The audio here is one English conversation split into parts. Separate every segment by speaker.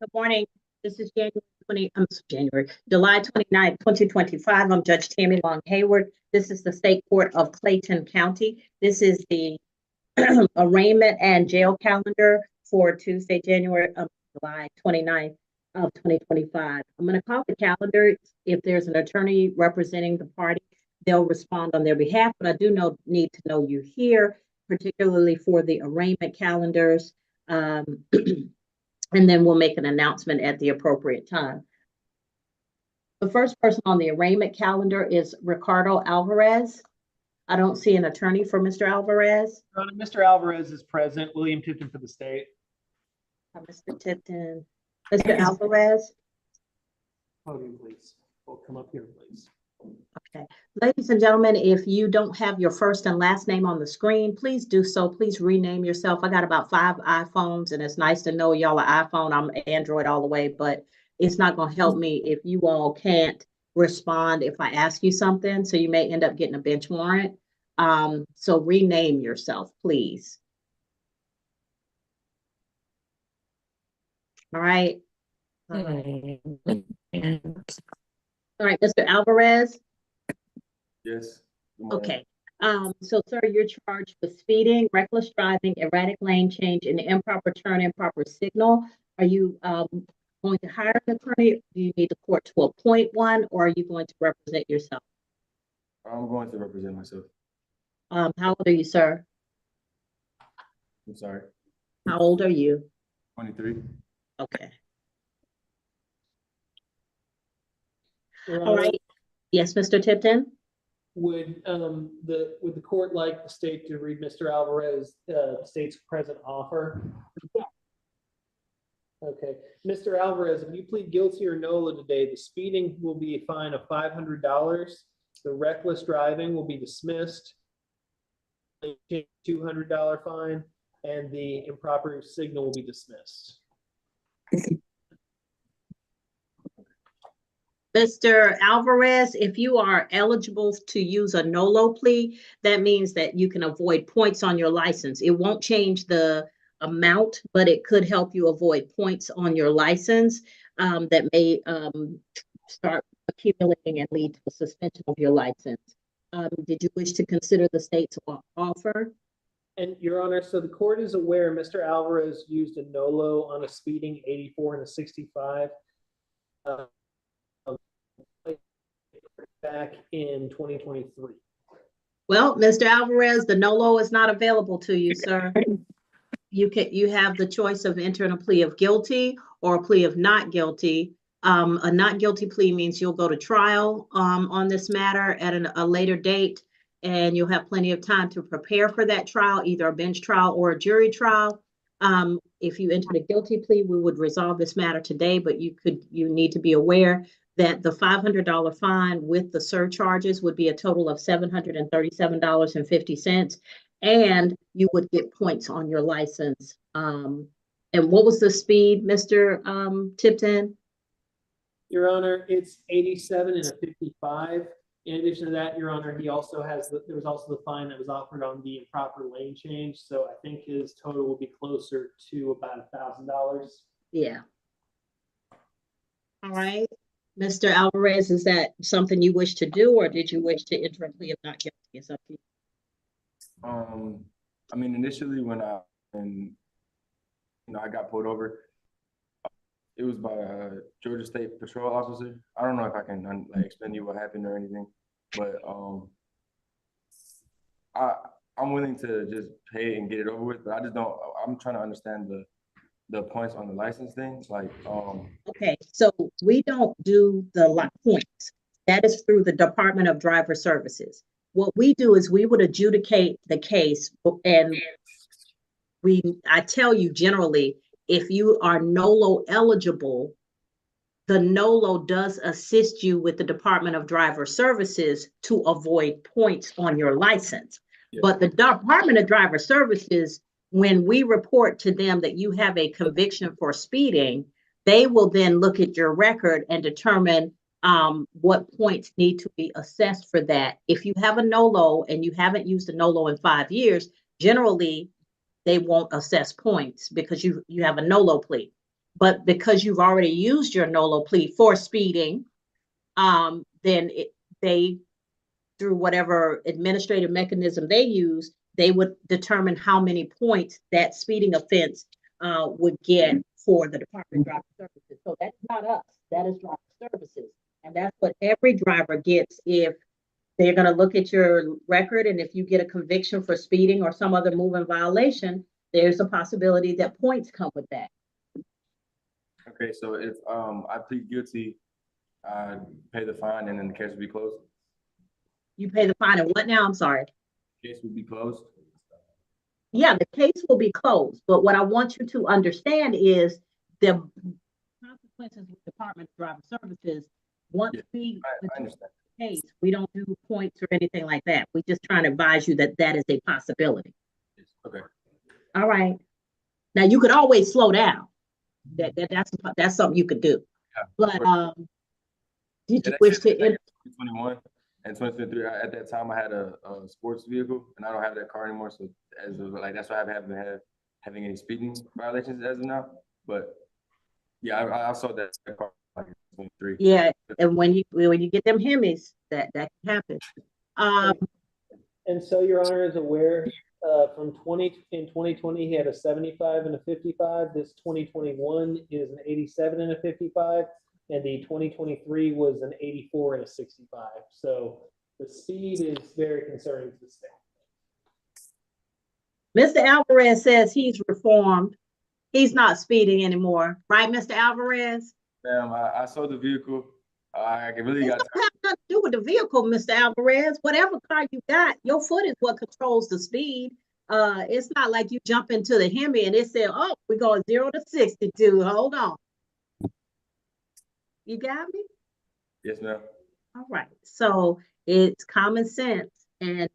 Speaker 1: Good morning. This is July 29th, 2025. I'm Judge Tammy Long Hayward. This is the State Court of Clayton County. This is the arraignment and jail calendar for Tuesday, July 29th of 2025. I'm going to call the calendar. If there's an attorney representing the party, they'll respond on their behalf, but I do need to know you here, particularly for the arraignment calendars. And then we'll make an announcement at the appropriate time. The first person on the arraignment calendar is Ricardo Alvarez. I don't see an attorney for Mr. Alvarez.
Speaker 2: Mr. Alvarez is present. William Tipton for the state.
Speaker 1: Mr. Tipton. Mr. Alvarez.
Speaker 2: Podium, please. We'll come up here, please.
Speaker 1: Okay. Ladies and gentlemen, if you don't have your first and last name on the screen, please do so. Please rename yourself. I got about 5 iPhones, and it's nice to know y'all are iPhone. I'm Android all the way, but it's not going to help me if you all can't respond if I ask you something. So you may end up getting a bench warrant. So rename yourself, please. All right. All right, Mr. Alvarez.
Speaker 3: Yes.
Speaker 1: Okay. So, sir, you're charged with speeding, reckless driving, erratic lane change, and improper turn, improper signal. Are you going to hire an attorney? Do you need the court to appoint one, or are you going to represent yourself?
Speaker 3: I'm going to represent myself.
Speaker 1: How old are you, sir?
Speaker 3: I'm sorry.
Speaker 1: How old are you?
Speaker 3: 23.
Speaker 1: Okay. All right. Yes, Mr. Tipton.
Speaker 2: Would the court like the state to read Mr. Alvarez the state's present offer? Okay, Mr. Alvarez, if you plead guilty or NOLA today, the speeding will be a fine of $500. The reckless driving will be dismissed, $200 fine, and the improper signal will be dismissed.
Speaker 1: Mr. Alvarez, if you are eligible to use a NOLO plea, that means that you can avoid points on your license. It won't change the amount, but it could help you avoid points on your license that may start accumulating and lead to a suspension of your license. Did you wish to consider the state's offer?
Speaker 2: And Your Honor, so the court is aware Mr. Alvarez used a NOLO on a speeding 84 and a 65. Back in 2023.
Speaker 1: Well, Mr. Alvarez, the NOLO is not available to you, sir. You have the choice of entering a plea of guilty or a plea of not guilty. A not guilty plea means you'll go to trial on this matter at a later date, and you'll have plenty of time to prepare for that trial, either a bench trial or a jury trial. If you entered a guilty plea, we would resolve this matter today, but you need to be aware that the $500 fine with the surcharges would be a total of $737.50, and you would get points on your license. And what was the speed, Mr. Tipton?
Speaker 2: Your Honor, it's 87 and a 55. In addition to that, Your Honor, he also has there was also the fine that was offered on the improper lane change. So I think his total will be closer to about $1,000.
Speaker 1: Yeah. All right. Mr. Alvarez, is that something you wish to do, or did you wish to enter a plea of not guilty? It's up to you.
Speaker 3: I mean, initially when I got pulled over, it was by a Georgia State Patrol officer. I don't know if I can explain to you what happened or anything, but I'm willing to just pay and get it over with. But I just don't. I'm trying to understand the points on the license thing.
Speaker 1: Okay, so we don't do the points. That is through the Department of Driver Services. What we do is we would adjudicate the case, and I tell you generally, if you are NOLO eligible, the NOLO does assist you with the Department of Driver Services to avoid points on your license. Yes. But the Department of Driver Services, when we report to them that you have a conviction for speeding, they will then look at your record and determine what points need to be assessed for that. If you have a NOLO and you haven't used a NOLO in 5 years, generally they won't assess points because you have a NOLO plea. but because you've already used your NOLO plea for speeding, then they, through whatever administrative mechanism they use, they would determine how many points that speeding offense would get for the Department of Driver Services. So that's not us, that is Driver Services. And that's what every driver gets if they're going to look at your record. And if you get a conviction for speeding or some other moving violation, there's a possibility that points come with that.
Speaker 3: Okay, so if I plead guilty, I pay the fine and then the case will be closed?
Speaker 1: You pay the fine and what now? I'm sorry.
Speaker 3: Case will be closed?
Speaker 1: Yeah, the case will be closed. But what I want you to understand is the consequences with Department of Driver Services. Once we
Speaker 3: I understand.
Speaker 1: case, we don't do points or anything like that. We just trying to advise you that that is a possibility.
Speaker 3: Okay.
Speaker 1: All right. Now you could always slow down. That's something you could do.
Speaker 3: Yeah,
Speaker 1: but did you wish to
Speaker 3: 2021 and 2023 at that time I had a sports vehicle and I don't have that car anymore, so as of like that's why I haven't been having any speeding violations as of now. But yeah, I saw that car like in 2023.
Speaker 1: Yeah, and when you get them Hemis, that can happen.
Speaker 2: And so Your Honor is aware, in 2020, he had a 75 and a 55. This 2021 is an 87 and a 55. And the 2023 was an 84 and a 65. So the speed is very concerning to the state.
Speaker 1: Mr. Alvarez says he's reformed. He's not speeding anymore. Right, Mr. Alvarez?
Speaker 3: Ma'am, I sold the vehicle. I really
Speaker 1: It
Speaker 3: got
Speaker 1: don't have nothing to do with the vehicle, Mr. Alvarez. Whatever car you got, your foot is what controls the speed. It's not like you jump into the Hemi and it said, oh, we're going 0 to 62. Hold on. You got me?
Speaker 3: Yes, ma'am.
Speaker 1: All right. So it's common sense and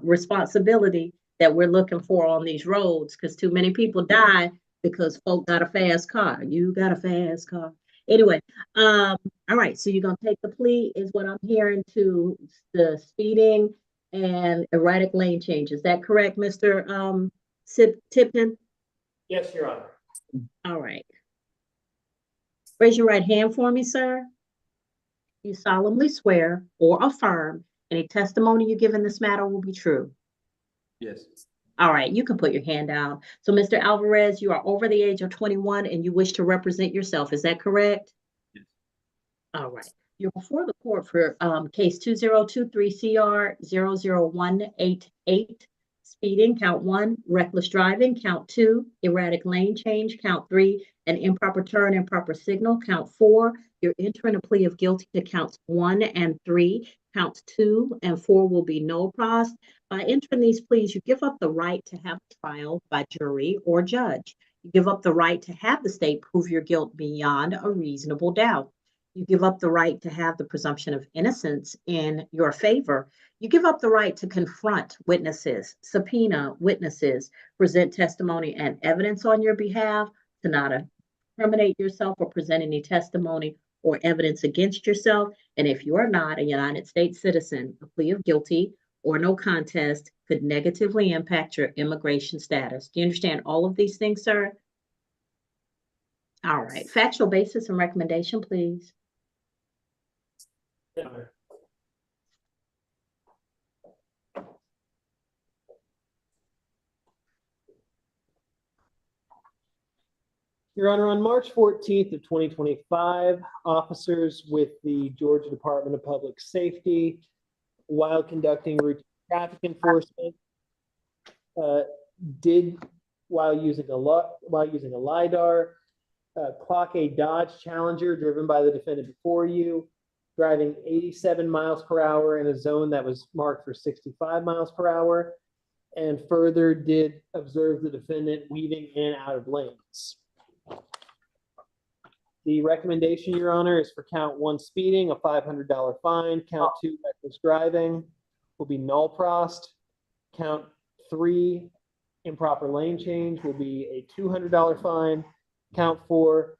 Speaker 1: responsibility that we're looking for on these roads, because too many people die because folk got a fast car. You got a fast car. Anyway, all right. So you're going to take the plea, is what I'm hearing, to the speeding and erratic lane change. Is that correct, Mr. Tipton?
Speaker 2: Yes, Your Honor.
Speaker 1: All right. Raise your right hand for me, sir. You solemnly swear or affirm any testimony you give in this matter will be true.
Speaker 3: Yes.
Speaker 1: All right, you can put your hand down. So, Mr. Alvarez, you are over the age of 21 and you wish to represent yourself. Is that correct?
Speaker 3: Yes.
Speaker 1: All right. You're before the court for case 2023-CR00188. Speeding, count 1, reckless driving, count 2, erratic lane change, count 3, an improper turn, improper signal, count 4. You're entering a plea of guilty to counts 1 and 3. Counts 2 and 4 will be no pros. By entering these pleas, you give up the right to have a trial by jury or judge. You give up the right to have the state prove your guilt beyond a reasonable doubt. You give up the right to have the presumption of innocence in your favor. You give up the right to confront witnesses, subpoena witnesses, present testimony and evidence on your behalf, to not incriminate yourself or present any testimony or evidence against yourself. And if you are not a United States citizen, a plea of guilty or no contest could negatively impact your immigration status. Do you understand all of these things, sir? All right. Factual basis and recommendation, please.
Speaker 2: Your Honor. Your Honor, on March 14th of 2025, officers with the Georgia Department of Public Safety, while conducting routine traffic enforcement, while using a LiDAR, clock a Dodge Challenger driven by the defendant before you, driving 87 miles per hour in a zone that was marked for 65 miles per hour, and further did observe the defendant weaving in and out of lanes. The recommendation, Your Honor, is for count 1 speeding, a $500 fine. Count 2 reckless driving will be null prost. Count 3 improper lane change will be a $200 fine. Count 4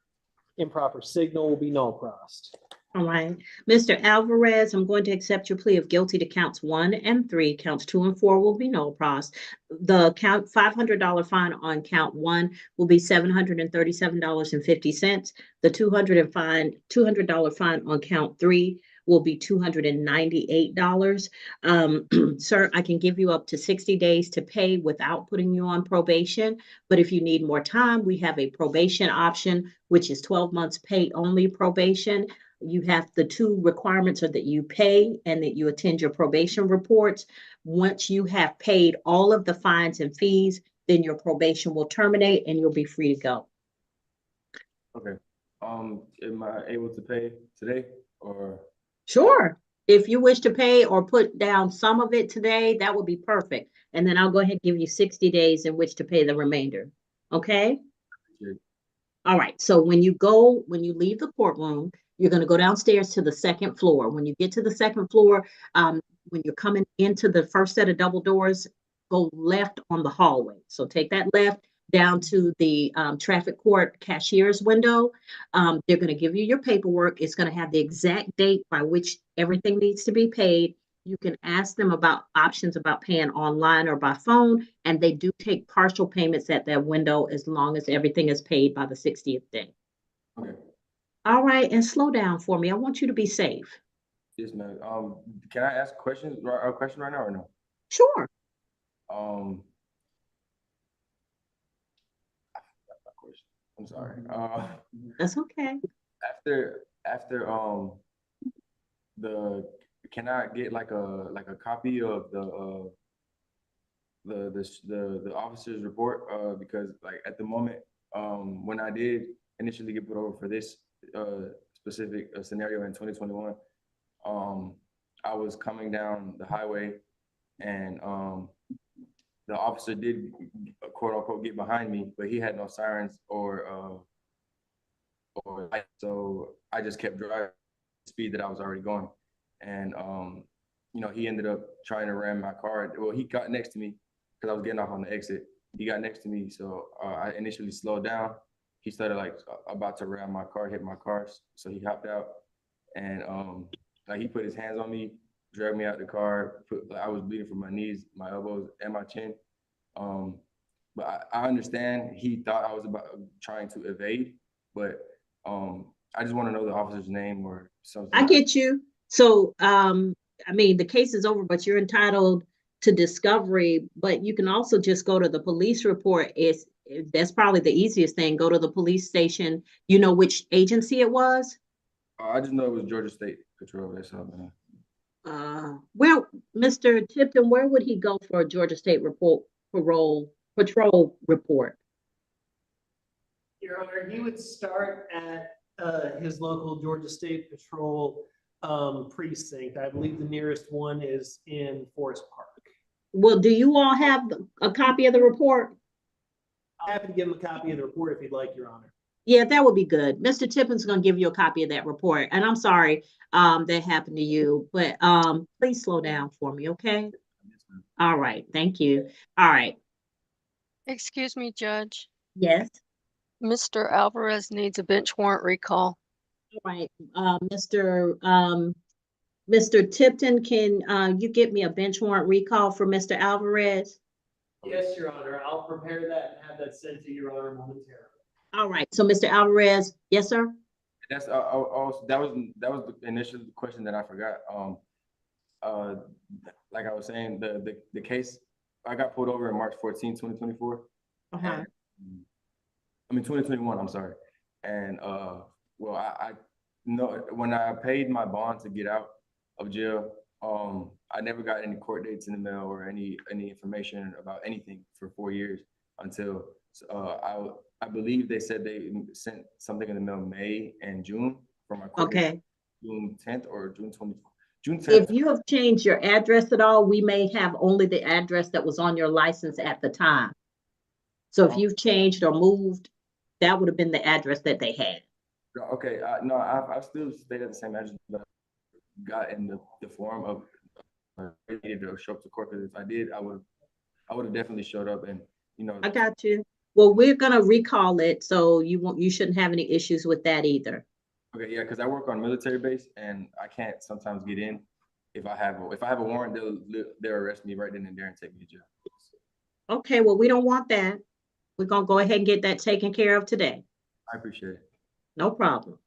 Speaker 2: improper signal will be null prost.
Speaker 1: All right. Mr. Alvarez, I'm going to accept your plea of guilty to counts 1 and 3. Counts 2 and 4 will be no pros. The count $500 fine on count 1 will be $737.50. The $200 fine on count 3 will be $298. Sir, I can give you up to 60 days to pay without putting you on probation. But if you need more time, we have a probation option, which is 12 months pay only probation. You have the two requirements are that you pay and that you attend your probation reports. Once you have paid all of the fines and fees, then your probation will terminate and you'll be free to go.
Speaker 3: Okay. Am I able to pay today or?
Speaker 1: Sure. If you wish to pay or put down some of it today, that would be perfect. And then I'll go ahead and give you 60 days in which to pay the remainder. Okay?
Speaker 3: Yeah.
Speaker 1: All right. So when you leave the courtroom, you're going to go downstairs to the second floor. When you get to the second floor, when you're coming into the first set of double doors, go left on the hallway. So take that left down to the traffic court cashier's window. They're going to give you your paperwork. It's going to have the exact date by which everything needs to be paid. You can ask them about options about paying online or by phone, and they do take partial payments at that window as long as everything is paid by the 60th day.
Speaker 3: Okay.
Speaker 1: All right, and slow down for me. I want you to be safe.
Speaker 3: Yes, ma'am. Can I ask a question right now or no?
Speaker 1: Sure.
Speaker 3: I forgot my question. I'm sorry.
Speaker 1: That's okay.
Speaker 3: After can I get like a copy of the officer's report? Because like at the moment, when I did initially get put over for this specific scenario in 2021, I was coming down the highway and the officer did quote unquote get behind me, but he had no sirens or light, so I just kept driving the speed that I was already going. And he ended up trying to ram my car. Well, he got next to me because I was getting off on the exit. He got next to me, so I initially slowed down. He started like about to ram my car, hit my car, so he hopped out, and like he put his hands on me, dragged me out the car. I was bleeding from my knees, my elbows, and my chin. But I understand he thought I was trying to evade, but I just want to know the officer's name or something.
Speaker 1: I get you. So, I mean, the case is over, but you're entitled to discovery, but you can also just go to the police report. That's probably the easiest thing. Go to the police station. You know which agency it was?
Speaker 3: I just know it was Georgia State Patrol. That's all.
Speaker 1: Well, Mr. Tipton, where would he go for a Georgia State patrol report?
Speaker 2: Your Honor, he would start at his local Georgia State Patrol precinct. I believe the nearest one is in Forest Park.
Speaker 1: Well, do you all have a copy of the report?
Speaker 2: I'm happy to give him a copy of the report if you'd like, Your Honor.
Speaker 1: Yeah, that would be good. Mr. Tipton's going to give you a copy of that report. And I'm sorry that happened to you, but please slow down for me, okay? All right, thank you. All right.
Speaker 4: Excuse me, Judge.
Speaker 1: Yes.
Speaker 4: Mr. Alvarez needs a bench warrant recall.
Speaker 1: All right, Mr. Tipton, can you get me a bench warrant recall for Mr. Alvarez?
Speaker 2: Yes, Your Honor. I'll prepare that and have that sent to Your Honor momentarily.
Speaker 1: All right, so Mr. Alvarez, yes, sir?
Speaker 3: That's also that was the initial question that I forgot. Like I was saying, the case, I got pulled over in March 14, 2024.
Speaker 1: Uh-huh.
Speaker 3: 2021, I'm sorry. And well, I know when I paid my bond to get out of jail, I never got any court dates in the mail or any information about anything for 4 years until I believe they said they sent something in the mail May and June for my court date, June 10th or June 20th. June 10th.
Speaker 1: If you have changed your address at all, we may have only the address that was on your license at the time. So if you've changed or moved, that would have been the address that they had.
Speaker 3: Okay, no, I still stayed at the same address, but got in the form of needed to show up to court, because if I did, I would have definitely showed up. And
Speaker 1: I got you. Well, we're gonna recall it, so you shouldn't have any issues with that either.
Speaker 3: Okay, yeah, because I work on military base and I can't sometimes get in. If I have a warrant, they'll arrest me right then and there and take me to jail.
Speaker 1: Okay, well, we don't want that. We're gonna go ahead and get that taken care of today.
Speaker 3: I appreciate it.
Speaker 1: No problem.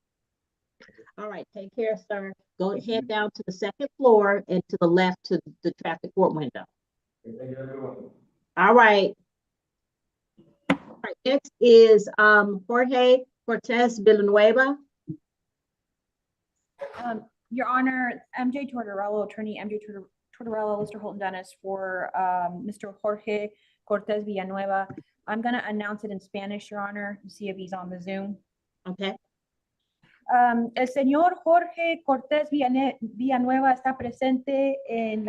Speaker 1: All right, take care, sir. Go ahead down to the second floor and to the left to the traffic court window.
Speaker 3: Thank you, everyone.
Speaker 1: All right. All right, next is Jorge Cortez Villanueva.
Speaker 5: Your Honor, MJ Tortorello, attorney MJ Tortorello, Mr. Holton Dennis for Mr. Jorge Cortez Villanueva. I'm going to announce it in Spanish, Your Honor, to see if he's on the Zoom.
Speaker 1: Okay.
Speaker 5: El señor Jorge Cortez Villanueva está presente en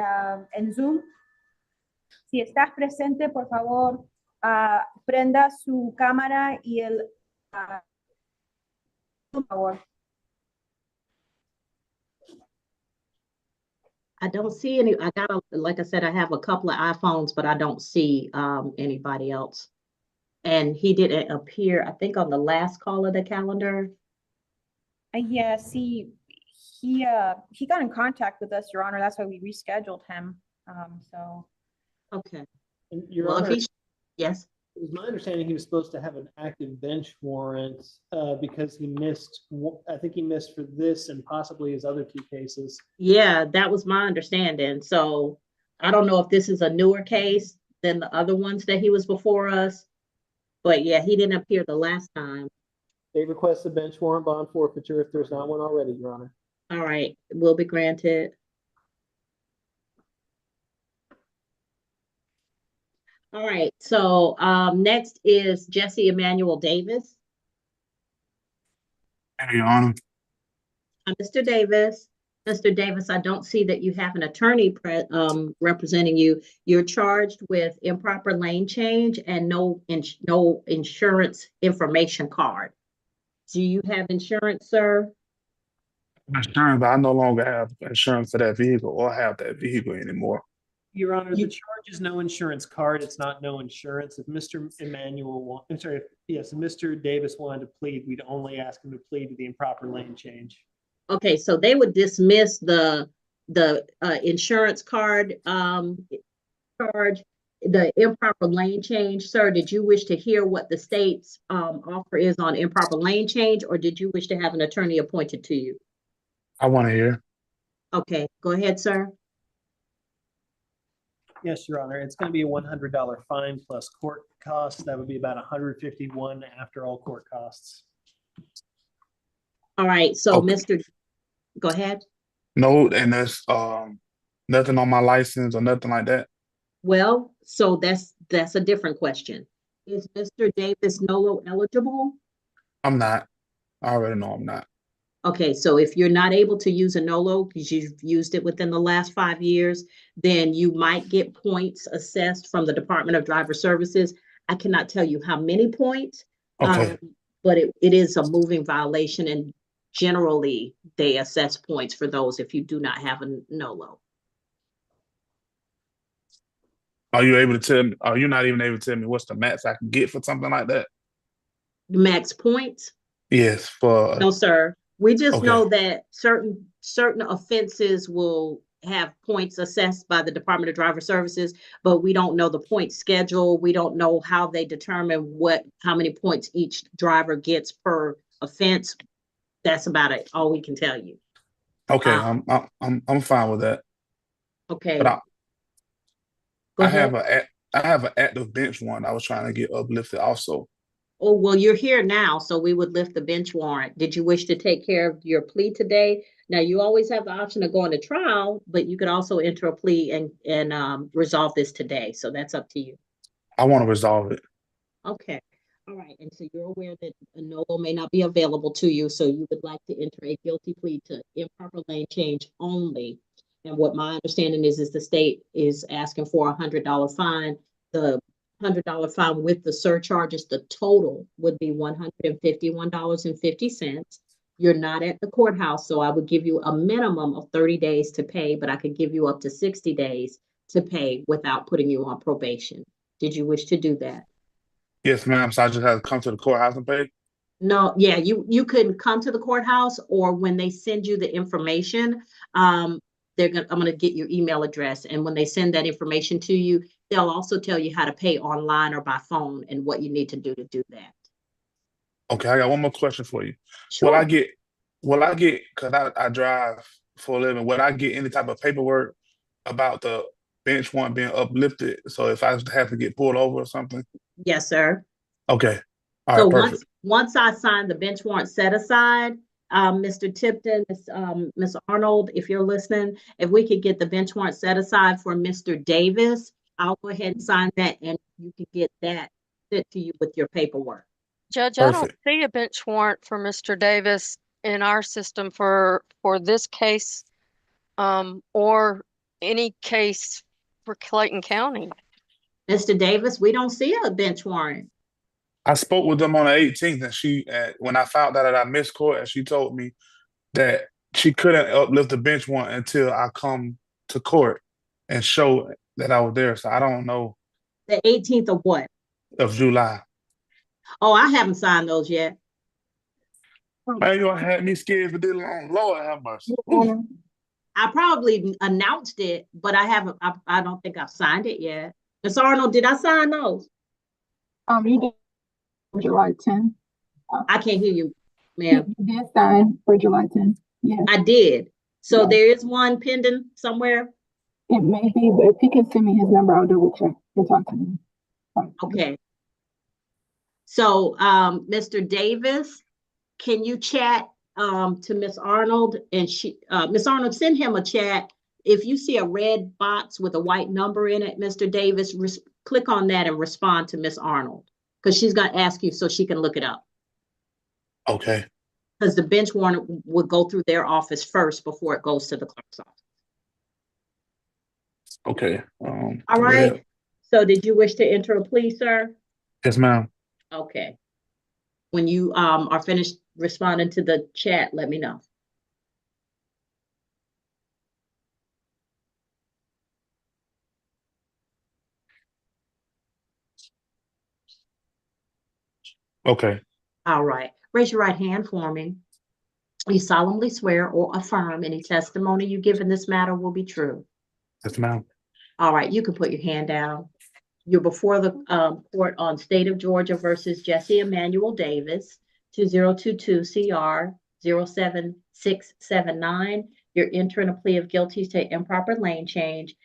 Speaker 5: Zoom. Si estás presente, por favor, prenda su cámara y por favor.
Speaker 1: I don't see any. Like I said, I have a couple of iPhones, but I don't see anybody else. And he didn't appear, I think, on the last call of the calendar.
Speaker 5: Yes, he got in contact with us, Your Honor. That's why we rescheduled him. So
Speaker 1: Okay.
Speaker 2: And Your
Speaker 1: Well, if
Speaker 2: Honor,
Speaker 1: yes.
Speaker 2: it was my understanding he was supposed to have an active bench warrant because he missed, I think he missed for this and possibly his other two cases.
Speaker 1: Yeah, that was my understanding. So I don't know if this is a newer case than the other ones that he was before us. But yeah, he didn't appear the last time.
Speaker 2: They request a bench warrant bond forfeiture if there's not one already, Your Honor.
Speaker 1: All right, will be granted. All right, so next is Jesse Emmanuel Davis.
Speaker 6: Hey, Your Honor.
Speaker 1: Mr. Davis. Mr. Davis, I don't see that you have an attorney representing you. You're charged with improper lane change and no insurance information card. Do you have insurance, sir?
Speaker 6: Insurance, but I no longer have insurance for that vehicle or have that vehicle anymore.
Speaker 2: Your Honor, the charge is no insurance card. It's not no insurance. If Mr. If Mr. Davis wanted to plead, we'd only ask him to plead to the improper lane change.
Speaker 1: Okay, so they would dismiss the insurance card charge, the improper lane change. Sir, did you wish to hear what the state's offer is on improper lane change, or did you wish to have an attorney appointed to you?
Speaker 6: I want to hear.
Speaker 1: Okay, go ahead, sir.
Speaker 2: Yes, Your Honor. It's going to be a $100 fine plus court costs. That would be about $151 after all court costs.
Speaker 1: All right, so
Speaker 6: Okay.
Speaker 1: Go ahead.
Speaker 6: No, and there's nothing on my license or nothing like that.
Speaker 1: Well, so that's a different question. Is Mr. Davis NOLO eligible?
Speaker 6: I'm not. I already know I'm not.
Speaker 1: Okay, so if you're not able to use a NOLO because you've used it within the last 5 years, then you might get points assessed from the Department of Driver Services. I cannot tell you how many points,
Speaker 6: Okay.
Speaker 1: but it is a moving violation, and generally they assess points for those if you do not have a NOLO.
Speaker 6: Are you able to tell me? Are you not even able to tell me what's the max I can get for something like that?
Speaker 1: Max points?
Speaker 6: Yes, for
Speaker 1: No, sir. We just
Speaker 6: Okay.
Speaker 1: know that certain offenses will have points assessed by the Department of Driver Services, but we don't know the point schedule. We don't know how they determine how many points each driver gets per offense. That's about it. All we can tell you.
Speaker 6: Okay, I'm fine with that.
Speaker 1: Okay.
Speaker 6: But
Speaker 1: Go
Speaker 6: I
Speaker 1: ahead.
Speaker 6: have an active bench warrant I was trying to get uplifted also.
Speaker 1: Oh, well, you're here now, so we would lift the bench warrant. Did you wish to take care of your plea today? Now, you always have the option of going to trial, but you could also enter a plea and resolve this today. So that's up to you.
Speaker 6: I want to resolve it.
Speaker 1: Okay. All right. And so you're aware that a NOLO may not be available to you, so you would like to enter a guilty plea to improper lane change only. And what my understanding is the state is asking for a $100 fine. The $100 fine with the surcharges, the total would be $151.50. You're not at the courthouse, so I would give you a minimum of 30 days to pay, but I could give you up to 60 days to pay without putting you on probation. Did you wish to do that?
Speaker 6: Yes, ma'am. So I just have to come to the courthouse and pay?
Speaker 1: No, yeah, you can come to the courthouse, or when they send you the information, I'm gonna get your email address, and when they send that information to you, they'll also tell you how to pay online or by phone and what you need to do that.
Speaker 6: Okay, I got one more question for you. Will
Speaker 1: Sure.
Speaker 6: I get, because I drive for a living, will I get any type of paperwork about the bench warrant being uplifted? So if I have to get pulled over or something?
Speaker 1: Yes, sir.
Speaker 6: Okay. All
Speaker 1: So
Speaker 6: right, perfect.
Speaker 1: once I sign the bench warrant set aside, Mr. Tipton, Ms. Arnold, if you're listening, if we could get the bench warrant set aside for Mr. Davis, I'll go ahead and sign that, and you can get that sent to you with your paperwork.
Speaker 4: Judge, I don't
Speaker 6: Perfect.
Speaker 4: see a bench warrant for Mr. Davis in our system for this case, or any case for Clayton County.
Speaker 1: Mr. Davis, we don't see a bench warrant.
Speaker 6: I spoke with them on the 18th, and when I found out that I missed court, and she told me that she couldn't uplift the bench warrant until I come to court and show that I was there. So I don't know
Speaker 1: The 18th of what?
Speaker 6: of July.
Speaker 1: Oh, I haven't signed those yet.
Speaker 6: Man, you had me scared for this long. Lord have mercy.
Speaker 1: I probably announced it, but I don't think I've signed it yet. Ms. Arnold, did I sign those?
Speaker 7: You did for July 10th.
Speaker 1: I can't hear you, ma'am.
Speaker 7: You did sign for July 10th. Yes,
Speaker 1: I did. So
Speaker 7: Yes.
Speaker 1: there is one pending somewhere?
Speaker 7: it may be, but if he can send me his number, I'll double check and talk to him.
Speaker 1: Okay. So, Mr. Davis, can you chat to Miss Arnold, and Miss Arnold, send him a chat. If you see a red box with a white number in it, Mr. Davis, click on that and respond to Miss Arnold, because she's gonna ask you so she can look it up.
Speaker 6: Okay.
Speaker 1: Because the bench warrant would go through their office first before it goes to the clerk's office.
Speaker 6: Okay.
Speaker 1: All right. So did you wish to enter a plea, sir?
Speaker 6: Yes, ma'am.
Speaker 1: Okay. When you are finished responding to the chat, let me know.
Speaker 6: Okay.
Speaker 1: All right. Raise your right hand for me. You solemnly swear or affirm any testimony you give in this matter will be true.
Speaker 6: Yes, ma'am.
Speaker 1: All right, you can put your hand down. You're before the court on State of Georgia versus Jesse Emmanuel Davis, 2022 CR 07679. You're entering a plea of guilty to improper lane change.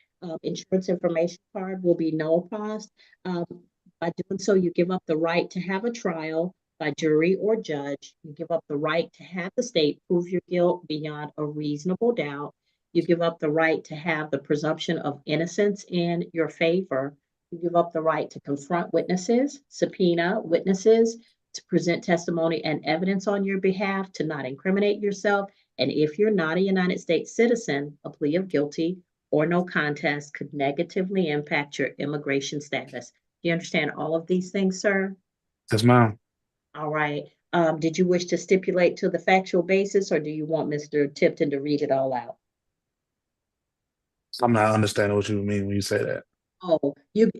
Speaker 1: Insurance information card will be no cost. By doing so, you give up the right to have a trial by jury or judge. You give up the right to have the state prove your guilt beyond a reasonable doubt. You give up the right to have the presumption of innocence in your favor. You give up the right to confront witnesses, subpoena witnesses, to present testimony and evidence on your behalf, to not incriminate yourself. And if you're not a United States citizen, a plea of guilty or no contest could negatively impact your immigration status. Do you understand all of these things, sir?
Speaker 6: Yes, ma'am.
Speaker 1: All right. Did you wish to stipulate to the factual basis, or do you want Mr. Tipton to read it all out?
Speaker 6: I'm not understanding what you mean when you say that.
Speaker 1: Oh, you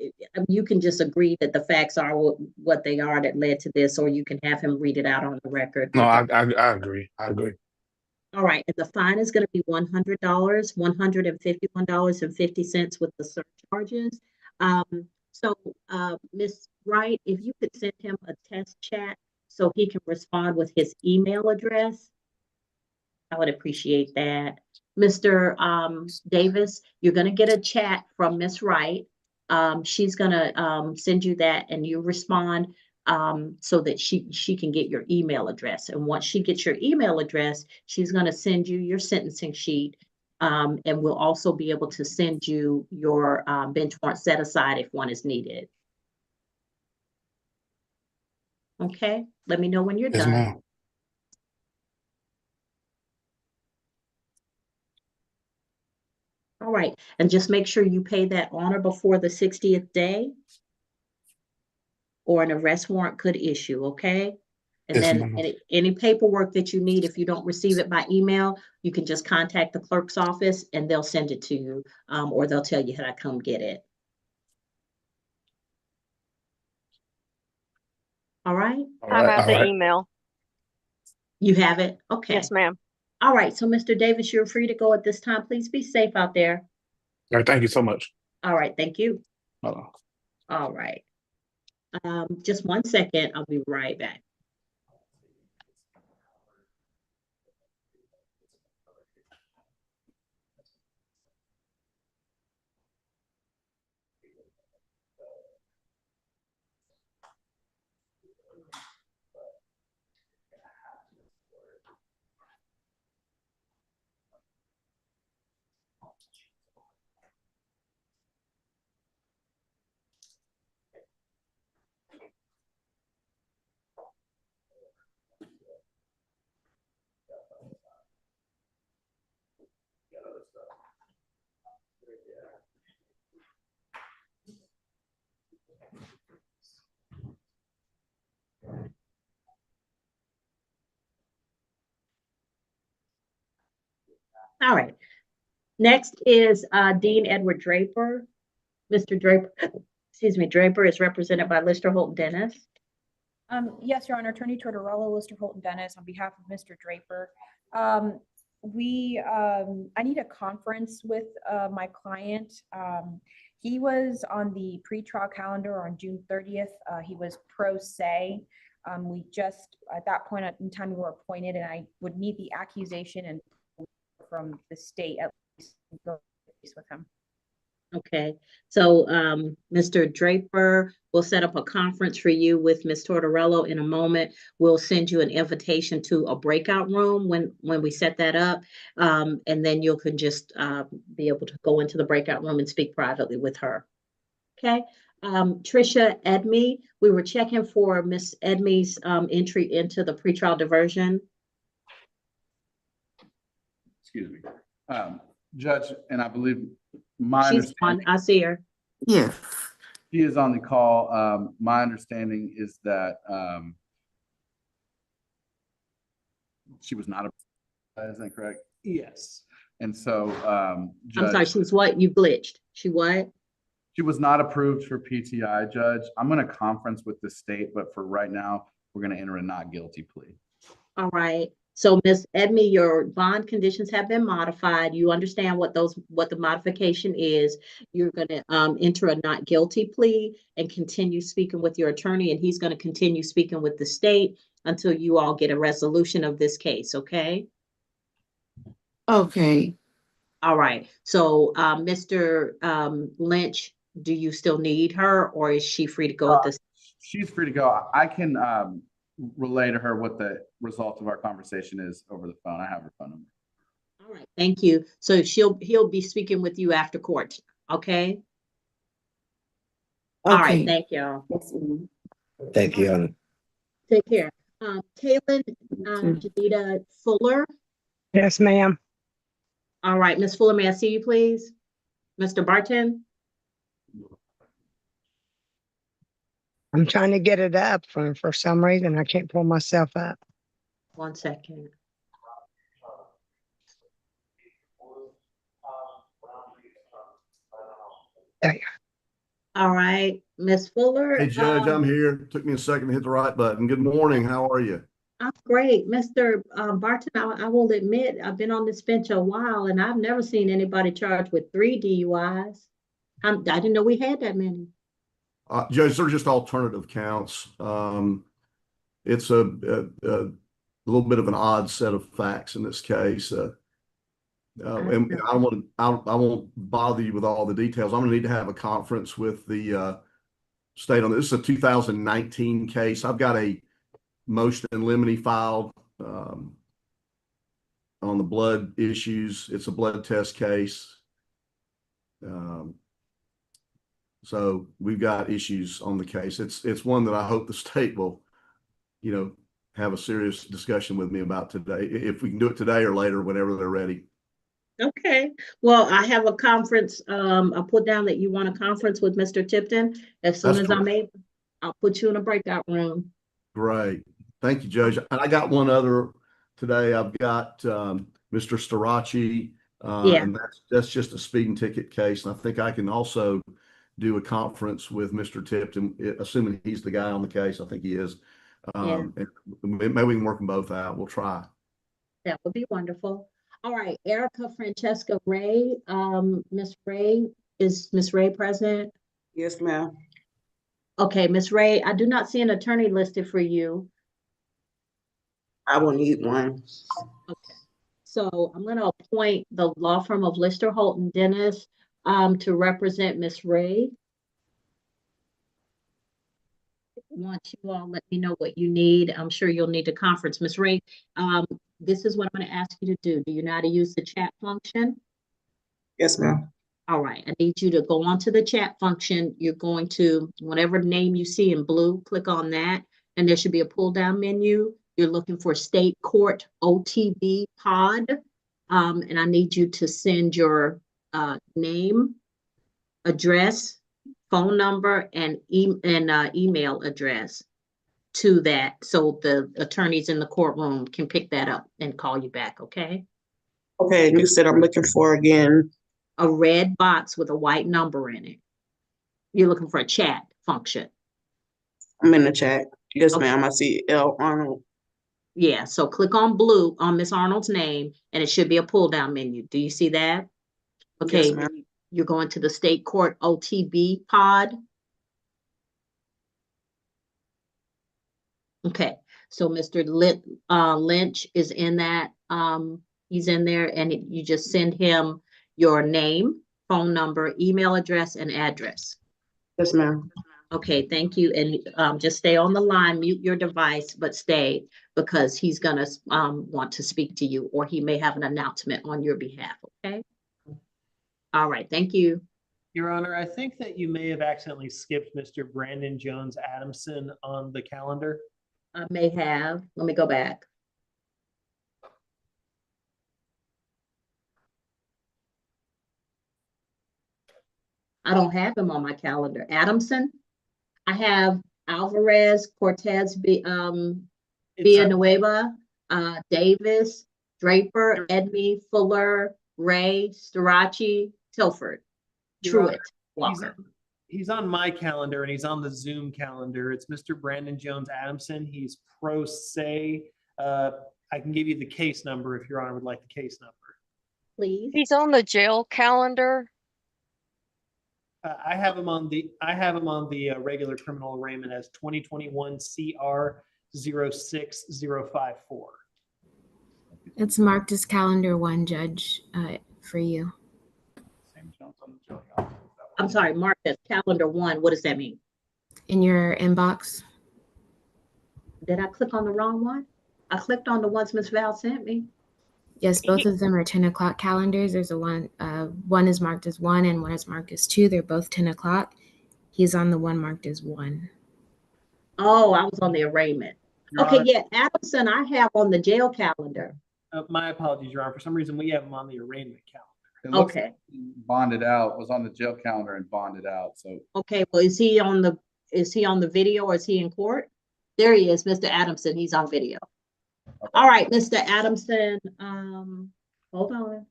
Speaker 1: can just agree that the facts are what they are that led to this, or you can have him read it out on the record.
Speaker 6: No, I agree. I agree.
Speaker 1: All right, and the fine is going to be $100, $151.50 with the surcharges. So, Ms. Wright, if you could send him a test chat so he can respond with his email address, I would appreciate that. Mr. Davis, you're going to get a chat from Ms. Wright. She's going to send you that, and you respond so that she can get your email address. And once she gets your email address, she's going to send you your sentencing sheet, and we'll also be able to send you your bench warrant set aside if one is needed. Okay, let me know when you're
Speaker 6: Yes,
Speaker 1: done.
Speaker 6: ma'am.
Speaker 1: All right, and just make sure you pay that on or before the 60th day, or an arrest warrant could issue, okay? And
Speaker 6: Yes,
Speaker 1: then
Speaker 6: ma'am.
Speaker 1: any paperwork that you need, if you don't receive it by email, you can just contact the clerk's office and they'll send it to you, or they'll tell you how to come get it.
Speaker 4: I
Speaker 6: All
Speaker 4: have the
Speaker 6: right.
Speaker 4: email.
Speaker 1: You have it? Okay.
Speaker 4: Yes, ma'am.
Speaker 1: All right. So Mr. Davis, you're free to go at this time. Please be safe out there.
Speaker 6: All right, thank you so much.
Speaker 1: All right. Thank you.
Speaker 6: Bye.
Speaker 1: All right. Just 1 second. I'll be right back. All right. Next is Dean Edward Draper. Mr. Draper, excuse me, Draper is represented by Lister Holton Dennis.
Speaker 5: Yes, Your Honor, Attorney Tortorella, Lister Holton Dennis, on behalf of Mr. Draper. I need a conference with my client. He was on the pretrial calendar on June 30th. He was pro se. We just, at that point in time, we were appointed, and I would need the accusation and from the state at least with him.
Speaker 1: Okay, so Mr. Draper will set up a conference for you with Ms. Tortorello in a moment. We'll send you an invitation to a breakout room when we set that up, and then you can just be able to go into the breakout room and speak privately with her. Okay, Tricia Edme, we were checking for Miss Edme's entry into the pretrial diversion.
Speaker 8: Excuse me, Judge, and I believe my
Speaker 1: She's on,
Speaker 8: understanding,
Speaker 1: I see her.
Speaker 9: Yes,
Speaker 8: she is on the call. My understanding is that she was not a, is that correct?
Speaker 2: Yes.
Speaker 8: And so,
Speaker 1: I'm sorry,
Speaker 8: Judge,
Speaker 1: she's what? You glitched. She what?
Speaker 8: she was not approved for PTI, Judge. I'm going to conference with the state, but for right now, we're going to enter a not guilty plea.
Speaker 1: All right. So Ms. Edme, your bond conditions have been modified. You understand what the modification is. You're going to enter a not guilty plea and continue speaking with your attorney, and he's going to continue speaking with the state until you all get a resolution of this case, okay?
Speaker 9: okay.
Speaker 1: All right. So Mr. Lynch, do you still need her, or is she free to go at this?
Speaker 8: She's free to go. I can relay to her what the result of our conversation is over the phone. I have her phone number.
Speaker 1: All right, thank you. So he'll be speaking with you after court, okay? All right,
Speaker 9: Okay.
Speaker 1: thank you.
Speaker 10: Thank you, Honor.
Speaker 1: Take care. Kaylin, Janita Fuller.
Speaker 11: Yes, ma'am.
Speaker 1: All right, Ms. Fuller, may I see you, please? Mr. Barton?
Speaker 11: I'm trying to get it up for some reason. I can't pull myself up.
Speaker 1: 1 second.
Speaker 11: There you
Speaker 1: All right, Ms. Fuller.
Speaker 10: Hey, Judge, I'm here. Took me a second to hit the right button. Good morning. How are you?
Speaker 1: I'm great. Mr. Barton, I will admit, I've been on this bench a while, and I've never seen anybody charged with 3 DUIs. I didn't know we had that many.
Speaker 10: Judge, they're just alternative counts. It's a little bit of an odd set of facts in this case. And I won't bother you with all the details. I'm going to need to have a conference with the state on this. This is a 2019 case. I've got a motion in limine filed on the blood issues. It's a blood test case. So we've got issues on the case. It's one that I hope the state will, have a serious discussion with me about today. If we can do it today or later, whenever they're ready.
Speaker 1: Okay. Well, I have a conference. I put down that you want a conference with Mr. Tipton. As soon as I'm able, I'll put you in a breakout room.
Speaker 10: Great. Thank you, Judge. And I got one other today. I've got Mr. Starachi, and that's just a speeding ticket case. And I think I can also do a conference with Mr. Tipton, assuming he's the guy on the case. I think he is. And maybe we can work them both out. We'll try.
Speaker 1: That would be wonderful. All right, Erica Francesca Ray, Miss Ray, is Miss Ray present?
Speaker 9: Yes, ma'am.
Speaker 1: Okay, Miss Ray, I do not see an attorney listed for you.
Speaker 9: I will need one.
Speaker 1: Okay, so I'm going to appoint the law firm of Lister Holton Dennis to represent Miss Ray. Once you all let me know what you need, I'm sure you'll need to conference. Miss Ray, this is what I'm going to ask you to do. Do you know how to use the chat function?
Speaker 9: Yes, ma'am.
Speaker 1: All right, I need you to go onto the chat function. You're going to, whatever name you see in blue, click on that, and there should be a pull down menu. You're looking for State Court OTB Pod, and I need you to send your name, address, phone number, and email address to that, so the attorneys in the courtroom can pick that up and call you back, okay?
Speaker 9: Okay, and you said I'm looking for again.
Speaker 1: A red box with a white number in it. You're looking for a chat function.
Speaker 9: I'm in the chat. Yes,
Speaker 1: Okay.
Speaker 9: ma'am. I see L. Arnold.
Speaker 1: Yeah, so click on blue on Miss Arnold's name, and it should be a pull down menu. Do you see that? Okay,
Speaker 9: Yes, ma'am.
Speaker 1: you're going to the State Court OTB Pod. Okay, so Mr. Lynch is in that. He's in there, and you just send him your name, phone number, email address, and address.
Speaker 9: Yes, ma'am.
Speaker 1: Okay, thank you. And just stay on the line, mute your device, but stay, because he's gonna want to speak to you, or he may have an announcement on your behalf, okay? All right, thank you.
Speaker 2: Your Honor, I think that you may have accidentally skipped Mr. Brandon Jones Adamson on the calendar.
Speaker 1: I may have. Let me go back. I don't have him on my calendar. Adamson? I have Alvarez, Cortez, Villanueva, Davis, Draper, Edme, Fuller, Ray, Starachi, Tilford, Truitt, Walker.
Speaker 2: He's on my calendar and he's on the Zoom calendar. It's Mr. Brandon Jones Adamson. He's pro se. I can give you the case number if Your Honor would like the case number.
Speaker 1: Please.
Speaker 4: He's on the jail calendar.
Speaker 2: I have him on the regular criminal arraignment as 2021 CR 06054.
Speaker 12: It's marked as calendar 1, Judge, for you.
Speaker 1: I'm sorry, mark as calendar 1. What does that mean?
Speaker 12: In your inbox.
Speaker 1: Did I click on the wrong one? I clicked on the ones Ms. Val sent me.
Speaker 12: Yes, both of them are 10 o'clock calendars. There's one is marked as 1 and one is marked as 2. They're both 10 o'clock. He's on the one marked as 1.
Speaker 1: Oh, I was on the arraignment. Okay, yeah, Adamson, I have on the jail calendar.
Speaker 2: My apologies, Your Honor. For some reason, we have him on the arraignment calendar.
Speaker 8: It looks
Speaker 1: Okay.
Speaker 8: like he bonded out, was on the jail calendar and bonded out, so.
Speaker 1: Okay, well, is he on the video, or is he in court? There he is, Mr. Adamson. He's on video. Okay. All right, Mr. Adamson, hold on.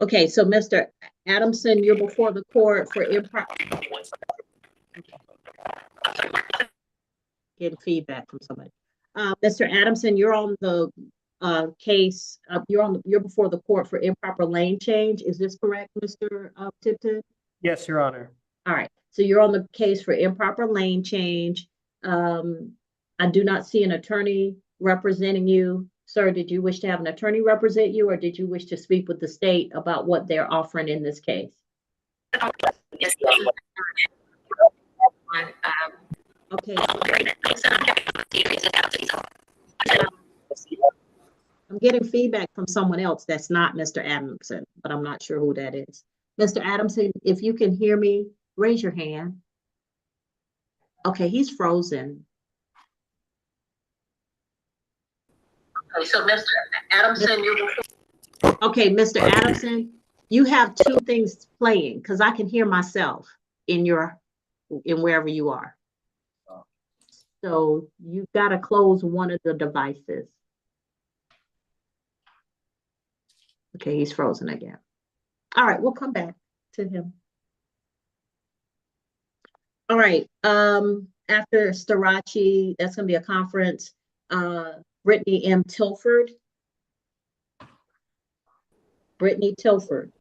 Speaker 1: Okay, so Mr. Adamson, you're before the court for improper. Getting feedback from somebody. Mr. Adamson, you're on the case. You're before the court for improper lane change. Is this correct, Mr. Tipton?
Speaker 2: Yes, Your Honor.
Speaker 1: All right. So you're on the case for improper lane change. I do not see an attorney representing you. Sir, did you wish to have an attorney represent you, or did you wish to speak with the state about what they're offering in this case? Yes. Okay. I'm getting feedback from someone else that's not Mr. Adamson, but I'm not sure who that is. Mr. Adamson, if you can hear me, raise your hand. Okay, he's frozen. Okay, so Mr. Adamson, okay, Mr. Adamson, you have two things playing, because I can hear myself in wherever you are. So you've got to close one of the devices. Okay, he's frozen again. All right, we'll come back to him. All right, after Starachi, that's gonna be a conference, Brittany M. Tilford. Brittany Tilford.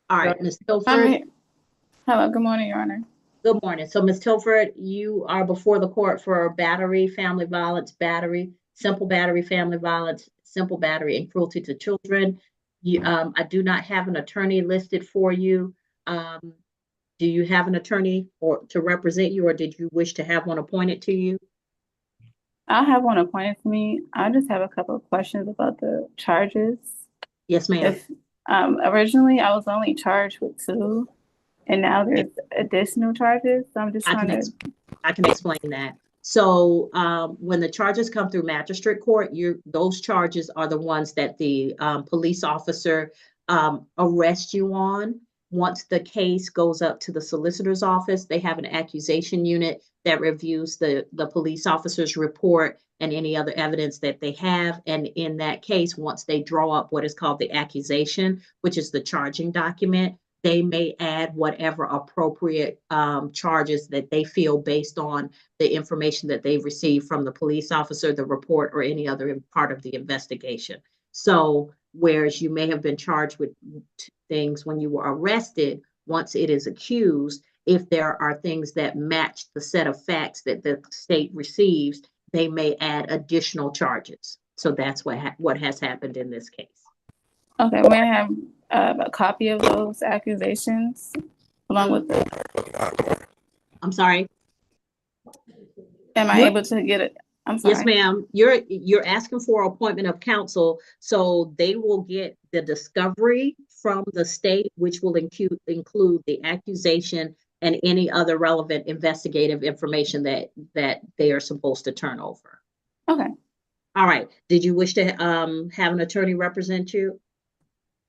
Speaker 1: All right, Ms. Tilford.
Speaker 13: Hello, good morning, Your Honor.
Speaker 1: Good morning. So, Ms. Tilford, you are before the court for battery, family violence, battery, simple battery, family violence, simple battery, and cruelty to children. I do not have an attorney listed for you. Do you have an attorney or to represent you, or did you wish to have one appointed to you?
Speaker 13: I'll have one appointed to me. I just have a couple of questions about the charges.
Speaker 1: Yes, ma'am.
Speaker 13: If originally I was only charged with 2, and now there's additional charges. So I'm just trying to.
Speaker 1: I can explain that. So when the charges come through magistrate court, those charges are the ones that the police officer arrests you on. Once the case goes up to the solicitor's office, they have an accusation unit that reviews the police officer's report and any other evidence that they have. And in that case, once they draw up what is called the accusation, which is the charging document, they may add whatever appropriate charges that they feel based on the information that they've received from the police officer, the report, or any other part of the investigation. So whereas you may have been charged with things when you were arrested, once it is accused, if there are things that match the set of facts that the state receives, they may add additional charges. So that's what has happened in this case.
Speaker 13: Okay, may I have a copy of those accusations along with the.
Speaker 1: I'm sorry.
Speaker 13: Am I able to get it? I'm sorry.
Speaker 1: Yes, ma'am. You're asking for appointment of counsel, so they will get the discovery from the state, which will include the accusation and any other relevant investigative information that they are supposed to turn over.
Speaker 13: Okay.
Speaker 1: All right. Did you wish to have an attorney represent you?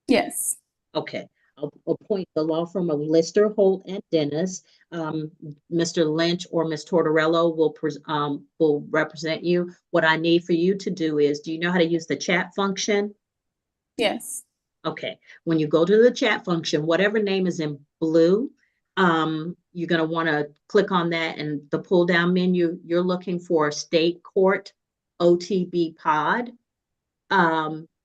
Speaker 13: Yes.
Speaker 1: Okay. I'll appoint the law firm of Lister, Holt, and Dennis. Mr. Lynch or Ms. Tortorello will represent you. What I need for you to do is, do you know how to use the chat function?
Speaker 13: Yes.
Speaker 1: Okay. When you go to the chat function, whatever name is in blue, you're going to want to click on that, and the pull down menu, you're looking for State Court OTB Pod.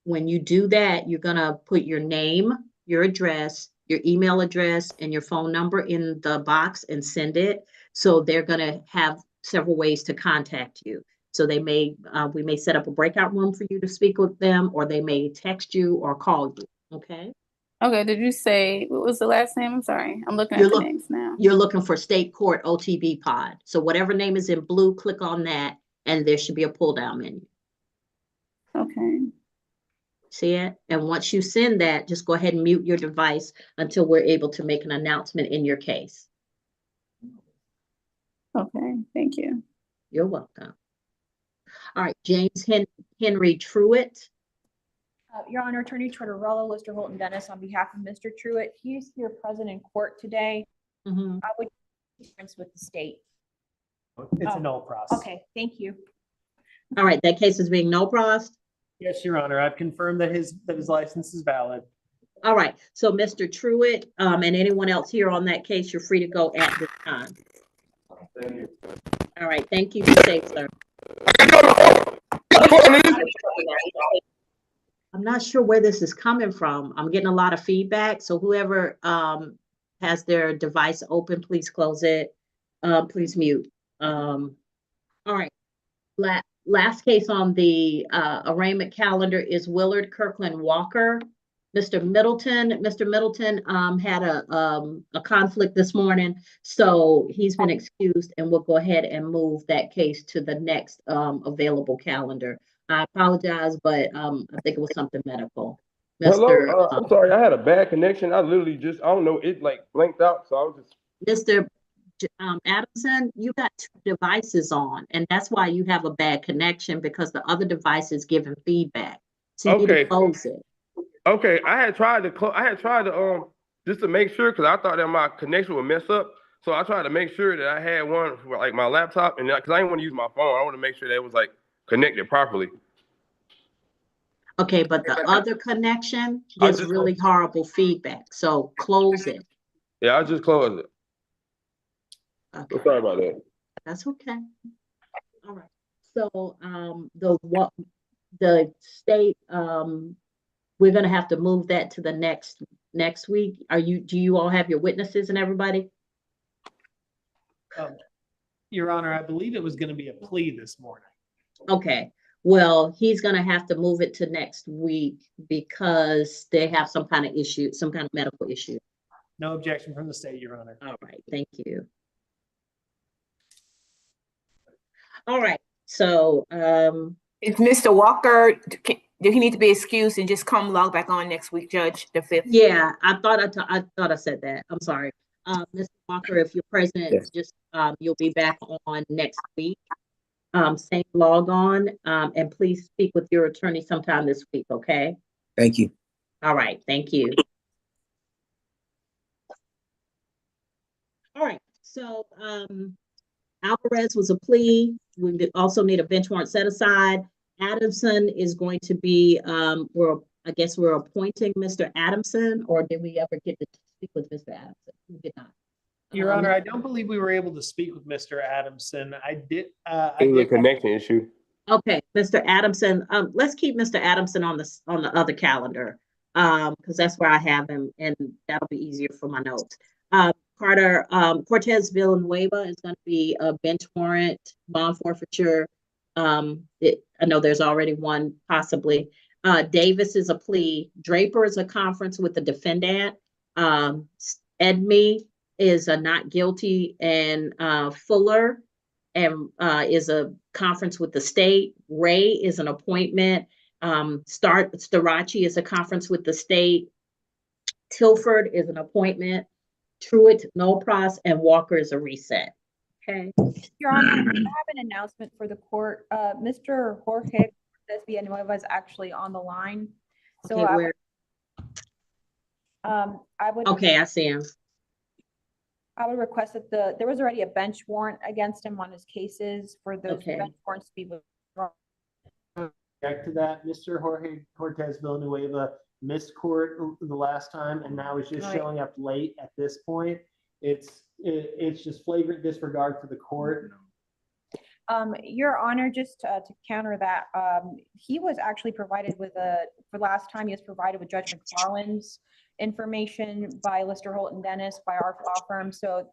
Speaker 1: When you do that, you're going to put your name, your address, your email address, and your phone number in the box and send it. So they're going to have several ways to contact you. So we may set up a breakout room for you to speak with them, or they may text you or call you. Okay.
Speaker 13: Okay. Did you say, what was the last name? I'm sorry. I'm looking at the names now.
Speaker 1: You're looking for State Court OTB Pod. So whatever name is in blue, click on that, and there should be a pull down menu.
Speaker 13: Okay.
Speaker 1: See it? And once you send that, just go ahead and mute your device until we're able to make an announcement in your case.
Speaker 13: Okay, thank you.
Speaker 1: You're welcome. All right, James Henry Truitt.
Speaker 5: Your Honor, Attorney Tortorello, Lister, Holt, and Dennis, on behalf of Mr. Truitt, he's here present in court today. I would difference with the state.
Speaker 2: It's a no process.
Speaker 5: Okay, thank you.
Speaker 1: All right, that case is being no processed.
Speaker 2: Yes, Your Honor. I've confirmed that his license is valid.
Speaker 1: All right, so Mr. Truitt, and anyone else here on that case, you're free to go at this time.
Speaker 3: Thank you.
Speaker 1: All right, thank you. Be safe, sir. I'm not sure where this is coming from. I'm getting a lot of feedback. So whoever has their device open, please close it. Please mute. All right. Last case on the arraignment calendar is Willard Kirkland Walker. Mr. Middleton had a conflict this morning, so he's been excused, and we'll go ahead and move that case to the next available calendar. I apologize, but I think it was something medical.
Speaker 3: Hello, I'm sorry, I had a bad connection. I literally just, I don't know, it like blinked out, so I was just.
Speaker 1: Mr. Adamson, you got 2 devices on, and that's why you have a bad connection, because the other device is giving feedback. So you need to close it.
Speaker 3: Okay, I had tried to just to make sure, because I thought that my connection would mess up. So I tried to make sure that I had one for like my laptop, and because I didn't want to use my phone, I want to make sure that it was like connected properly.
Speaker 1: Okay, but the other connection gives really horrible feedback. So close it.
Speaker 3: Yeah, I just closed it.
Speaker 1: Okay,
Speaker 14: Sorry about that.
Speaker 1: that's okay. All right. So, the state, we're gonna have to move that to the next week. Do you all have your witnesses and everybody?
Speaker 2: Your Honor, I believe it was gonna be a plea this morning.
Speaker 1: Okay, well, he's gonna have to move it to next week because they have some kind of issue, some kind of medical issue.
Speaker 2: No objection from the state, Your Honor.
Speaker 1: All right, thank you. All right, so,
Speaker 9: Is Mr. Walker, do he need to be excused and just come log back on next week, Judge, the 5th?
Speaker 1: yeah, I thought I said that. I'm sorry. Mr. Walker, if you're present,
Speaker 14: Yes.
Speaker 1: just, you'll be back on next week. Same log on, and please speak with your attorney sometime this week, okay?
Speaker 14: Thank you.
Speaker 1: All right, thank you. All right, so, Alvarez was a plea. We also need a bench warrant set aside. Adamson is going to be, I guess we're appointing Mr. Adamson, or did we ever get to speak with Mr. Adamson? We did not.
Speaker 2: Your Honor, I don't believe we were able to speak with Mr. Adamson.
Speaker 14: It was a connection issue.
Speaker 1: Okay, Mr. Adamson, let's keep Mr. Adamson on the other calendar, because that's where I have him, and that'll be easier for my notes. Cortez Villanueva is going to be a bench warrant, bond forfeiture. I know there's already one possibly. Davis is a plea. Draper is a conference with the defendant. Edme is a not guilty, and Fuller is a conference with the state. Ray is an appointment. Starachi is a conference with the state. Tilford is an appointment. Truitt, Nopras, and Walker is a reset. Okay.
Speaker 5: Your Honor, I have an announcement for the court. Mr. Jorge Villanueva is actually on the line. So
Speaker 1: Okay, where?
Speaker 5: I would.
Speaker 1: Okay, I see him.
Speaker 5: I would request that there was already a bench warrant against him on his cases for those bench warrants to be withdrawn.
Speaker 2: Back to that, Mr. Jorge Cortez Villanueva missed court the last time, and now he's just showing up late at this point. It's just flagrant disregard for the court.
Speaker 5: Your Honor, just to counter that, he was actually provided with for last time he was provided with Judge McFarland's information by Lister Holton Dennis, by our law firm. So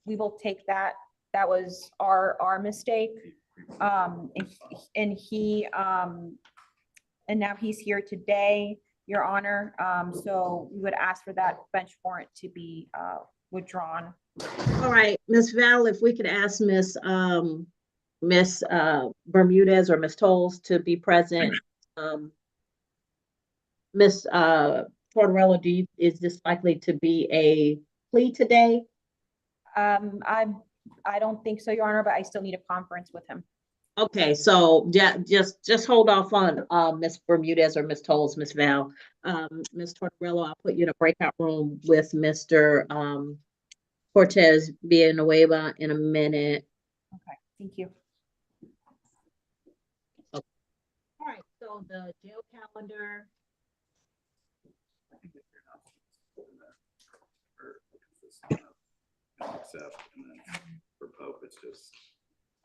Speaker 5: we will take that. That was our mistake. And now he's here today, Your Honor. So we would ask for that bench warrant to be withdrawn.
Speaker 1: All right, Ms. Val, if we could ask Miss Bermudez or Miss Tolles to be present. Miss Tortorella, is this likely to be a plea today?
Speaker 5: I don't think so, Your Honor, but I still need a conference with him.
Speaker 1: Okay, so just hold off on Miss Bermudez or Miss Tolles, Miss Val. Miss Tortorella, I'll put you in a breakout room with Mr. Cortez Villanueva in a minute.
Speaker 5: Okay, thank you.
Speaker 1: Okay. All right, so the jail calendar.
Speaker 8: For Pope, it's just.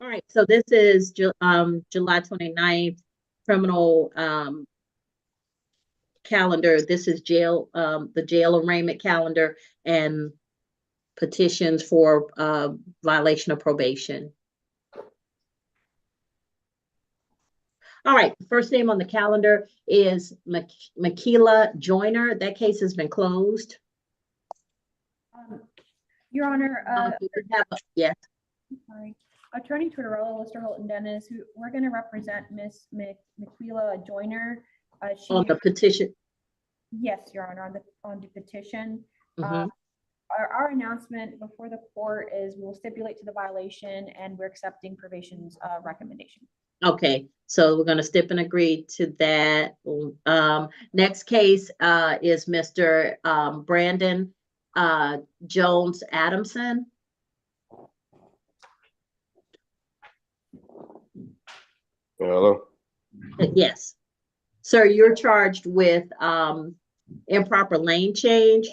Speaker 1: All right, so this is July 29th criminal calendar. This is the jail arraignment calendar and petitions for violation of probation. All right, first name on the calendar is Makila Joyner. That case has been closed.
Speaker 5: Your Honor,
Speaker 1: yes.
Speaker 5: Sorry. Attorney Tortorella, Lister Holton Dennis, we're going to represent Miss Makila Joyner.
Speaker 1: On the petition.
Speaker 5: Yes, Your Honor, on the petition.
Speaker 1: Mm-hmm.
Speaker 5: Our announcement before the court is we'll stipulate to the violation and we're accepting probation's recommendation.
Speaker 1: Okay, so we're going to stip and agree to that. Next case is Mr. Brandon Jones Adamson.
Speaker 14: Hello.
Speaker 1: Yes, sir, you're charged with improper lane change.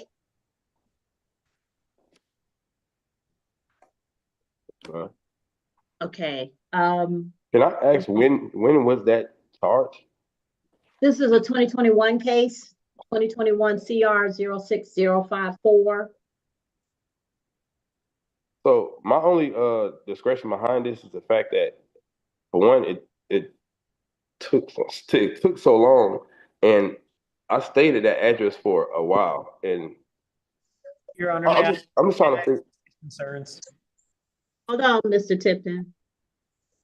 Speaker 1: Okay,
Speaker 14: Can I ask when was that charge?
Speaker 1: this is a 2021 case, 2021 CR 06054.
Speaker 14: So my only discretion behind this is the fact that, for one, it took so long, and I stayed at that address for a while, and
Speaker 2: Your Honor,
Speaker 14: I'm just trying to figure.
Speaker 2: concerns.
Speaker 1: Hold on, Mr. Tipton.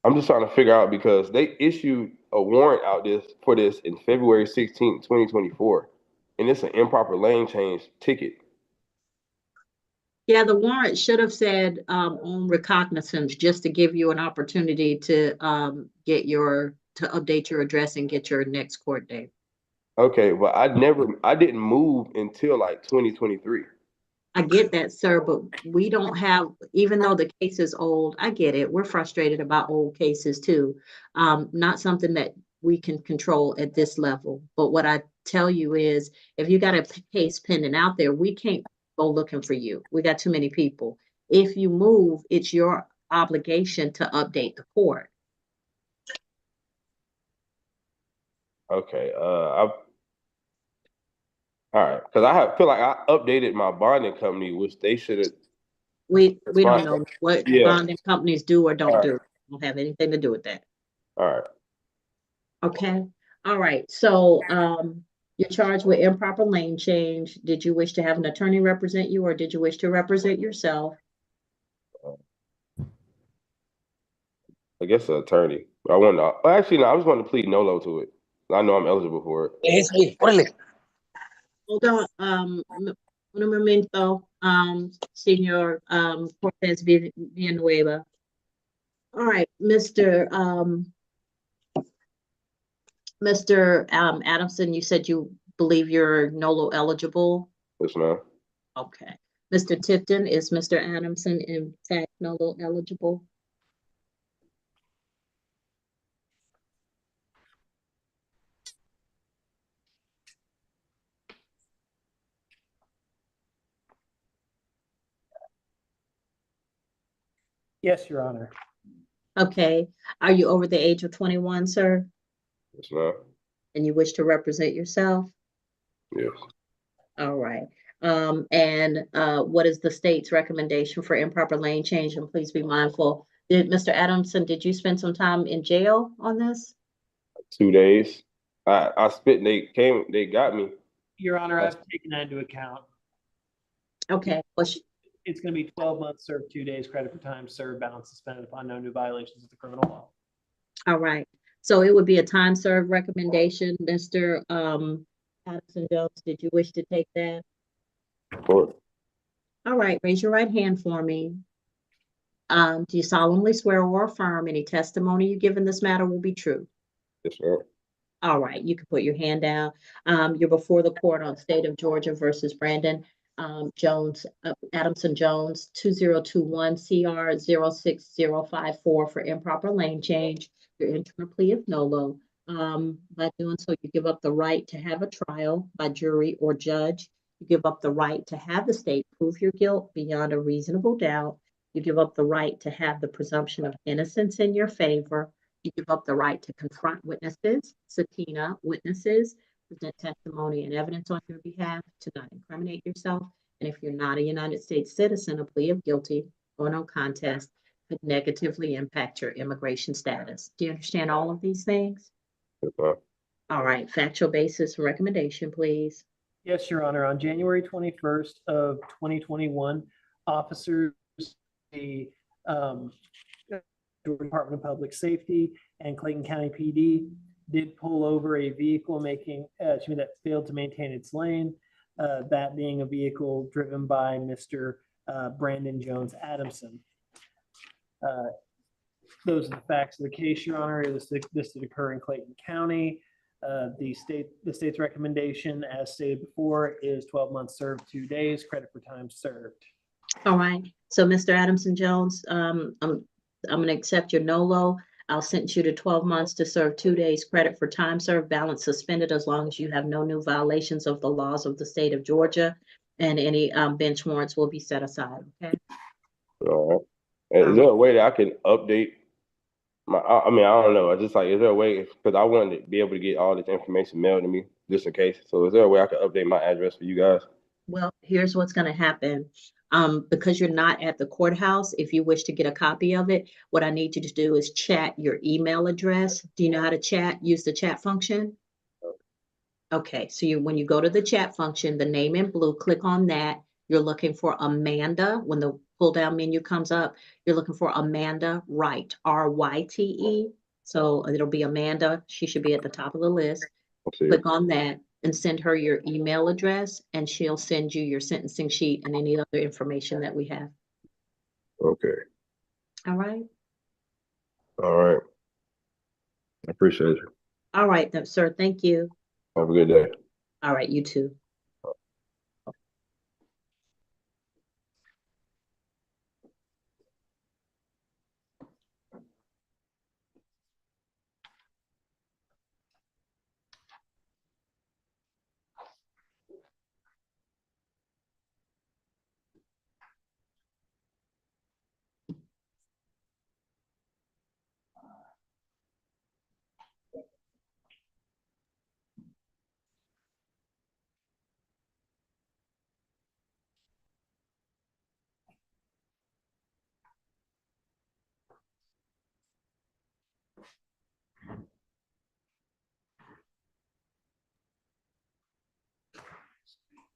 Speaker 14: I'm just trying to figure out because they issued a warrant out for this in February 16th, 2024, and it's an improper lane change ticket.
Speaker 1: Yeah, the warrant should have said on recognizance, just to give you an opportunity to to update your address and get your next court date.
Speaker 14: Okay, well, I didn't move until like 2023.
Speaker 1: I get that, sir, but we don't have, even though the case is old, I get it. We're frustrated about old cases too. Not something that we can control at this level. But what I tell you is, if you got a case pending out there, we can't go looking for you. We got too many people. If you move, it's your obligation to update the court.
Speaker 14: Okay, all right, because feel like I updated my bonding company, which they should have.
Speaker 1: We don't know what
Speaker 14: Yeah.
Speaker 1: bonding companies do or don't
Speaker 14: All
Speaker 1: do. Don't have anything to do with that.
Speaker 14: All right.
Speaker 1: Okay. All right. So you're charged with improper lane change. Did you wish to have an attorney represent you, or did you wish to represent yourself?
Speaker 14: I guess an attorney. But I want to. Well, actually, no. I just want to plead no to it. I know I'm eligible for it.
Speaker 1: Hold on. Un momento, Senor Cortez Villanueva. All right, Mr. Adamson, you said you believe you're NOLO eligible.
Speaker 14: Yes, ma'am.
Speaker 1: Okay. Mr. Tipton, is Mr. Adamson in fact NOLO eligible?
Speaker 2: Yes, Your Honor.
Speaker 1: Okay. Are you over the age of 21, sir?
Speaker 14: Yes, ma'am.
Speaker 1: And you wish to represent yourself?
Speaker 14: Yes.
Speaker 1: All right. And what is the state's recommendation for improper lane change? And please be mindful. Mr. Adamson, did you spend some time in jail on this?
Speaker 14: 2 days. I spit. They got me.
Speaker 2: Your Honor, I've taken that into account.
Speaker 1: Okay. Well,
Speaker 2: it's going to be 12 months served, 2 days credit for time served, balance suspended upon no new violations of the criminal law.
Speaker 1: all right. So it would be a time served recommendation. Mr. Addison Jones, did you wish to take that?
Speaker 14: Of course.
Speaker 1: All right. Raise your right hand for me. Do you solemnly swear or affirm any testimony you give in this matter will be true?
Speaker 14: Yes, sir.
Speaker 1: All right, you can put your hand down. You're before the court on State of Georgia versus Brandon Adamson Jones, 2021 CR 06054 for improper lane change. You're entering a plea of NOLO. By doing so, you give up the right to have a trial by jury or judge. You give up the right to have the state prove your guilt beyond a reasonable doubt. You give up the right to have the presumption of innocence in your favor. You give up the right to confront witnesses, subpoena witnesses, present testimony and evidence on your behalf, to not incriminate yourself. And if you're not a United States citizen, a plea of guilty or no contest could negatively impact your immigration status. Do you understand all of these things?
Speaker 14: Yes, sir.
Speaker 1: All right, factual basis recommendation, please.
Speaker 2: Yes, Your Honor. On January 21st of 2021, officers, the Department of Public Safety and Clayton County PD did pull over a vehicle that failed to maintain its lane, that being a vehicle driven by Mr. Brandon Jones Adamson. Those are the facts of the case, Your Honor. This did occur in Clayton County. The state's recommendation, as stated before, is 12 months served, 2 days, credit for time served.
Speaker 1: All right. So, Mr. Adamson Jones, I'm going to accept your NOLO. I'll sentence you to 12 months to serve 2 days credit for time served, balance suspended as long as you have no new violations of the laws of the state of Georgia, and any bench warrants will be set aside. Okay.
Speaker 14: All right. Is there a way that I can update I mean, I don't know. I just like, is there a way, because I wanted to be able to get all this information mailed to me just in case. So is there a way I could update my address for you guys?
Speaker 1: Well, here's what's going to happen. Because you're not at the courthouse, if you wish to get a copy of it, what I need you to do is chat your email address. Do you know how to chat? Use the chat function? Okay, so when you go to the chat function, the name in blue, click on that. You're looking for Amanda. When the pull down menu comes up, you're looking for Amanda Wright, R-Y-T-E. So it'll be Amanda. She should be at the top of the list. Click on that and send her your email address, and she'll send you your sentencing sheet and any other information that we have.
Speaker 14: Okay.
Speaker 1: All right.
Speaker 14: All right. I appreciate you.
Speaker 1: All right, then, sir. Thank you.
Speaker 14: Have a good day.
Speaker 1: All right, you too.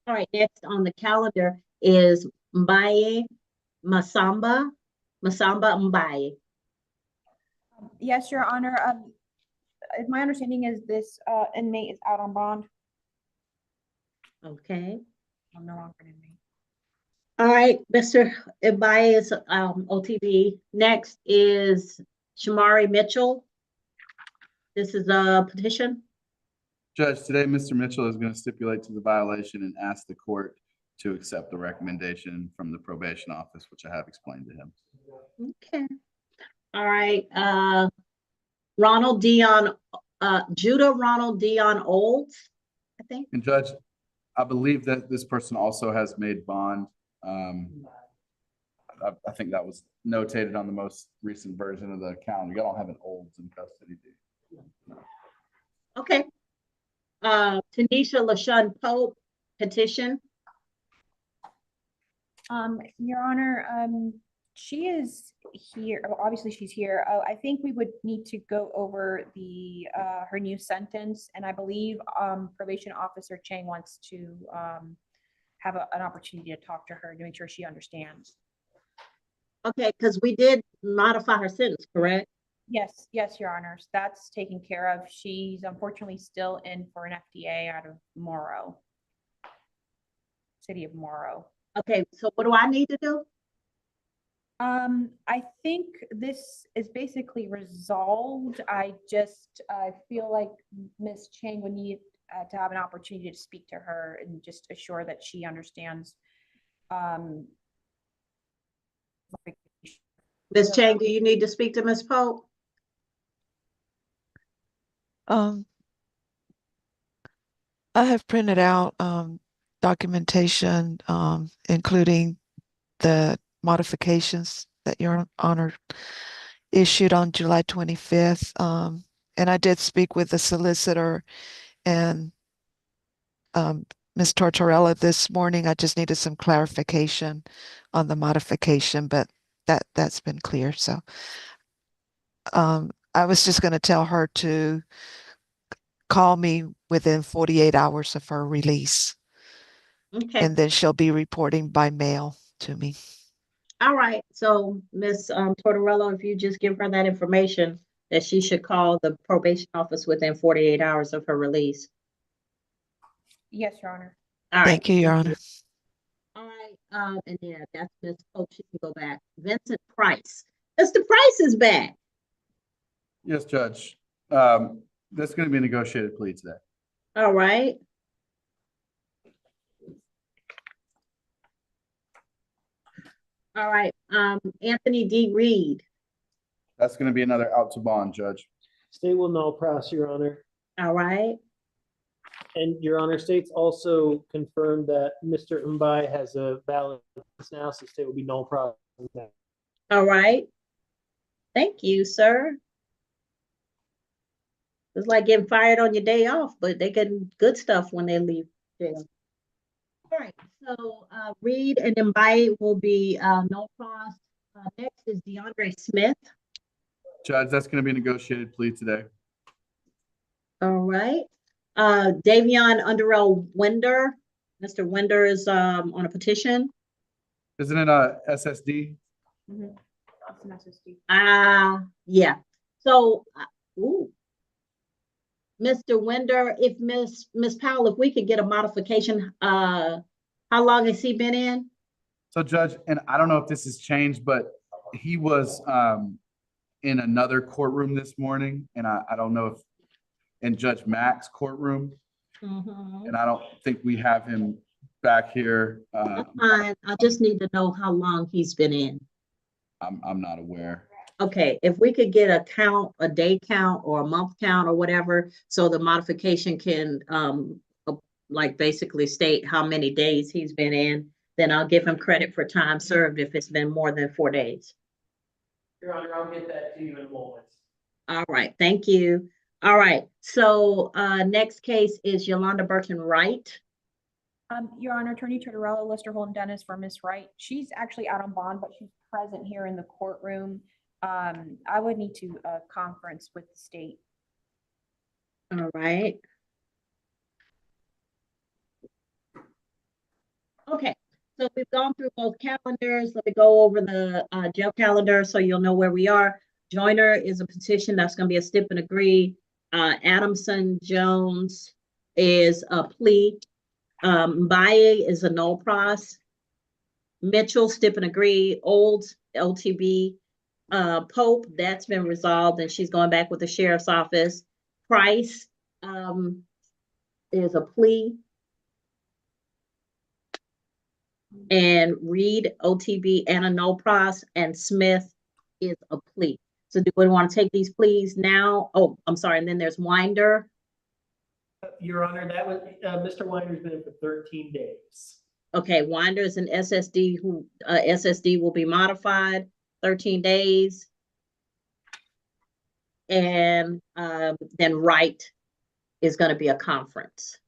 Speaker 1: All right, next on the calendar is Mbaye Masamba Mbaye.
Speaker 5: Yes, Your Honor. My understanding is this inmate is out on bond.
Speaker 1: Okay.
Speaker 5: I'm no longer an inmate.
Speaker 1: All right, Mr. Mbaye is OTB. Next is Shamari Mitchell. This is a petition.
Speaker 8: Judge, today, Mr. Mitchell is going to stipulate to the violation and ask the court to accept the recommendation from the probation office, which I have explained to him.
Speaker 1: Okay. All right. Judah Ronald Dion Olds, I think.
Speaker 8: And Judge, I believe that this person also has made bond. I think that was notated on the most recent version of the calendar. You don't have an Olds in custody, do you? No.
Speaker 1: Okay. Tanisha LaShawn Pope petition.
Speaker 5: Your Honor, she is here. Obviously, she's here. I think we would need to go over the her new sentence, and I believe probation officer Chang wants to have an opportunity to talk to her to make sure she understands.
Speaker 1: Okay, because we did modify her sentence, correct?
Speaker 5: Yes, yes, Your Honors. That's taken care of. She's unfortunately still in for an FTA out of Morrow, city of Morrow.
Speaker 1: Okay, so what do I need to do?
Speaker 5: I think this is basically resolved. I feel like Ms. Chang would need to have an opportunity to speak to her and just assure that she understands.
Speaker 1: Ms. Chang, do you need to speak to Ms. Pope?
Speaker 15: I have printed out documentation, including the modifications that Your Honor issued on July 25th. And I did speak with the solicitor and Ms. Tortorella this morning. I just needed some clarification on the modification, but that's been clear. So I was just going to tell her to call me within 48 hours of her release.
Speaker 1: Okay.
Speaker 15: And then she'll be reporting by mail to me.
Speaker 1: All right. So Ms. Tortorella, if you just give her that information that she should call the probation office within 48 hours of her release.
Speaker 5: Yes, Your Honor.
Speaker 1: All right.
Speaker 15: Thank you, Your Honor.
Speaker 1: All right. And yeah, that's Ms. Pope. She can go back. Vincent Price. Mr. Price is back.
Speaker 8: Yes, Judge. That's going to be a negotiated plea today.
Speaker 1: All right. All right. Anthony D. Reed.
Speaker 8: That's going to be another out to bond, Judge.
Speaker 2: State will null pros, Your Honor.
Speaker 1: All right.
Speaker 2: And Your Honor, state's also confirmed that Mr. Mbaye has a valid now, so state will be null pros.
Speaker 1: All right. Thank you, sir. It's like getting fired on your day off, but they get good stuff when they leave jail. All right, so Reed and invite will be no cost. Next is DeAndre Smith.
Speaker 8: Judge, that's going to be a negotiated plea today.
Speaker 1: All right. Davion Underell Winder. Mr. Winder is on a petition.
Speaker 8: Isn't it a SSD?
Speaker 5: It's an SSD.
Speaker 1: Yeah. So, ooh. Mr. Winder, if Miss Powell, if we could get a modification, how long has he been in?
Speaker 8: So Judge, and I don't know if this has changed, but he was in another courtroom this morning, and I don't know if in Judge Mack's courtroom, and I don't think we have him back here.
Speaker 1: That's fine. I just need to know how long he's been in.
Speaker 8: I'm not aware.
Speaker 1: Okay, if we could get a count, a day count or a month count or whatever, so the modification can like basically state how many days he's been in, then I'll give him credit for time served if it's been more than 4 days.
Speaker 2: Your Honor, I'll get that to you in a moment.
Speaker 1: All right, thank you. All right, so next case is Yolanda Burton Wright.
Speaker 5: Your Honor, Attorney Tortorella, Lister Holden Dennis for Miss Wright. She's actually out on bond, but she's present here in the courtroom. I would need to conference with the state.
Speaker 1: All right. Okay, so we've gone through both calendars. Let me go over the jail calendar so you'll know where we are. Joyner is a petition that's going to be a stip and agree. Adamson Jones is a plea. Mbaye is a no pros. Mitchell, stip and agree. Olds, LTB. Pope, that's been resolved and she's going back with the sheriff's office. Price is a plea. And Reed, OTB, and a no pros, and Smith is a plea. So do we want to take these pleas now? Oh, I'm sorry. And then there's Winder.
Speaker 2: Your Honor, that was Mr. Winder's been in for 13 days.
Speaker 1: Okay, Winder is an SSD who SSD will be modified 13 days. And then Wright is going to be a conference.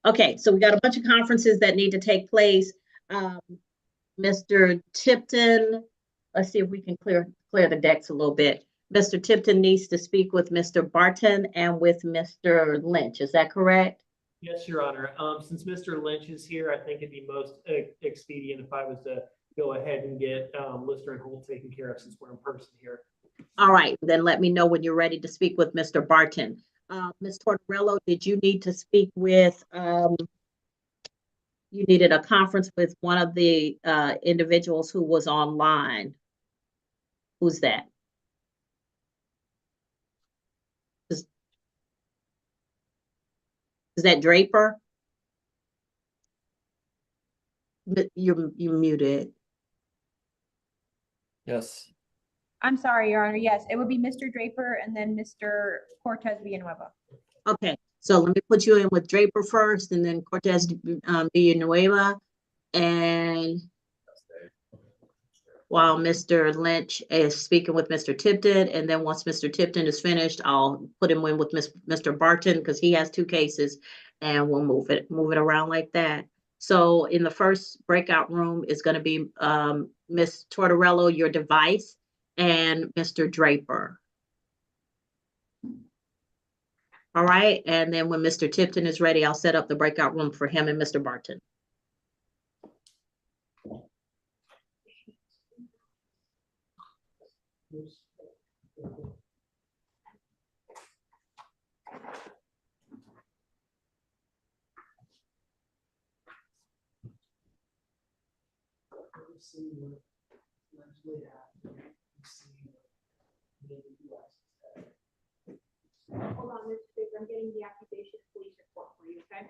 Speaker 1: Okay, so we got a bunch of conferences that need to take place. Mr. Tipton, let's see if we can clear the decks a little bit. Mr. Tipton needs to speak with Mr. Barton and with Mr. Lynch. Is that correct?
Speaker 2: Yes, Your Honor. Since Mr. Lynch is here, I think it'd be most expedient if I was to go ahead and get Lister and Holt taken care of since we're in person here.
Speaker 1: All right, then let me know when you're ready to speak with Mr. Barton. Ms. Tortorello, did you need to speak with, you needed a conference with one of the individuals who was online. Who's that? Is that Draper? You muted.
Speaker 16: Yes.
Speaker 5: I'm sorry, Your Honor. Yes, it would be Mr. Draper and then Mr. Cortez Villanueva.
Speaker 1: Okay, so let me put you in with Draper first and then Cortez Villanueva. And while Mr. Lynch is speaking with Mr. Tipton, and then once Mr. Tipton is finished, I'll put him in with Mr. Barton because he has 2 cases and we'll move it around like that. So in the first breakout room is going to be Ms. Tortorello, your device, and Mr. Draper. All right, and then when Mr. Tipton is ready, I'll set up the breakout room for him and Mr. Barton.
Speaker 5: Hold on, Mr. Draper. I'm getting the accusation police report for you, okay?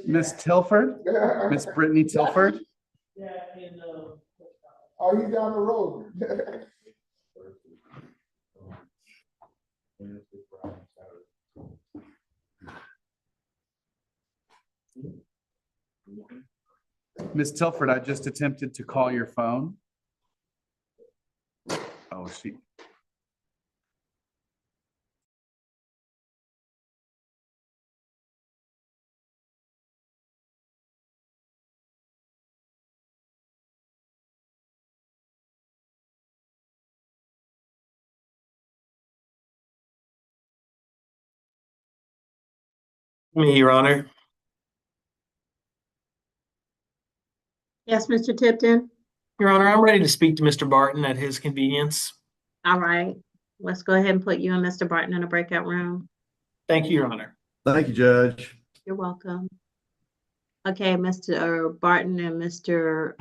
Speaker 8: Miss Tilford, Miss Brittany Tilford.
Speaker 2: Yeah, and,
Speaker 16: Oh, he's down the road.
Speaker 8: Miss Tilford, I just attempted to call your phone. Oh, she.
Speaker 2: Me, Your Honor.
Speaker 1: Yes, Mr. Tipton?
Speaker 2: Your Honor, I'm ready to speak to Mr. Barton at his convenience.
Speaker 1: All right, let's go ahead and put you and Mr. Barton in a breakout room.
Speaker 2: Thank you, Your Honor.
Speaker 10: Thank you, Judge.
Speaker 1: You're welcome. Okay, Mr. Barton and Mr.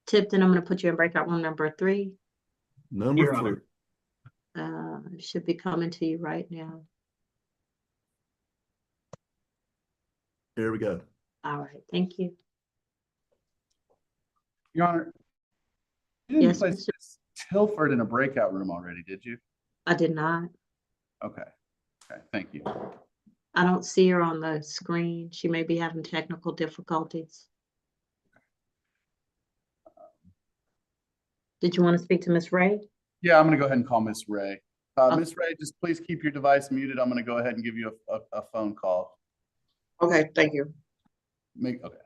Speaker 1: Tipton, I'm gonna put you in breakout room number 3.
Speaker 10: Number
Speaker 2: Your
Speaker 10: 3.
Speaker 2: Honor.
Speaker 1: It should be coming to you right now.
Speaker 10: Here we go.
Speaker 1: All right, thank you.
Speaker 8: Your Honor, you didn't
Speaker 1: Yes,
Speaker 8: place
Speaker 1: Mr.
Speaker 8: Miss Tilford in a breakout room already, did you?
Speaker 1: I did not.
Speaker 8: Okay. Okay, thank you.
Speaker 1: I don't see her on the screen. She may be having technical difficulties. Did you want to speak to Miss Ray?
Speaker 8: Yeah, I'm gonna go ahead and call Miss Ray.
Speaker 1: Okay.
Speaker 8: Miss Ray, just please keep your device muted. I'm gonna go ahead and give you a phone call.
Speaker 2: Okay, thank you.
Speaker 8: Okay.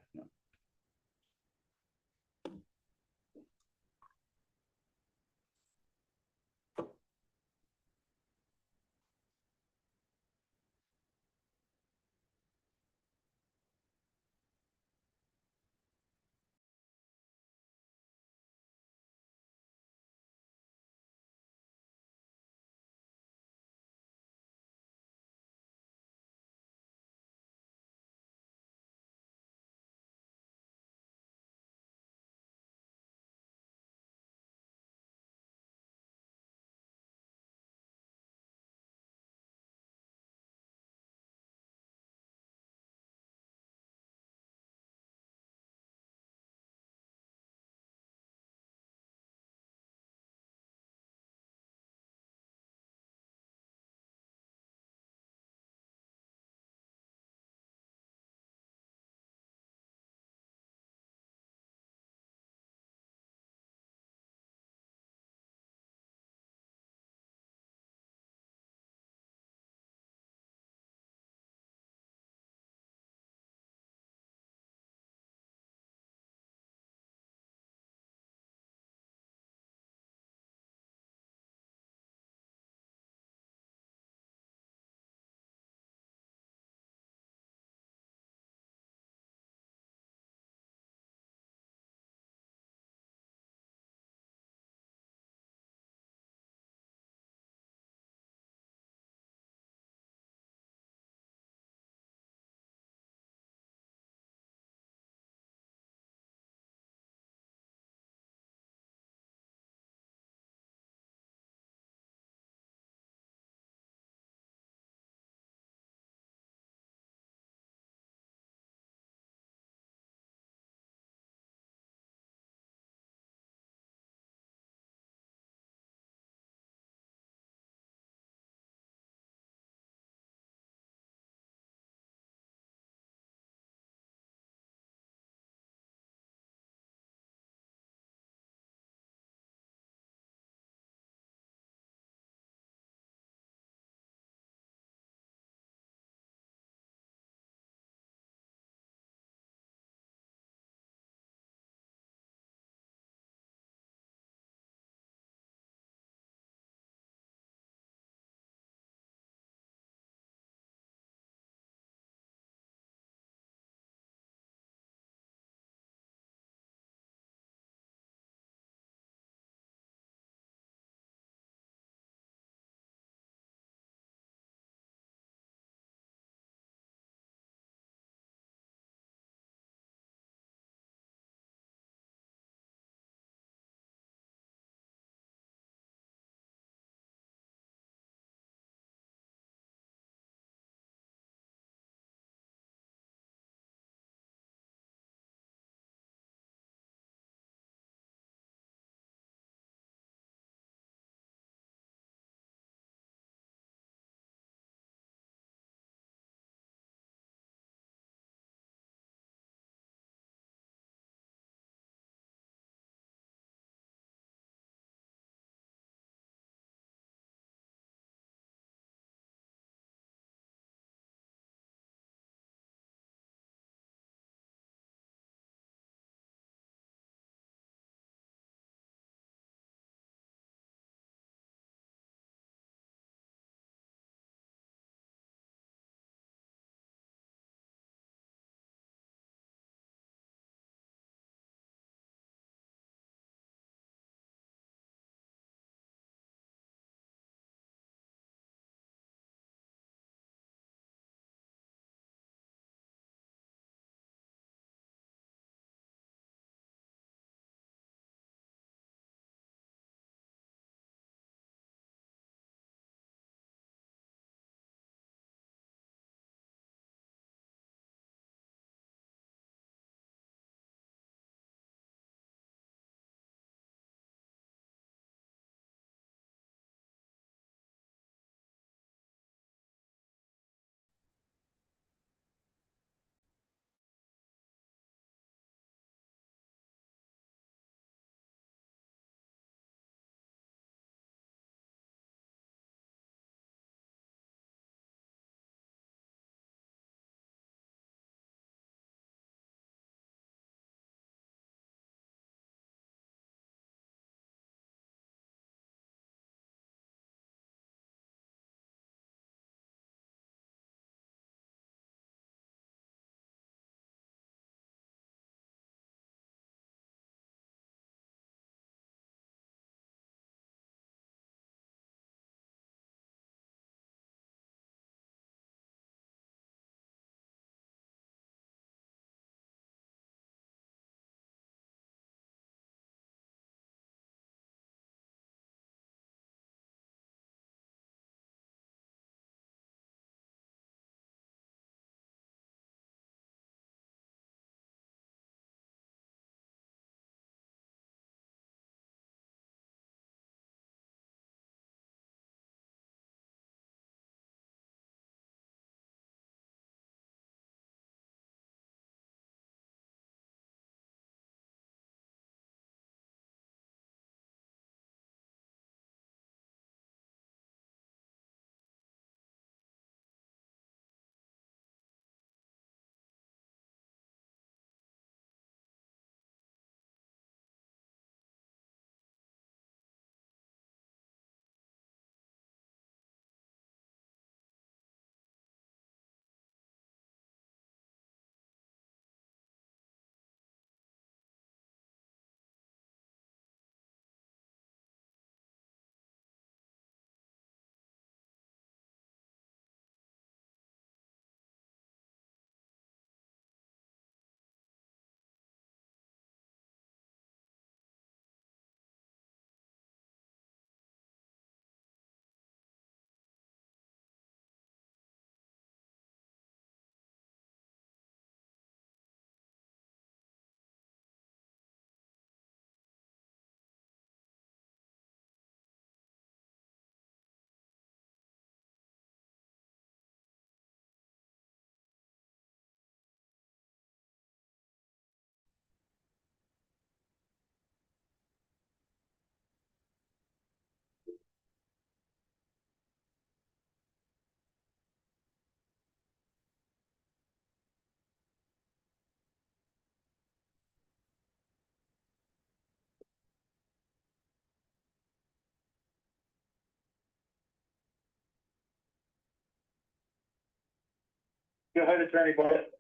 Speaker 17: Go ahead, Attorney Bennett.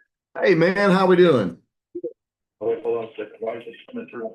Speaker 10: Hey, man, how we doing?
Speaker 17: Oh, wait, hold on a second. Why is this coming through?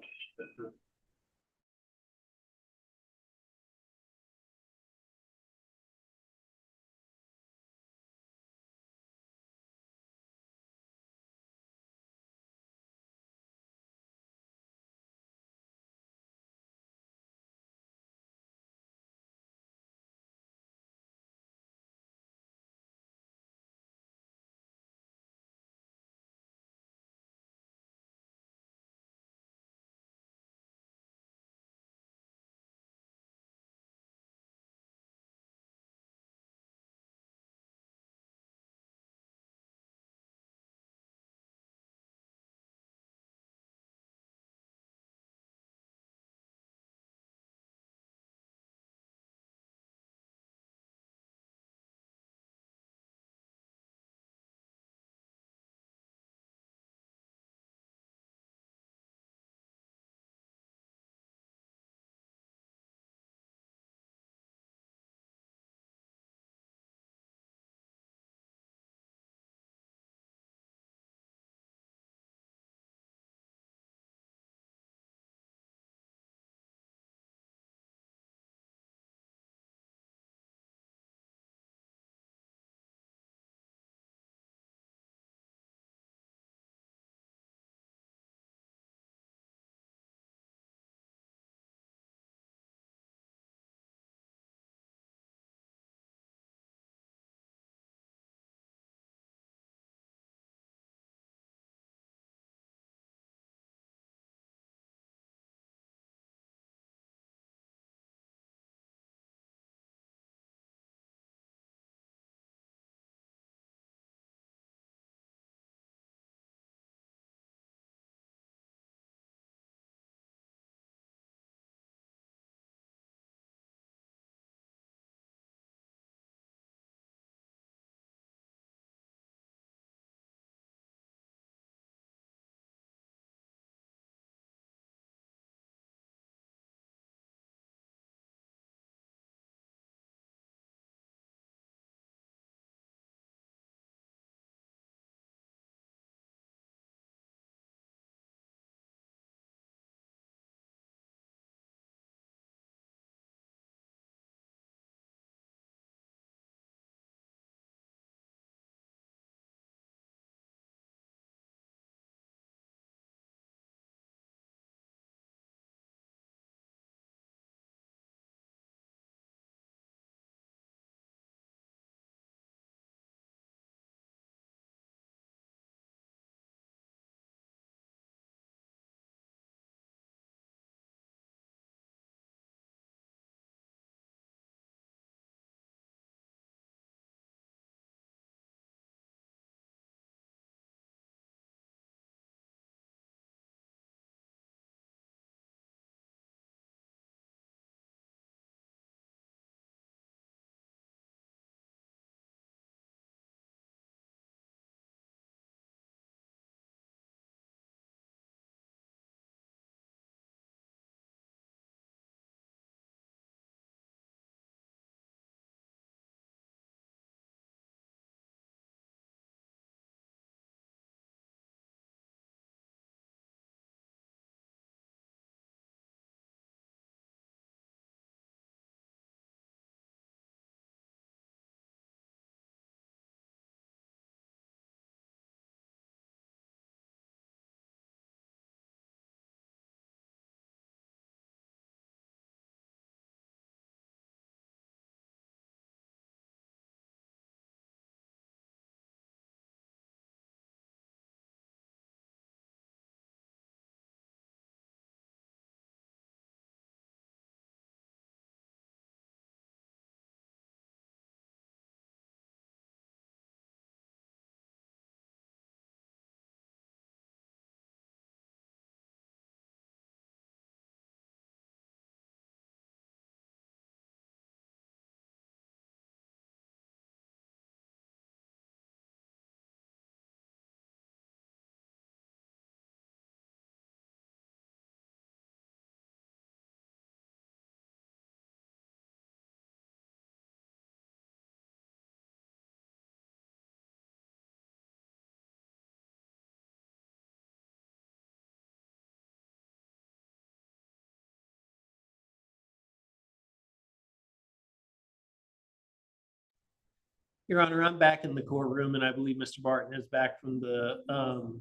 Speaker 2: Your Honor, I'm back in the courtroom, and I believe Mr. Barton is back from the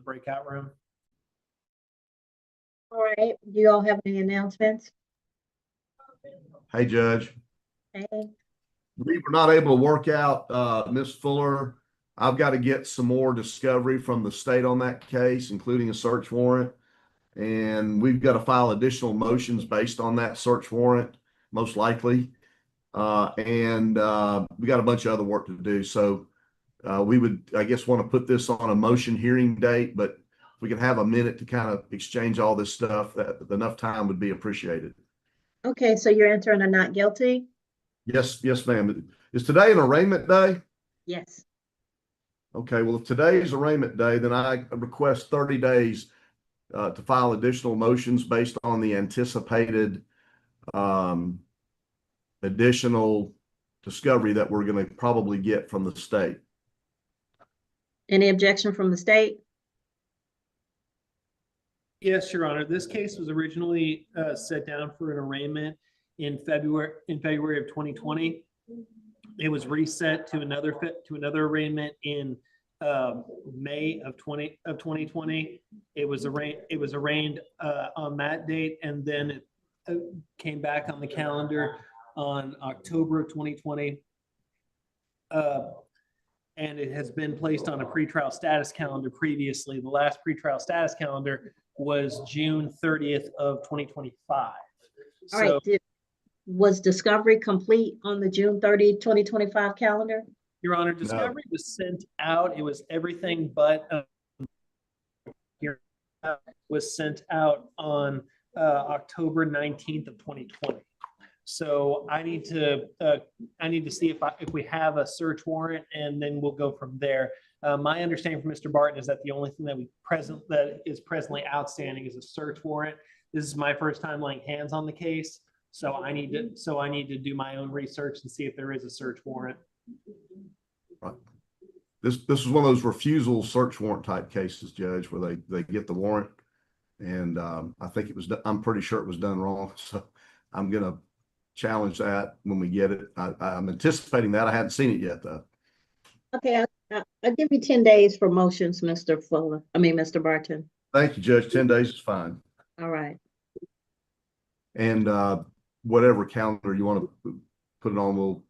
Speaker 2: breakout room.
Speaker 1: All right, do you all have any announcements?
Speaker 10: Hey, Judge.
Speaker 1: Hey,
Speaker 10: We were not able to work out Miss Fuller. I've got to get some more discovery from the state on that case, including a search warrant. And we've got to file additional motions based on that search warrant, most likely. We got a bunch of other work to do. So we would, I guess, want to put this on a motion hearing date, but if we can have a minute to kind of exchange all this stuff, that enough time would be appreciated.
Speaker 1: okay, so you're entering a not guilty?
Speaker 10: Yes, ma'am. Is today an arraignment day?
Speaker 1: Yes.
Speaker 10: Okay, well, if today is arraignment day, then I request 30 days to file additional motions based on the anticipated additional discovery that we're going to probably get from the state.
Speaker 1: Any objection from the state?
Speaker 2: Yes, Your Honor. This case was originally set down for an arraignment in February of 2020. It was reset to another arraignment in May of 2020. It was arraigned on that date, and then it came back on the calendar on October of 2020. And it has been placed on a pretrial status calendar previously. The last pretrial status calendar was June 30th of 2025.
Speaker 1: All right, was discovery complete on the June 30, 2025 calendar?
Speaker 2: Your Honor, discovery was sent out. It was everything but was sent out on October 19th of 2020. So I need to see if we have a search warrant, and then we'll go from there. My understanding from Mr. Barton is that the only thing that is presently outstanding is a search warrant. This is my first time laying hands on the case, so I need to do my own research and see if there is a search warrant.
Speaker 10: Right. This is one of those refusal search warrant type cases, Judge, where they get the warrant, and I think it was. I'm pretty sure it was done wrong, so I'm gonna challenge that when we get it. I'm anticipating that. I haven't seen it yet, though.
Speaker 1: Okay, I'll give you 10 days for motions, Mr. Barton.
Speaker 10: Thank you, Judge. 10 days is fine.
Speaker 1: All right.
Speaker 10: And whatever calendar you want to put it on,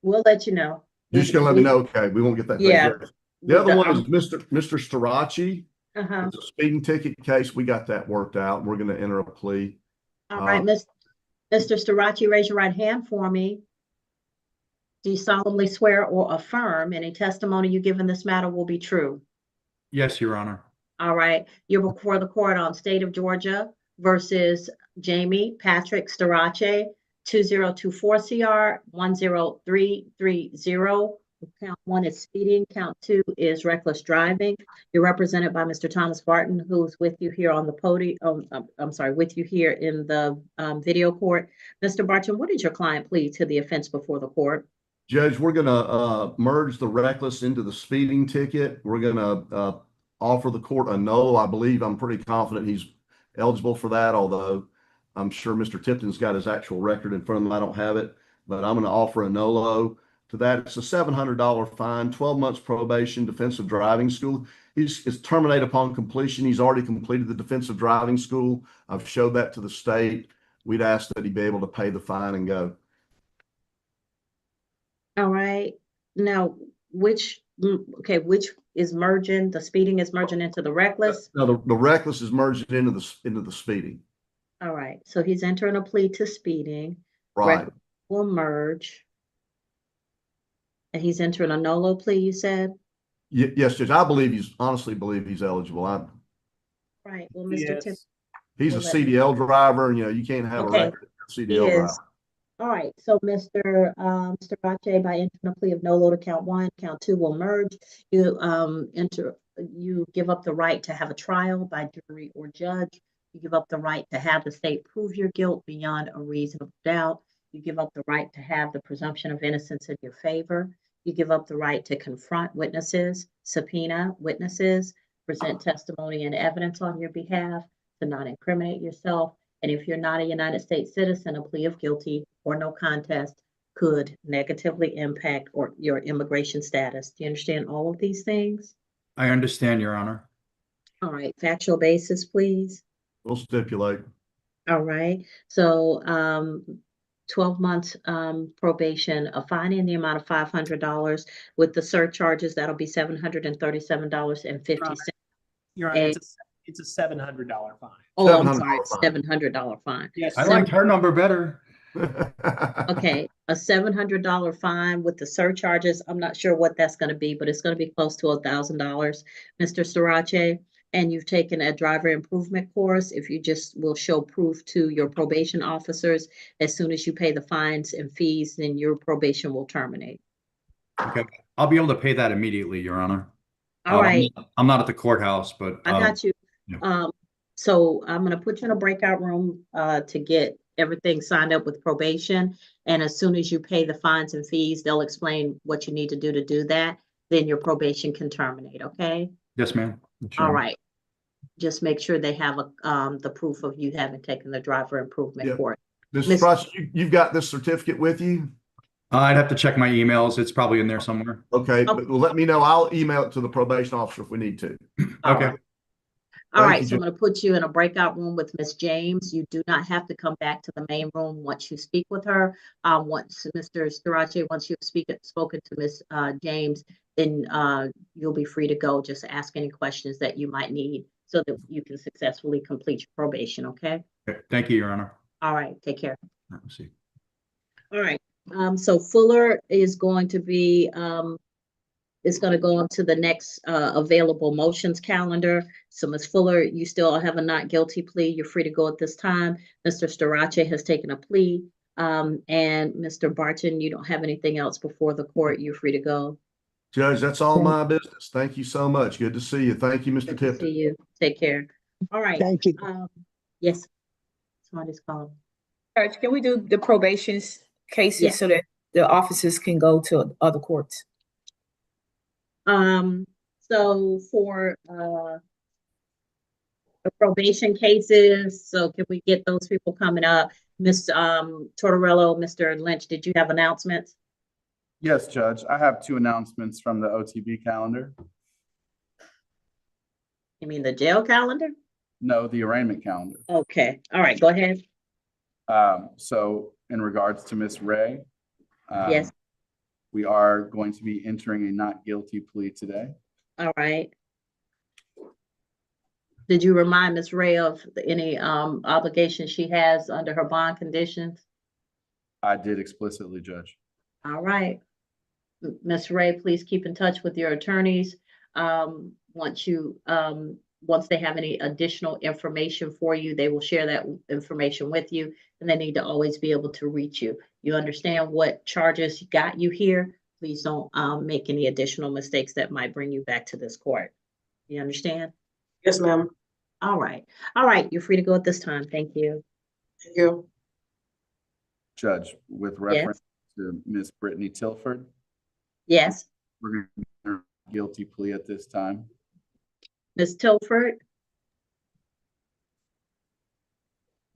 Speaker 1: we'll let you know.
Speaker 10: You're just gonna let me know. Okay, we won't get that.
Speaker 1: Yeah.
Speaker 10: The other one is Mr. Starachi.
Speaker 1: Uh-huh.
Speaker 10: It's a speeding ticket case. We got that worked out. We're going to enter a plea.
Speaker 1: All right, Mr. Starachi, raise your right hand for me. Do you solemnly swear or affirm any testimony you give in this matter will be true?
Speaker 18: Yes, Your Honor.
Speaker 1: All right. You're before the court on State of Georgia versus Jamie Patrick Starachi, 2024 CR 10330. Count 1 is speeding. Count 2 is reckless driving. You're represented by Mr. Thomas Barton, who's with you here on the podium. With you here in the video court. Mr. Barton, what did your client plead to the offense before the court?
Speaker 10: Judge, we're going to merge the reckless into the speeding ticket. We're going to offer the court a no. I believe, I'm pretty confident he's eligible for that, although I'm sure Mr. Tipton's got his actual record in front of him. I don't have it, but I'm going to offer a no-lo to that. It's a $700 fine, 12 months probation, defensive driving school. It's terminated upon completion. He's already completed the defensive driving school. I've showed that to the state. We'd ask that he be able to pay the fine and go.
Speaker 1: All right. Now, which is merging? The speeding is merging into the reckless?
Speaker 10: No, the reckless is merged into the speeding.
Speaker 1: All right. So he's entering a plea to speeding.
Speaker 10: Right.
Speaker 1: Reckless will merge. And he's entering a no-lo plea, you said?
Speaker 10: Yes, Judge. I honestly believe he's eligible.
Speaker 1: Right. Well, Mr. Tipton.
Speaker 10: He's a CDL driver, and you can't have a record CDL driver.
Speaker 1: All right. So Mr. Rache, by entering a plea of no-lo to count 1, count 2 will merge. You give up the right to have a trial by jury or judge. You give up the right to have the state prove your guilt beyond a reasonable doubt. You give up the right to have the presumption of innocence in your favor. You give up the right to confront witnesses, subpoena witnesses, present testimony and evidence on your behalf, to not incriminate yourself. And if you're not a United States citizen, a plea of guilty or no contest could negatively impact or your immigration status. Do you understand all of these things?
Speaker 18: I understand, Your Honor.
Speaker 1: All right, factual basis, please.
Speaker 10: We'll stipulate.
Speaker 1: All right, so 12 months probation, a fine in the amount of $500 with the surcharges, that'll be $737.50.
Speaker 2: Your Honor, it's a $700 fine.
Speaker 1: Oh, I'm sorry,
Speaker 10: $700
Speaker 1: $700 fine.
Speaker 2: Yes.
Speaker 18: I liked her number better.
Speaker 1: Okay, a $700 fine with the surcharges. I'm not sure what that's going to be, but it's going to be close to $1,000, Mr. Sriracha. And you've taken a driver improvement course. If you just will show proof to your probation officers, as soon as you pay the fines and fees, then your probation will terminate.
Speaker 18: Okay, I'll be able to pay that immediately, Your Honor.
Speaker 1: All right.
Speaker 18: I'm not at the courthouse, but
Speaker 1: I got you.
Speaker 18: yeah.
Speaker 1: So I'm gonna put you in a breakout room to get everything signed up with probation. And as soon as you pay the fines and fees, they'll explain what you need to do that. Then your probation can terminate, okay?
Speaker 18: Yes, ma'am. Sure.
Speaker 1: All right. Just make sure they have the proof of you having taken the driver improvement course.
Speaker 10: Mr. Frost, you've got this certificate with you?
Speaker 18: I'd have to check my emails. It's probably in there somewhere.
Speaker 10: Okay, but let me know. I'll email it to the probation officer if we need to.
Speaker 18: Okay.
Speaker 1: All right, so I'm going to put you in a breakout room with Miss James. You do not have to come back to the main room once you speak with her. Once Mr. Sriracha, once you've spoken to Miss James, then you'll be free to go. Just ask any questions that you might need so that you can successfully complete your probation, okay?
Speaker 18: Okay. Thank you, Your Honor.
Speaker 1: All right, take care.
Speaker 18: Let's see.
Speaker 1: All right, so Fuller is going to be, is going to go on to the next available motions calendar. So Ms. Fuller, you still have a not guilty plea. You're free to go at this time. Mr. Sriracha has taken a plea. And Mr. Barton, you don't have anything else before the court. You're free to go.
Speaker 10: Judge, that's all my business. Thank you so much. Good to see you. Thank you, Mr.
Speaker 1: Good to
Speaker 10: Tipton.
Speaker 1: see you. Take care. All right.
Speaker 11: Thank you.
Speaker 1: Yes. Somebody's calling.
Speaker 9: Judge, can we do the probations cases
Speaker 1: Yes.
Speaker 9: so that the officers can go to other courts?
Speaker 1: So for the probation cases, so can we get those people coming up? Ms. Tortorello, Mr. Lynch, did you have announcements?
Speaker 8: Yes, Judge. I have two announcements from the OTB calendar.
Speaker 1: You mean the jail calendar?
Speaker 8: No, the arraignment calendar.
Speaker 1: Okay, all right, go ahead.
Speaker 8: So in regards to Miss Ray,
Speaker 1: Yes,
Speaker 8: we are going to be entering a not guilty plea today.
Speaker 1: all right. Did you remind Ms. Ray of any obligations she has under her bond conditions?
Speaker 8: I did explicitly, Judge.
Speaker 1: All right. Ms. Ray, please keep in touch with your attorneys. Once they have any additional information for you, they will share that information with you, and they need to always be able to reach you. You understand what charges got you here? Please don't make any additional mistakes that might bring you back to this court. You understand?
Speaker 19: Yes, ma'am.
Speaker 1: All right. All right. You're free to go at this time. Thank you.
Speaker 19: Thank you.
Speaker 8: Judge, with reference to Miss Brittany Tilford,
Speaker 1: Yes.
Speaker 8: we're going to enter a guilty plea at this time.
Speaker 1: Ms. Tilford?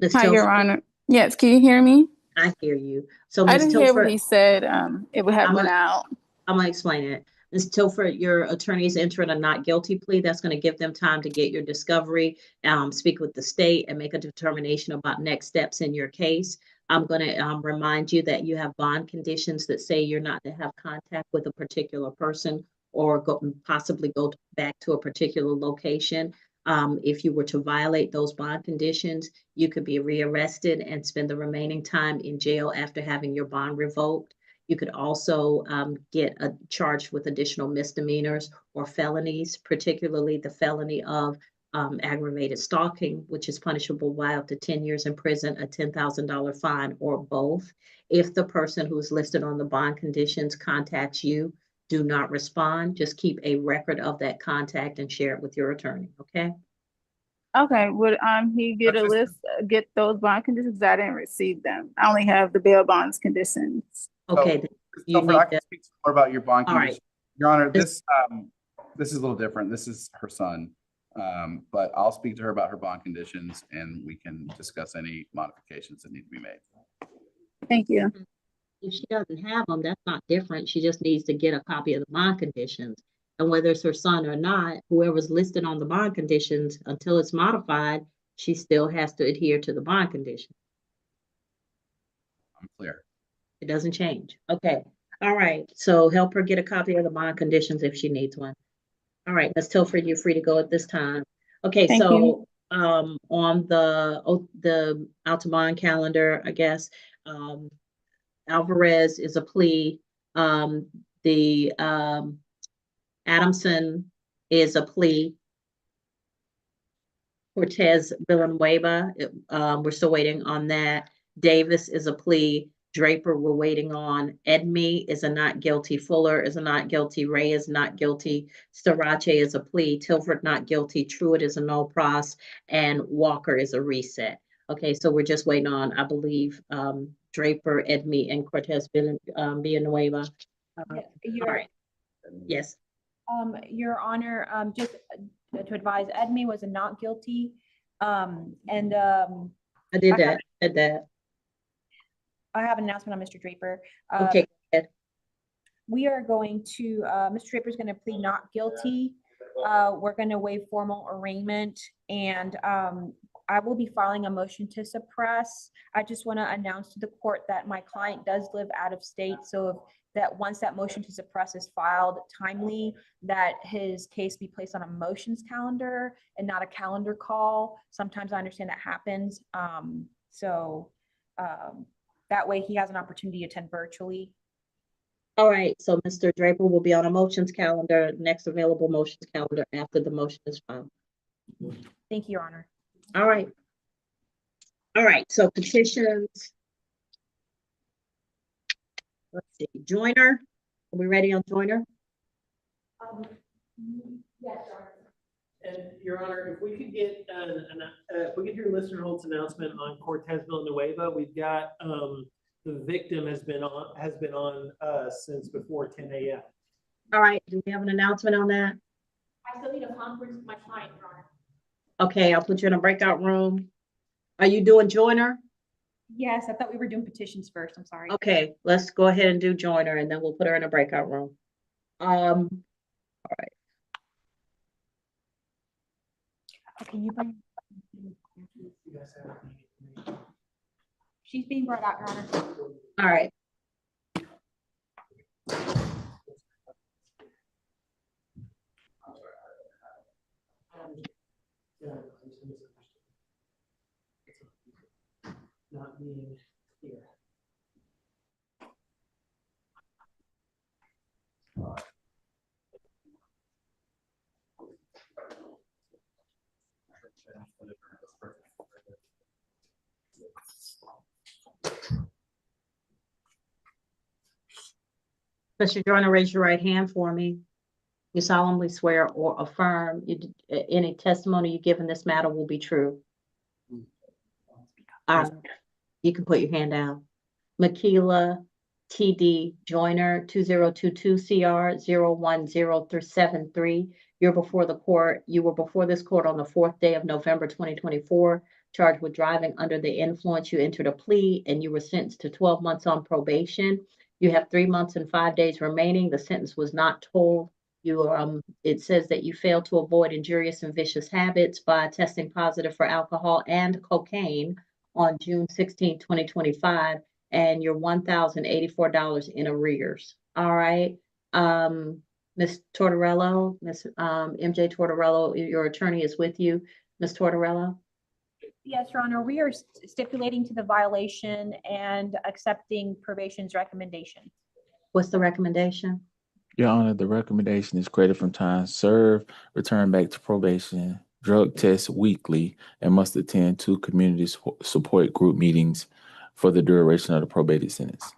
Speaker 1: Ms.
Speaker 13: Hi, Your
Speaker 1: Tilford?
Speaker 13: Honor. Yes, can you hear me?
Speaker 1: I hear you. So
Speaker 13: I
Speaker 1: Ms.
Speaker 13: didn't hear what
Speaker 1: Tilford,
Speaker 13: he said. It would have went out.
Speaker 1: I'm gonna explain it. Ms. Tilford, your attorney's entering a not guilty plea. That's gonna give them time to get your discovery, speak with the state and make a determination about next steps in your case. I'm gonna remind you that you have bond conditions that say you're not to have contact with a particular person or possibly go back to a particular location. If you were to violate those bond conditions, you could be rearrested and spend the remaining time in jail after having your bond revoked. You could also get charged with additional misdemeanors or felonies, particularly the felony of aggravated stalking, which is punishable by up to 10 years in prison, a $10,000 fine, or both. If the person who's listed on the bond conditions contacts you, do not respond. Just keep a record of that contact and share it with your attorney, okay?
Speaker 13: Okay, would he get a list, get those bond conditions? I didn't receive them. I only have the bail bonds conditions.
Speaker 1: Okay.
Speaker 8: I can speak more about your bond
Speaker 1: All right.
Speaker 8: conditions. Your Honor, this is a little different. This is her son. But I'll speak to her about her bond conditions and we can discuss any modifications that need to be made.
Speaker 13: Thank you.
Speaker 1: If she doesn't have them, that's not different. She just needs to get a copy of the bond conditions. And whether it's her son or not, whoever's listed on the bond conditions, until it's modified, she still has to adhere to the bond condition.
Speaker 8: I'm clear.
Speaker 1: It doesn't change. Okay. All right. So help her get a copy of the bond conditions if she needs one. All right, Ms. Tilford, you're free to go at this time. Okay,
Speaker 13: Thank
Speaker 1: so on the Altamont calendar, I guess, Alvarez is a plea. The Adamson is a plea. Cortez Villanueva, we're still waiting on that. Davis is a plea. Draper, we're waiting on. Edme is a not guilty. Fuller is a not guilty. Ray is not guilty. Starace is a plea. Tilford not guilty. Truitt is a no pros. And Walker is a reset. Okay, so we're just waiting on, I believe, Draper, Edme, and Cortez Villanueva. All right. Yes.
Speaker 5: Your Honor, just to advise, Edme was a not guilty.
Speaker 1: I did that.
Speaker 5: I have an announcement on Mr. Draper.
Speaker 1: Okay, go ahead.
Speaker 5: We are going to, Mr. Draper is going to plead not guilty. We're going to waive formal arraignment, and I will be filing a motion to suppress. I just want to announce to the court that my client does live out of state, so that once that motion to suppress is filed timely, that his case be placed on a motions calendar and not a calendar call. Sometimes I understand that happens. That way he has an opportunity to attend virtually.
Speaker 1: All right, so Mr. Draper will be on a motions calendar, next available motions calendar after the motion is filed.
Speaker 5: Thank you, Your Honor.
Speaker 1: All right. All right, so petitions. Let's see, Joyner. Are we ready on Joyner?
Speaker 5: Yes,
Speaker 2: And Your Honor, if we could get if we could hear Listener Holt's announcement on Cortez Villanueva, we've got the victim has been on since before 10 a.m.
Speaker 1: All right, do we have an announcement on that?
Speaker 5: I still need a conference with my client, Your Honor.
Speaker 1: Okay, I'll put you in a breakout room. Are you doing Joyner?
Speaker 5: Yes, I thought we were doing petitions first. I'm sorry.
Speaker 1: Okay, let's go ahead and do Joyner, and then we'll put her in a breakout room. All right.
Speaker 5: Okay, you bring. She's being brought out, Your Honor.
Speaker 1: All right.
Speaker 2: Not being here.
Speaker 1: Mr. Joyner, raise your right hand for me. You solemnly swear or affirm any testimony you give in this matter will be true. You can put your hand out. Makila TD Joyner 2022 CR 01073. You're before the court. You were before this court on the 4th day of November 2024, charged with driving under the influence. You entered a plea and you were sentenced to 12 months on probation. You have 3 months and 5 days remaining. The sentence was not told. It says that you failed to avoid injurious and vicious habits by testing positive for alcohol and cocaine on June 16, 2025, and you're $1,084 in arrears. All right. Ms. Tortorello, Ms. MJ Tortorello, your attorney is with you. Ms. Tortorello?
Speaker 5: Yes, Your Honor, we are stipulating to the violation and accepting probation's recommendation.
Speaker 1: What's the recommendation?
Speaker 20: Your Honor, the recommendation is credit from time served, return back to probation, drug test weekly, and must attend 2 community support group meetings for the duration of the probated sentence.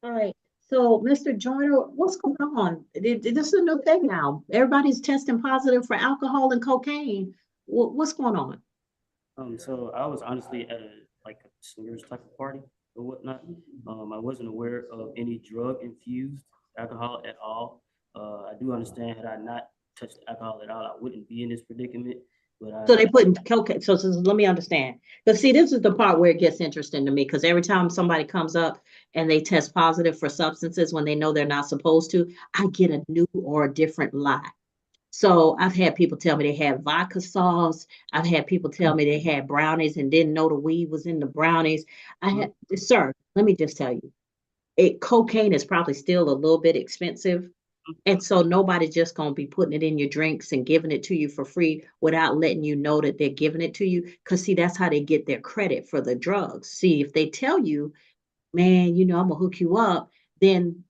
Speaker 1: All right. So, Mr. Joyner, what's going on? This is a new thing now. Everybody's testing positive for alcohol and cocaine. What's going on?
Speaker 21: So I was honestly at a swingers type of party or whatnot. I wasn't aware of any drug infused alcohol at all. I do understand had I not touched alcohol at all, I wouldn't be in this predicament. But
Speaker 1: So they put in cocaine. So let me understand. Because see, this is the part where it gets interesting to me. Because every time somebody comes up and they test positive for substances when they know they're not supposed to, I get a new or a different lie. So I've had people tell me they had vodka sauce. I've had people tell me they had brownies and didn't know the weed was in the brownies. Sir, let me just tell you, cocaine is probably still a little bit expensive. And so nobody's just going to be putting it in your drinks and giving it to you for free without letting you know that they're giving it to you. Because, see, that's how they get their credit for the drugs. See, if they tell you, man, I'm going to hook you up, then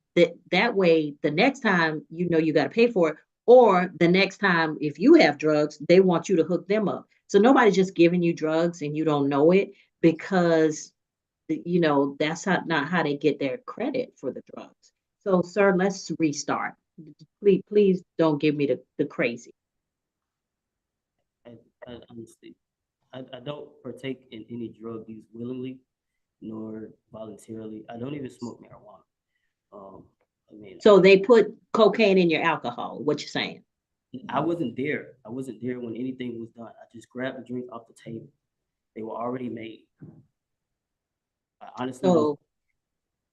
Speaker 1: that way, the next time, you got to pay for it. Or the next time, if you have drugs, they want you to hook them up. So nobody's just giving you drugs and you don't know it because, that's not how they get their credit for the drugs. So, sir, let's restart. Please don't give me the crazy.
Speaker 21: I honestly, I don't partake in any drug use willingly nor voluntarily. I don't even smoke marijuana.
Speaker 1: So they put cocaine in your alcohol. What you saying?
Speaker 21: I wasn't there. I wasn't there when anything was done. I just grabbed the drink off the table. They were already made. I honestly,
Speaker 1: so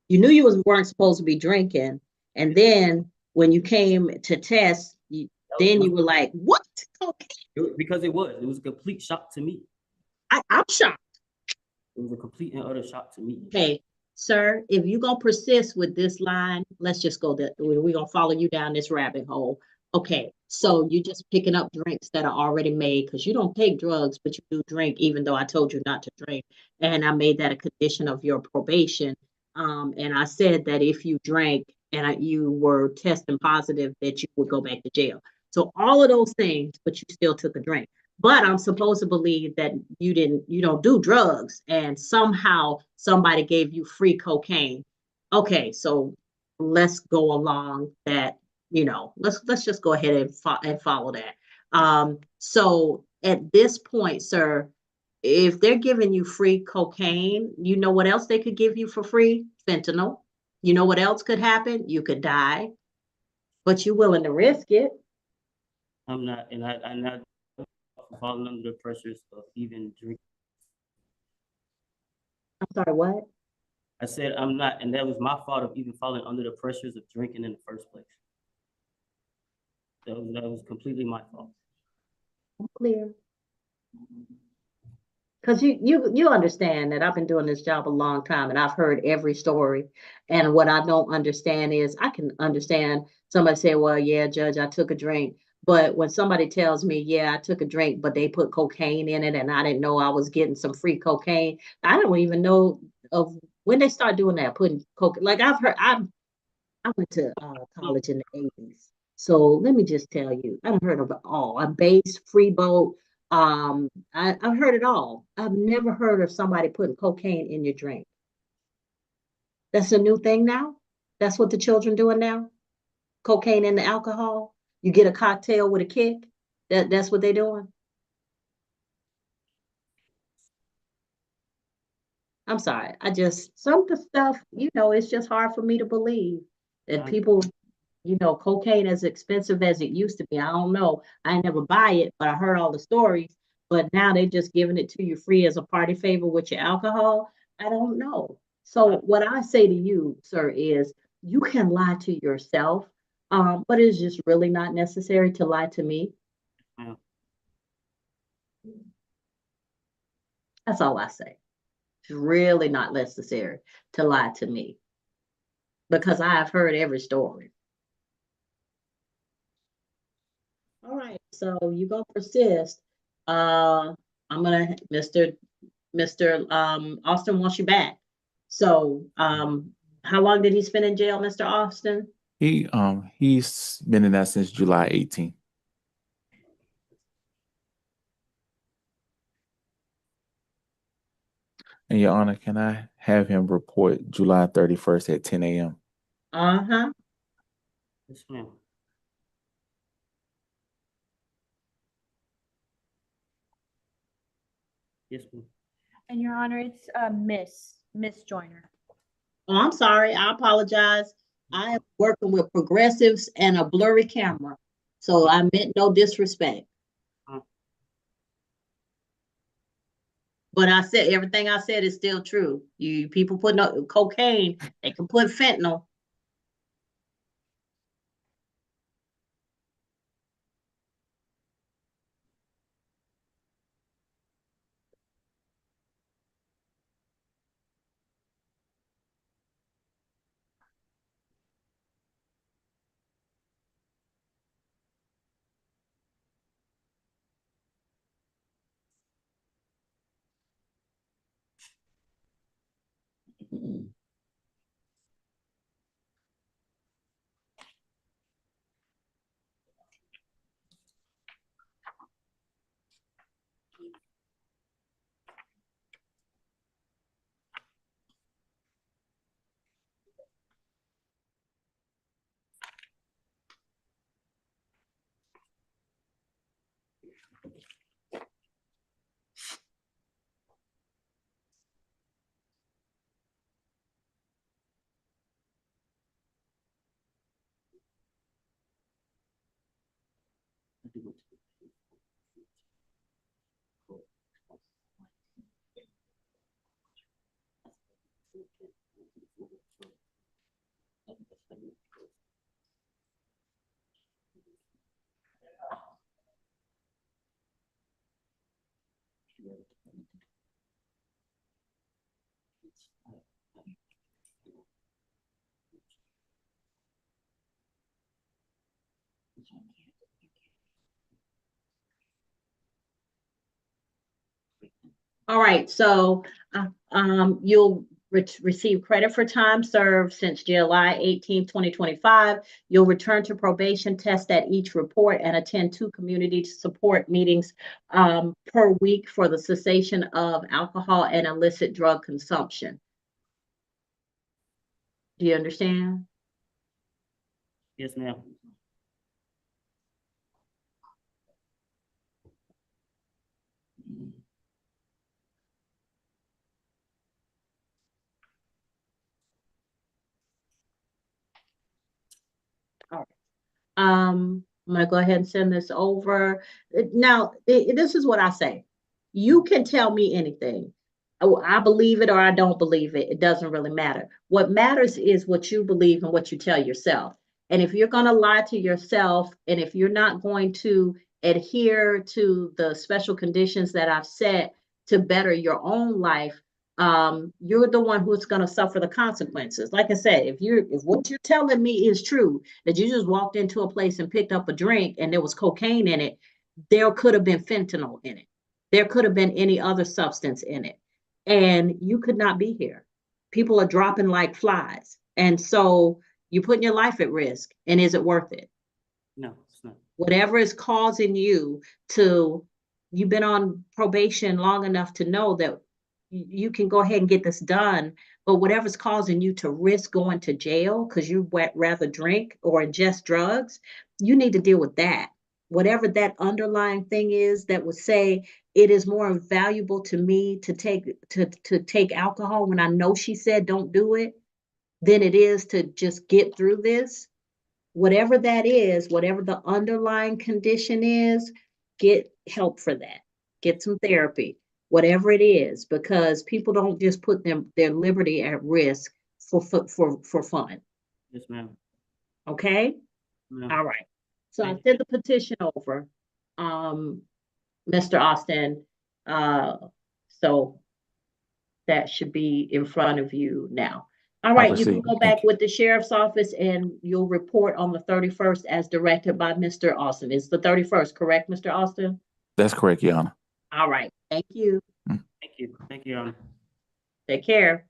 Speaker 1: you knew you weren't supposed to be drinking, and then when you came to test, then you were like, "What? Cocaine?"
Speaker 21: Because it was a complete shock to me.
Speaker 1: I'm shocked.
Speaker 21: It was a complete and utter shock to me.
Speaker 1: Okay, sir, if you're gonna persist with this line, let's just go that we're gonna follow you down this rabbit hole. Okay, so you're just picking up drinks that are already made because you don't take drugs, but you do drink, even though I told you not to drink. And I made that a condition of your probation. And I said that if you drank and you were testing positive, that you would go back to jail. So all of those things, but you still took a drink. But I'm supposed to believe that you don't do drugs, and somehow somebody gave you free cocaine. Okay, so let's go along that, let's just go ahead and follow that. So at this point, sir, if they're giving you free cocaine, you know what else they could give you for free? Fentanyl. You know what else could happen? You could die, but you're willing to risk it.
Speaker 21: I'm not, and I'm not falling under the pressures of even drinking.
Speaker 1: I'm sorry, what?
Speaker 21: I said I'm not, and that was my fault of even falling under the pressures of drinking in the first place. That was completely my fault.
Speaker 1: I'm clear. Because you understand that I've been doing this job a long time and I've heard every story. And what I don't understand is I can understand somebody say, well, yeah, Judge, I took a drink. But when somebody tells me, yeah, I took a drink, but they put cocaine in it and I didn't know I was getting some free cocaine, I don't even know of when they start doing that, putting cocaine. Like I went to college in the 80s. So let me just tell you, I've heard of it all. A base, free boat. I've heard it all. I've never heard of somebody putting cocaine in your drink. That's a new thing now. That's what the children doing now. Cocaine in the alcohol. You get a cocktail with a kick. That's what they're doing. I'm sorry. Some of the stuff, it's just hard for me to believe that people, cocaine as expensive as it used to be. I don't know. I never buy it, but I heard all the stories. But now they're just giving it to you free as a party favor with your alcohol. I don't know. So what I say to you, sir, is you can lie to yourself, but it's just really not necessary to lie to me.
Speaker 21: Yeah.
Speaker 1: That's all I say. It's really not necessary to lie to me because I have heard every story. All right, so you gonna persist. I'm gonna, Mr. Austin wants you back. So, how long did he spend in jail, Mr. Austin?
Speaker 20: He's been in that since July 18th. And Your Honor, can I have him report July 31st at 10 a.m.?
Speaker 1: Uh-huh.
Speaker 21: Yes, ma'am. Yes, ma'am.
Speaker 5: And Your Honor, it's Miss Joyner.
Speaker 1: Oh, I'm sorry. I apologize. I am working with progressives and a blurry camera. So I meant no disrespect. But I said, everything I said is still true. You people putting up cocaine, they can put fentanyl. All right, so you'll receive credit for time served since July 18, 2025. You'll return to probation, test at each report, and attend 2 community support meetings per week for the cessation of alcohol and illicit drug consumption. Do you understand?
Speaker 21: Yes, ma'am.
Speaker 1: All right. I'm gonna go ahead and send this over. Now, this is what I say. You can tell me anything. Oh, I believe it or I don't believe it. It doesn't really matter. What matters is what you believe and what you tell yourself. And if you're gonna lie to yourself, and if you're not going to adhere to the special conditions that I've set to better your own life, you're the one who's going to suffer the consequences. Like I said, if what you're telling me is true, that you just walked into a place and picked up a drink and there was cocaine in it, there could have been fentanyl in it. There could have been any other substance in it. And you could not be here. People are dropping like flies. And so you're putting your life at risk. And is it worth it?
Speaker 21: No, it's not.
Speaker 1: Whatever is causing you to, you've been on probation long enough to know that you can go ahead and get this done, but whatever's causing you to risk going to jail because you rather drink or ingest drugs, you need to deal with that. Whatever that underlying thing is that would say it is more valuable to me to take alcohol when I know she said don't do it than it is to just get through this. Whatever that is, whatever the underlying condition is, get help for that. Get some therapy, whatever it is, because people don't just put their liberty at risk for fun.
Speaker 21: Yes, ma'am.
Speaker 1: Okay?
Speaker 21: No.
Speaker 1: All right. So I sent the petition over, Mr. Austin. So that should be in front of you now. All right, you can go back with the sheriff's office and you'll report on the 31st as directed by Mr. Austin. It's the 31st, correct, Mr. Austin?
Speaker 20: That's correct, Your Honor.
Speaker 1: All right, thank you.
Speaker 21: Thank you. Thank you, Your Honor.
Speaker 1: Take care.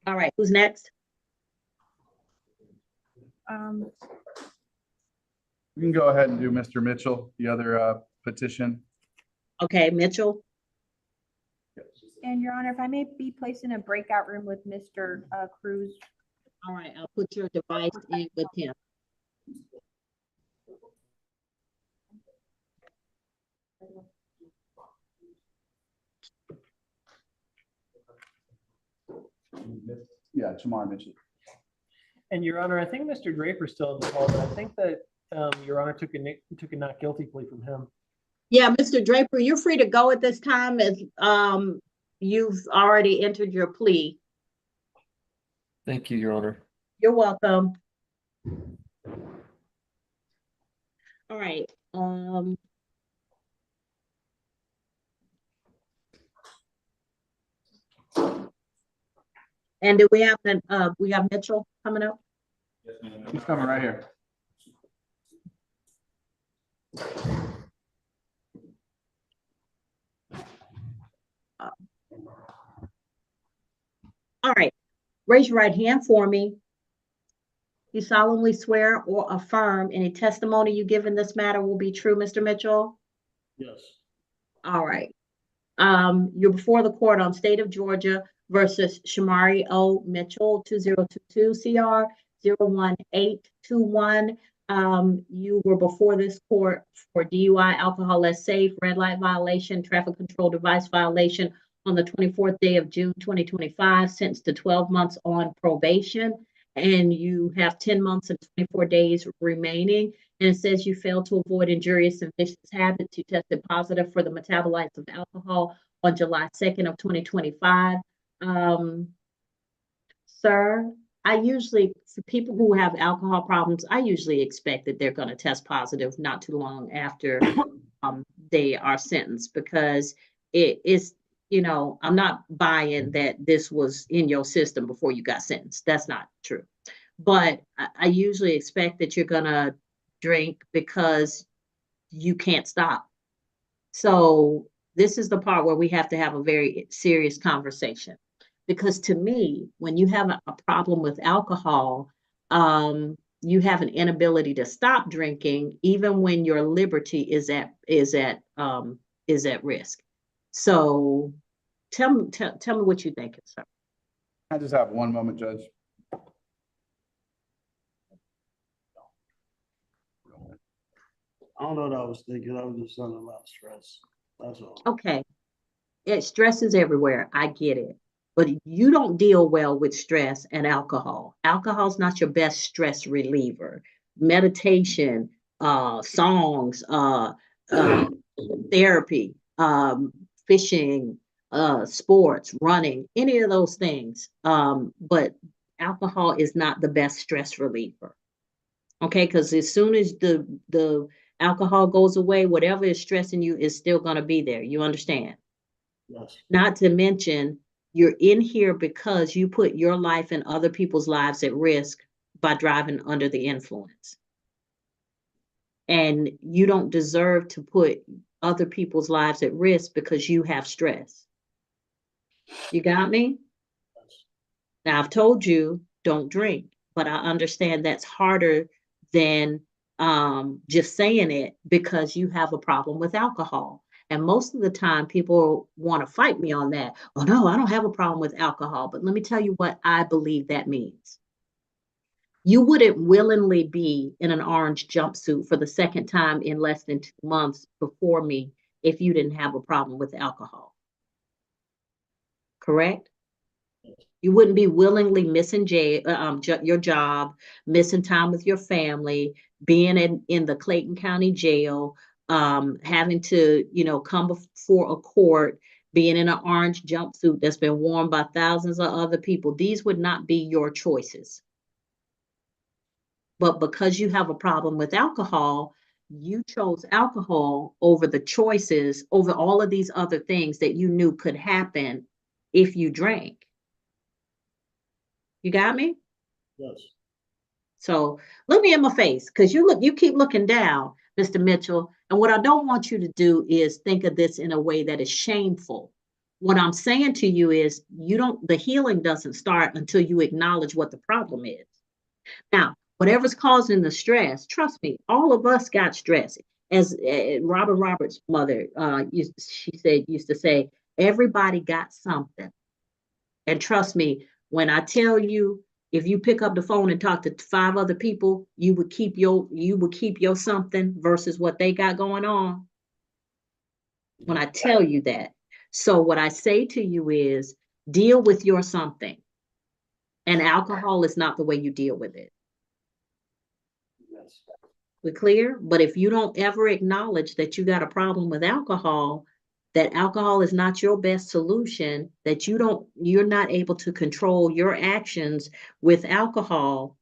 Speaker 1: All right, who's next?
Speaker 8: We can go ahead and do Mr. Mitchell, the other petition.
Speaker 1: Okay, Mitchell.
Speaker 5: And Your Honor, if I may be placed in a breakout room with Mr. Cruz.
Speaker 1: All right, I'll put your device in with him.
Speaker 8: Yeah, Jamar Mitchell.
Speaker 2: And Your Honor, I think Mr. Draper's still in the call, but I think that Your Honor took a not guilty plea from him.
Speaker 1: Yeah, Mr. Draper, you're free to go at this time as you've already entered your plea.
Speaker 7: Thank you, Your Honor.
Speaker 1: You're welcome. All right. And do we have Mitchell coming up?
Speaker 8: He's coming right here.
Speaker 1: All right. Raise your right hand for me. You solemnly swear or affirm any testimony you give in this matter will be true, Mr. Mitchell?
Speaker 21: Yes.
Speaker 1: All right. You're before the court on State of Georgia versus Shamari O. Mitchell, 2022 CR 01821. You were before this court for DUI, alcohol less safe, red light violation, traffic control device violation on the 24th day of June 2025, sentenced to 12 months on probation, and you have 10 months and 24 days remaining. And it says you failed to avoid injurious and vicious habits. You tested positive for the metabolites of alcohol on July 2nd of 2025. Sir, I usually, for people who have alcohol problems, I usually expect that they're going to test positive not too long after they are sentenced, because it is, I'm not buying that this was in your system before you got sentenced. That's not true. But I usually expect that you're going to drink because you can't stop. So this is the part where we have to have a very serious conversation, because to me, when you have a problem with alcohol, you have an inability to stop drinking even when your liberty is at risk. So tell me what you think, sir.
Speaker 8: I just have one moment, Judge.
Speaker 22: I don't know what I was thinking. I was just under a lot of stress. That's all.
Speaker 1: Okay. Stress is everywhere. I get it. But you don't deal well with stress and alcohol. Alcohol is not your best stress reliever. Meditation, songs, therapy, fishing, sports, running, any of those things. But alcohol is not the best stress reliever. Okay, because as soon as the alcohol goes away, whatever is stressing you is still going to be there. You understand?
Speaker 22: Yes.
Speaker 1: Not to mention, you're in here because you put your life and other people's lives at risk by driving under the influence. And you don't deserve to put other people's lives at risk because you have stress. You got me? Now, I've told you, don't drink, but I understand that's harder than just saying it because you have a problem with alcohol. And most of the time, people want to fight me on that. Oh, no, I don't have a problem with alcohol. But let me tell you what I believe that means. You wouldn't willingly be in an orange jumpsuit for the second time in less than 2 months before me if you didn't have a problem with alcohol. Correct? You wouldn't be willingly missing your job, missing time with your family, being in the Clayton County Jail, having to, come before a court, being in an orange jumpsuit that's been worn by thousands of other people. These would not be your choices. But because you have a problem with alcohol, you chose alcohol over the choices, over all of these other things that you knew could happen if you drank. You got me?
Speaker 22: Yes.
Speaker 1: So look me in my face, because you keep looking down, Mr. Mitchell. And what I don't want you to do is think of this in a way that is shameful. What I'm saying to you is the healing doesn't start until you acknowledge what the problem is. Now, whatever's causing the stress, trust me, all of us got stress. As Robert Roberts' mother used to say, everybody got something. And trust me, when I tell you, if you pick up the phone and talk to 5 other people, you would keep your something versus what they got going on. When I tell you that. So what I say to you is deal with your something. And alcohol is not the way you deal with it.
Speaker 22: Yes.
Speaker 1: We clear? But if you don't ever acknowledge that you got a problem with alcohol, that alcohol is not your best solution, that you're not able to control your actions with alcohol,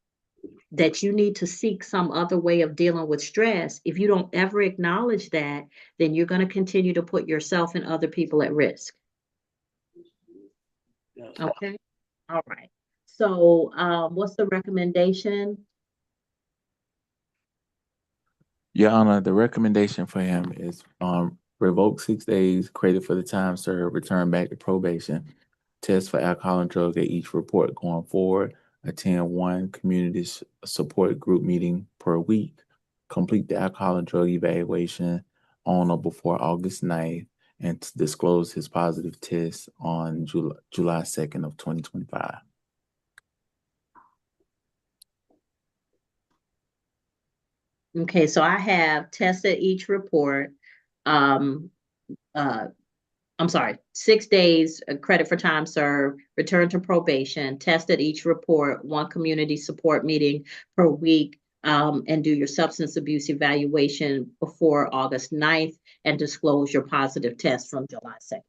Speaker 1: that you need to seek some other way of dealing with stress, if you don't ever acknowledge that, then you're going to continue to put yourself and other people at risk.
Speaker 22: Yes.
Speaker 1: Okay? All right. So what's the recommendation?
Speaker 20: Your Honor, the recommendation for him is revoke 6 days, credit for the time served, return back to probation, test for alcohol and drug at each report going forward, attend one community support group meeting per week, complete the alcohol and drug evaluation on or before August 9th, and to disclose his positive test on July 2nd of 2025.
Speaker 1: Okay, so I have tested each report. Um, I'm sorry, 6 days credit for time served, return to probation, tested each report, one community support meeting per week, and do your substance abuse evaluation before August 9th and disclose your positive test from July 2nd.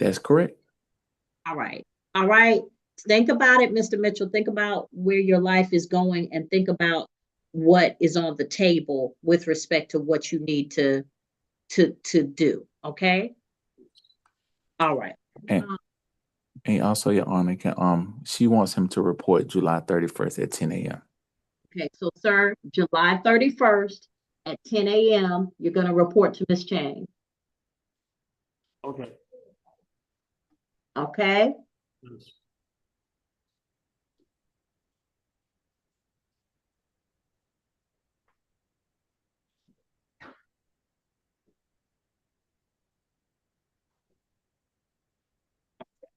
Speaker 20: That's correct.
Speaker 1: All right. All right. Think about it, Mr. Mitchell. Think about where your life is going and think about what is on the table with respect to what you need to do. Okay. All right.
Speaker 20: And also, Your Honor, she wants him to report July 31st at 10 a.m.
Speaker 1: Okay, so sir, July 31st at 10 a.m., you're gonna report to Ms. Chang,
Speaker 22: Okay.
Speaker 1: okay?
Speaker 22: Yes.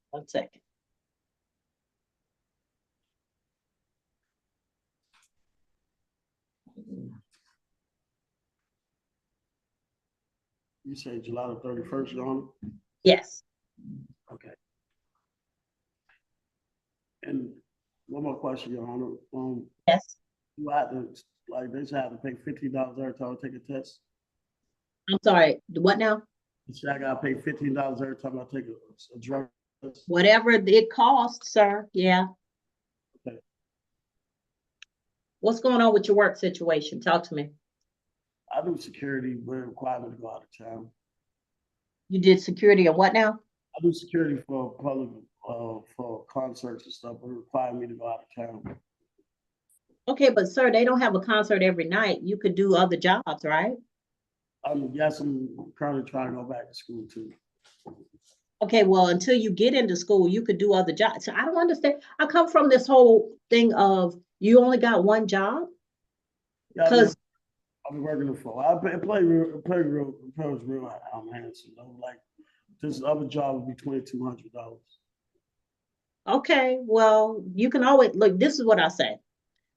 Speaker 1: One second.
Speaker 22: You say July the 31st, Your Honor?
Speaker 1: Yes.
Speaker 22: Okay. And one more question, Your Honor.
Speaker 1: Yes.
Speaker 22: You have to, like, they just have to pay $15 every time I take a test?
Speaker 1: I'm sorry, what now?
Speaker 22: You say I gotta pay $15 every time I take a drug test?
Speaker 1: Whatever it costs, sir, yeah.
Speaker 22: Okay.
Speaker 1: What's going on with your work situation? Talk to me.
Speaker 22: I do security, but it requires me to go out of town.
Speaker 1: You did security and what now?
Speaker 22: I do security for public, for concerts and stuff, but it requires me to go out of town.
Speaker 1: Okay, but sir, they don't have a concert every night. You could do other jobs, right?
Speaker 22: Yes, I'm currently trying to go back to school too.
Speaker 1: Okay, well, until you get into school, you could do other jobs. So I don't understand. I come from this whole thing of you only got one job?
Speaker 22: Yeah,
Speaker 1: Because
Speaker 22: I've been working for. I play real handsome. Like this other job would be $2,200.
Speaker 1: okay, well, you can always look, this is what I say.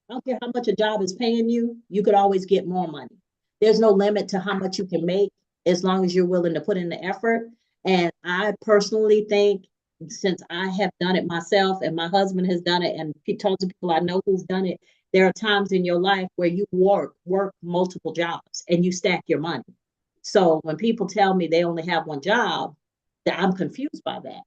Speaker 1: I don't care how much a job is paying you, you could always get more money. There's no limit to how much you can make as long as you're willing to put in the effort. And I personally think since I have done it myself and my husband has done it and tons of people I know who've done it, there are times in your life where you work multiple jobs and you stack your money. So when people tell me they only have one job, that I'm confused by that.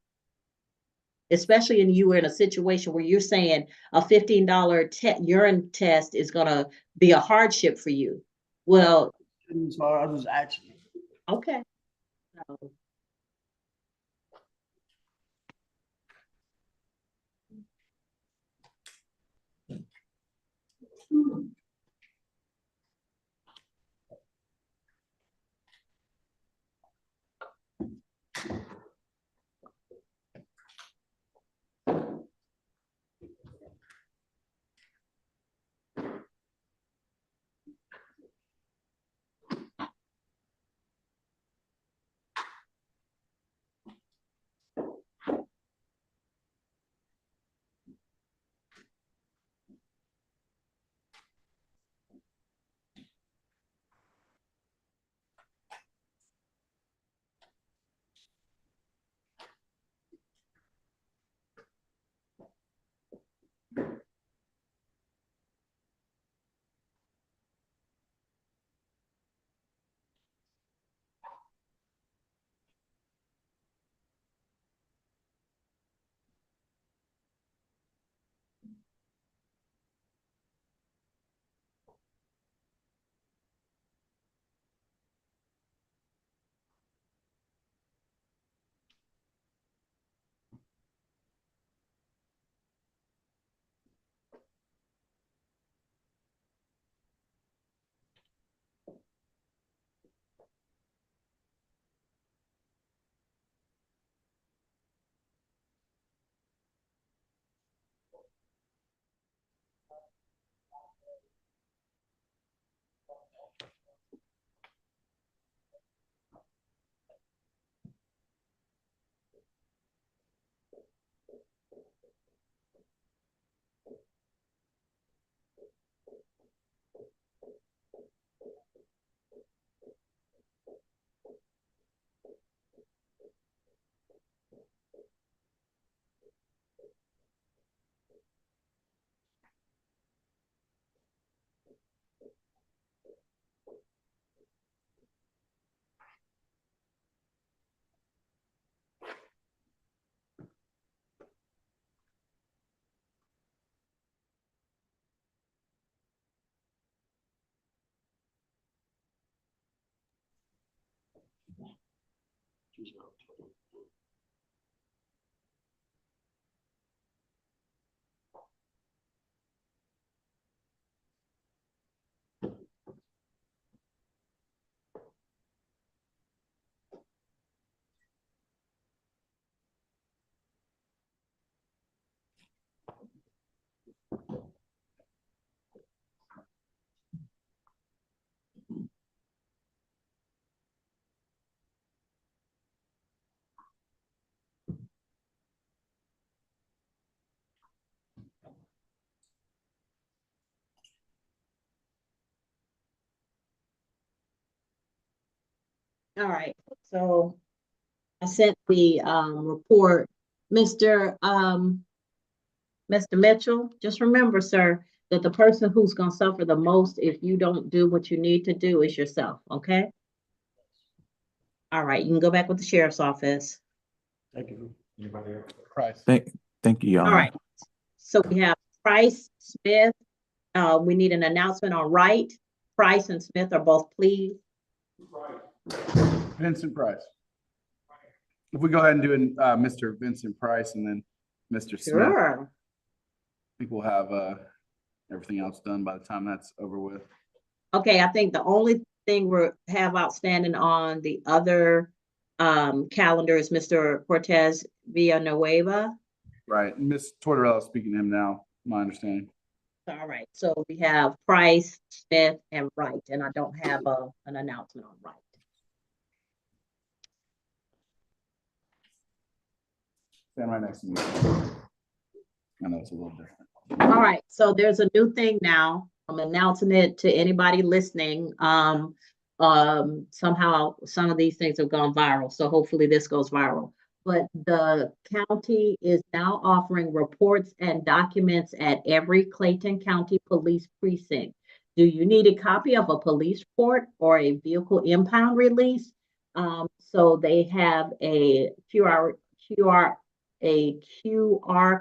Speaker 1: Especially in you were in a situation where you're saying a $15 urine test is gonna be a hardship for you. Well,
Speaker 22: So I was actually
Speaker 1: okay. All right, so I sent the report. Mr. Mitchell, just remember, sir, that the person who's gonna suffer the most if you don't do what you need to do is yourself, okay? All right, you can go back with the sheriff's office.
Speaker 18: Thank you. Anybody else?
Speaker 8: Price.
Speaker 20: Thank you, Your
Speaker 1: All
Speaker 20: Honor.
Speaker 1: right, so we have Price, Smith. We need an announcement on Wright. Price and Smith are both pleased.
Speaker 8: Vincent Price. If we go ahead and do Mr. Vincent Price and then Mr. Smith, I
Speaker 1: Sure.
Speaker 8: think we'll have everything else done by the time that's over with.
Speaker 1: Okay, I think the only thing we have outstanding on the other calendar is Mr. Cortez Villanueva.
Speaker 8: Right. Ms. Tortorella is speaking to him now, my understanding.
Speaker 1: All right, so we have Price, Smith, and Wright, and I don't have an announcement on Wright.
Speaker 8: Stand right next to me. I know it's a little different.
Speaker 1: All right, so there's a new thing now. I'm announcing it to anybody listening. Somehow some of these things have gone viral, so hopefully this goes viral. But the county is now offering reports and documents at every Clayton County Police precinct. Do you need a copy of a police report or a vehicle impound release? So they have a QR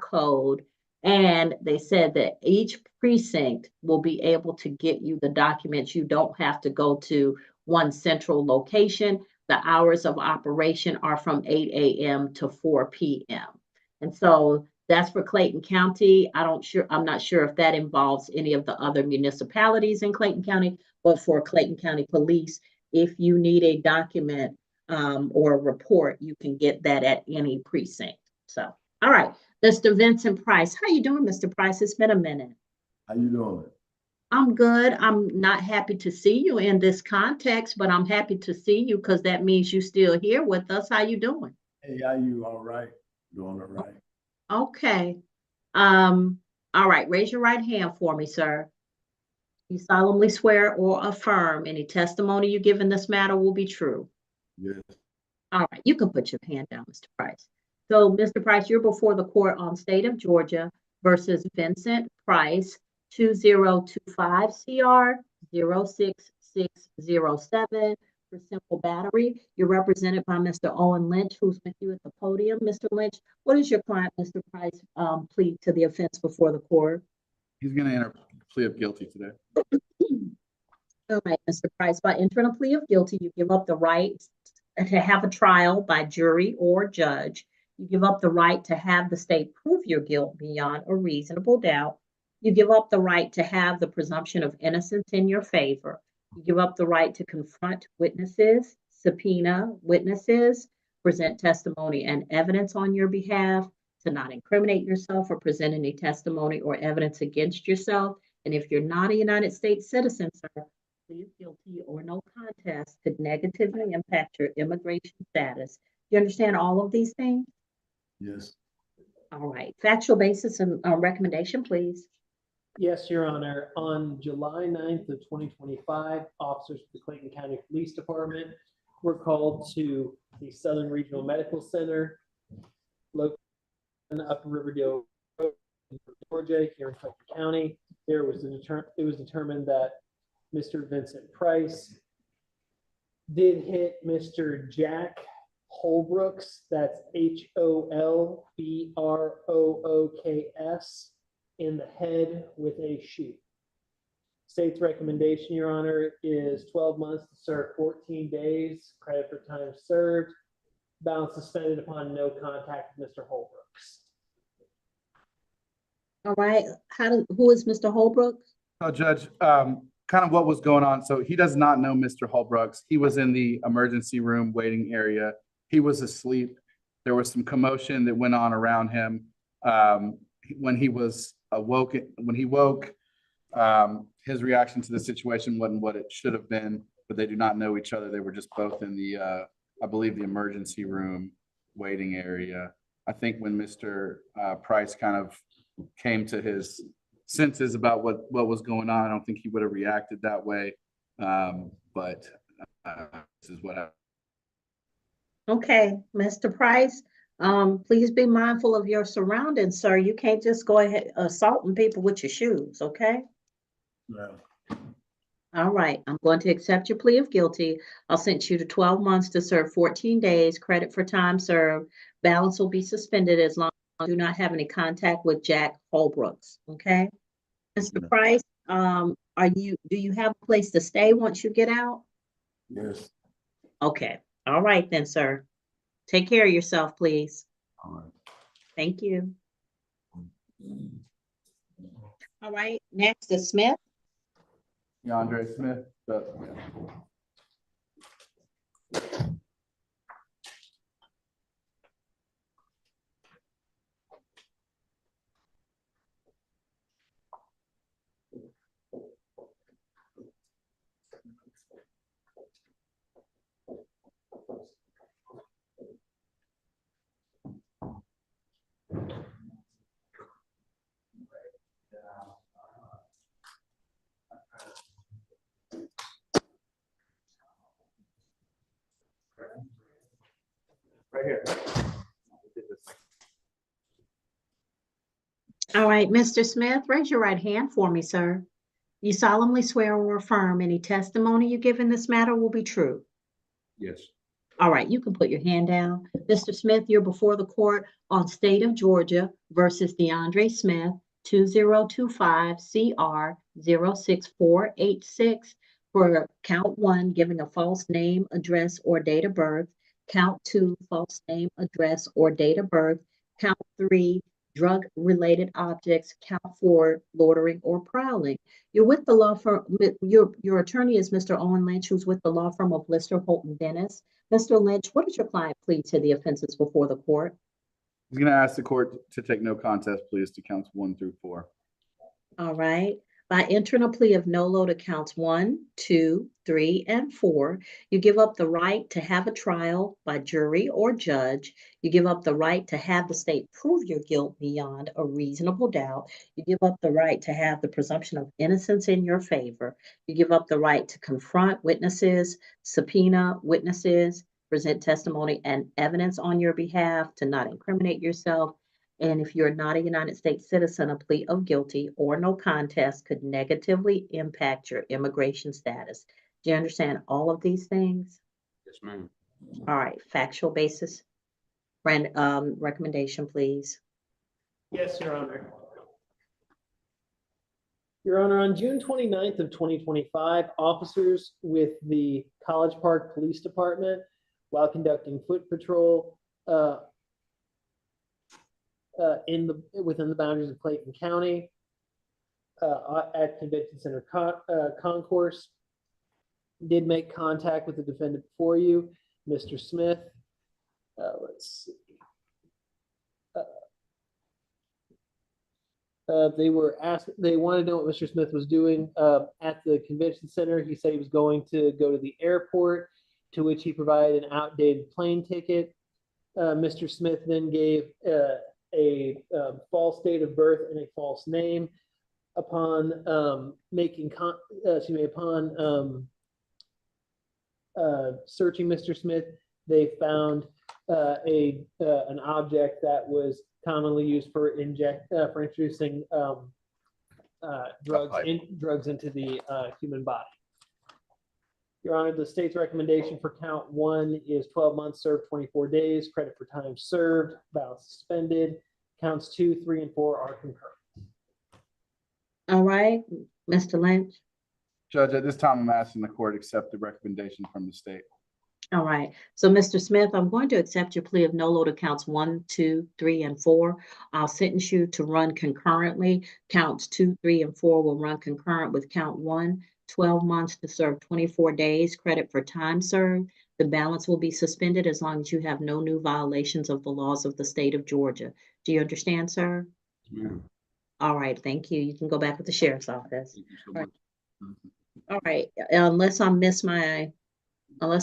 Speaker 1: code, and they said that each precinct will be able to get you the documents. You don't have to go to one central location. The hours of operation are from 8 a.m. to 4 p.m. And so that's for Clayton County. I'm not sure if that involves any of the other municipalities in Clayton County, but for Clayton County Police, if you need a document or a report, you can get that at any precinct. So, all right, Mr. Vincent Price. How you doing, Mr. Price? It's been a minute.
Speaker 4: How you doing?
Speaker 1: I'm good. I'm not happy to see you in this context, but I'm happy to see you because that means you're still here with us. How you doing?
Speaker 4: Hey, how you? All right. Doing all right.
Speaker 1: Okay. All right, raise your right hand for me, sir. You solemnly swear or affirm any testimony you give in this matter will be true.
Speaker 4: Yes.
Speaker 1: All right, you can put your hand down, Mr. Price. So, Mr. Price, you're before the court on State of Georgia versus Vincent Price, 2025 CR 06607 for simple battery. You're represented by Mr. Owen Lynch, who's with you at the podium. Mr. Lynch, what is your client, Mr. Price, plead to the offense before the court?
Speaker 8: He's going to enter a plea of guilty today.
Speaker 1: All right, Mr. Price, by entering a plea of guilty, you give up the right to have a trial by jury or judge. You give up the right to have the state prove your guilt beyond a reasonable doubt. You give up the right to have the presumption of innocence in your favor. You give up the right to confront witnesses, subpoena witnesses, present testimony and evidence on your behalf, to not incriminate yourself or present any testimony or evidence against yourself. And if you're not a United States citizen, sir, plea of guilty or no contest could negatively impact your immigration status. You understand all of these things?
Speaker 4: Yes.
Speaker 1: All right. Factual basis and recommendation, please.
Speaker 2: Yes, Your Honor. On July 9th of 2025, officers of the Clayton County Police Department were called to the Southern Regional Medical Center located in Upper Riverdale, Georgia, here in Clayton County. It was determined that Mr. Vincent Price did hit Mr. Jack Holbrooks, that's Holbrooks, in the head with a shoe. State's recommendation, Your Honor, is 12 months to serve 14 days, credit for time served, balance suspended upon no contact with Mr. Holbrooks.
Speaker 1: All right, who is Mr. Holbrook?
Speaker 8: So Judge, kind of what was going on. So he does not know Mr. Holbrooks. He was in the emergency room waiting area. He was asleep. There was some commotion that went on around him. When he woke, his reaction to the situation wasn't what it should have been, but they do not know each other. They were just both in the, I believe, the emergency room waiting area. I think when Mr. Price kind of came to his senses about what was going on, I don't think he would have reacted that way. But this is what happened.
Speaker 1: Okay, Mr. Price, please be mindful of your surroundings, sir. You can't just go ahead assaulting people with your shoes, okay?
Speaker 4: Yeah.
Speaker 1: All right, I'm going to accept your plea of guilty. I'll sentence you to 12 months to serve 14 days, credit for time served. Balance will be suspended as long as you do not have any contact with Jack Holbrooks, okay? Mr. Price, do you have a place to stay once you get out?
Speaker 4: Yes.
Speaker 1: Okay, all right then, sir. Take care of yourself, please.
Speaker 4: All right.
Speaker 1: Thank you. All right, next is Smith.
Speaker 8: DeAndre Smith.
Speaker 2: Right here.
Speaker 1: All right, Mr. Smith, raise your right hand for me, sir. You solemnly swear or affirm any testimony you give in this matter will be true.
Speaker 4: Yes.
Speaker 1: All right, you can put your hand down. Mr. Smith, you're before the court on State of Georgia versus DeAndre Smith, 2025 CR 06486 for count 1, giving a false name, address, or date of birth. Count 2, false name, address, or date of birth. Count 3, drug-related objects. Count 4, loitering or prowling. You're with the law firm, your attorney is Mr. Owen Lynch, who's with the law firm of Lister, Holton, Dennis. Mr. Lynch, what does your client plead to the offenses before the court?
Speaker 8: He's going to ask the court to take no contest pleas to counts 1 through 4.
Speaker 1: All right. By entering a plea of nolo to counts 1, 2, 3, and 4, you give up the right to have a trial by jury or judge. You give up the right to have the state prove your guilt beyond a reasonable doubt. You give up the right to have the presumption of innocence in your favor. You give up the right to confront witnesses, subpoena witnesses, present testimony and evidence on your behalf, to not incriminate yourself. And if you're not a United States citizen, a plea of guilty or no contest could negatively impact your immigration status. Do you understand all of these things?
Speaker 14: Yes, ma'am.
Speaker 1: All right, factual basis. Recommendation, please.
Speaker 2: Yes, Your Honor. Your Honor, on June 29th of 2025, officers with the College Park Police Department, while conducting foot patrol within the boundaries of Clayton County at Convention Center Concourse, did make contact with the defendant before you, Mr. Smith. Let's see. They wanted to know what Mr. Smith was doing at the convention center. He said he was going to go to the airport, to which he provided an outdated plane ticket. Mr. Smith then gave a false date of birth and a false name. Upon searching Mr. Smith, they found an object that was commonly used for introducing drugs into the human body. Your Honor, the state's recommendation for count 1 is 12 months served, 24 days, credit for time served, balance suspended. Counts 2, 3, and 4 are concurrent.
Speaker 1: All right, Mr. Lynch.
Speaker 8: Judge, at this time, I'm asking the court to accept the recommendation from the state.
Speaker 1: All right, so Mr. Smith, I'm going to accept your plea of no load of counts 1, 2, 3, and 4. I'll sentence you to run concurrently. Counts 2, 3, and 4 will run concurrent with count 1, 12 months to serve 24 days, credit for time served. The balance will be suspended as long as you have no new violations of the laws of the state of Georgia. Do you understand, sir? All right, thank you. You can go back with the sheriff's office.
Speaker 4: Thank you so
Speaker 1: All right.
Speaker 4: much.
Speaker 1: All right, unless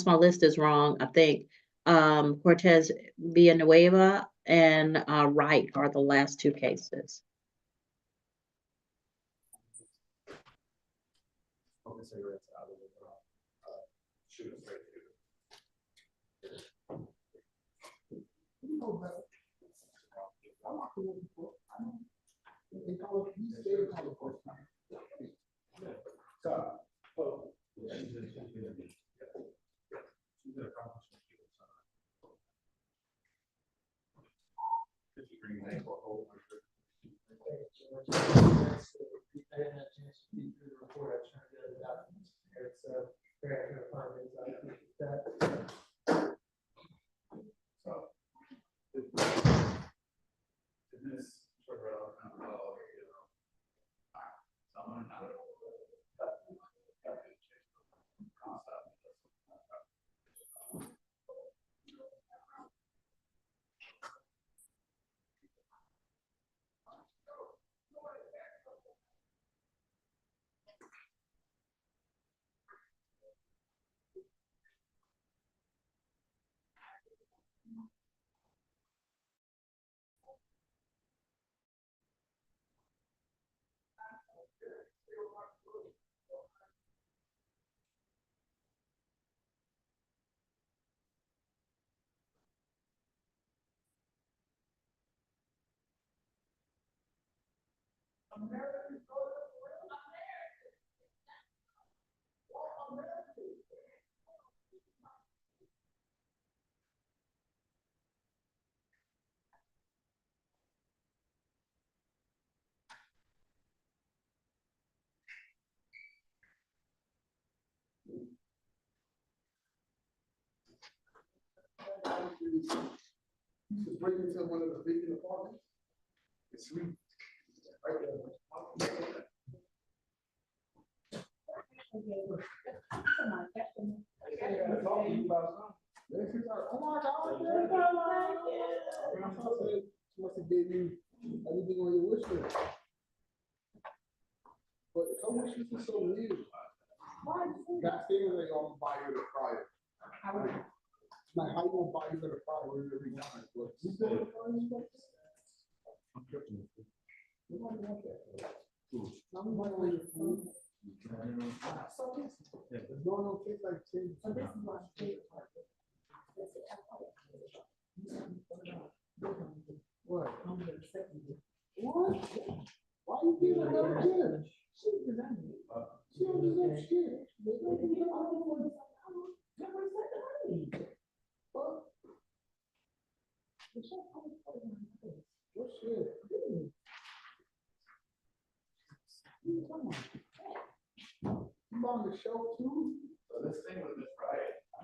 Speaker 1: my list is wrong, I think Cortez Villanueva and Wright are the last two cases.
Speaker 16: Bring me to one of the vacant apartments. It's me. Right there. Oh my God. She must have gave you everything on your wish list. But her wish list is so weird. That thing is like, I'm gonna buy you the fryer. Like, how you gonna buy you the fryer when you're every time? You said the fryer is like this? Nobody want that. Nobody want your food. So it's no taste like chicken. So this is my favorite part. What? What? Why you giving her shit? She deserves it. She don't deserve shit. They don't give her all the money. What shit? You on the show too? So this thing was this Friday. I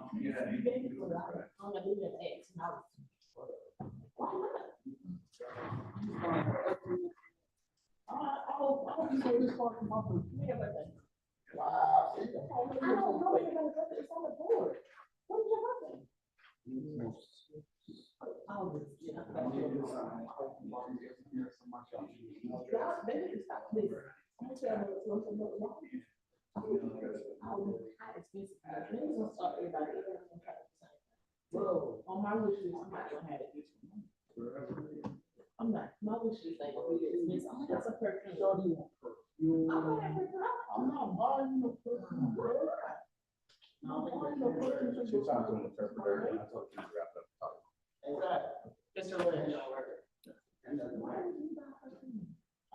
Speaker 16: hope you know this part from my book. Wow. I don't know if it's on the board. What did you happen? Bro, on my wish list, I'm not gonna have it. I'm not. My wish list ain't gonna be this. Oh, that's a perfume. I'm not buying no perfume, bro. I'm buying no perfume. She's talking to an interpreter. I told you to wrap up. Exactly. It's your way.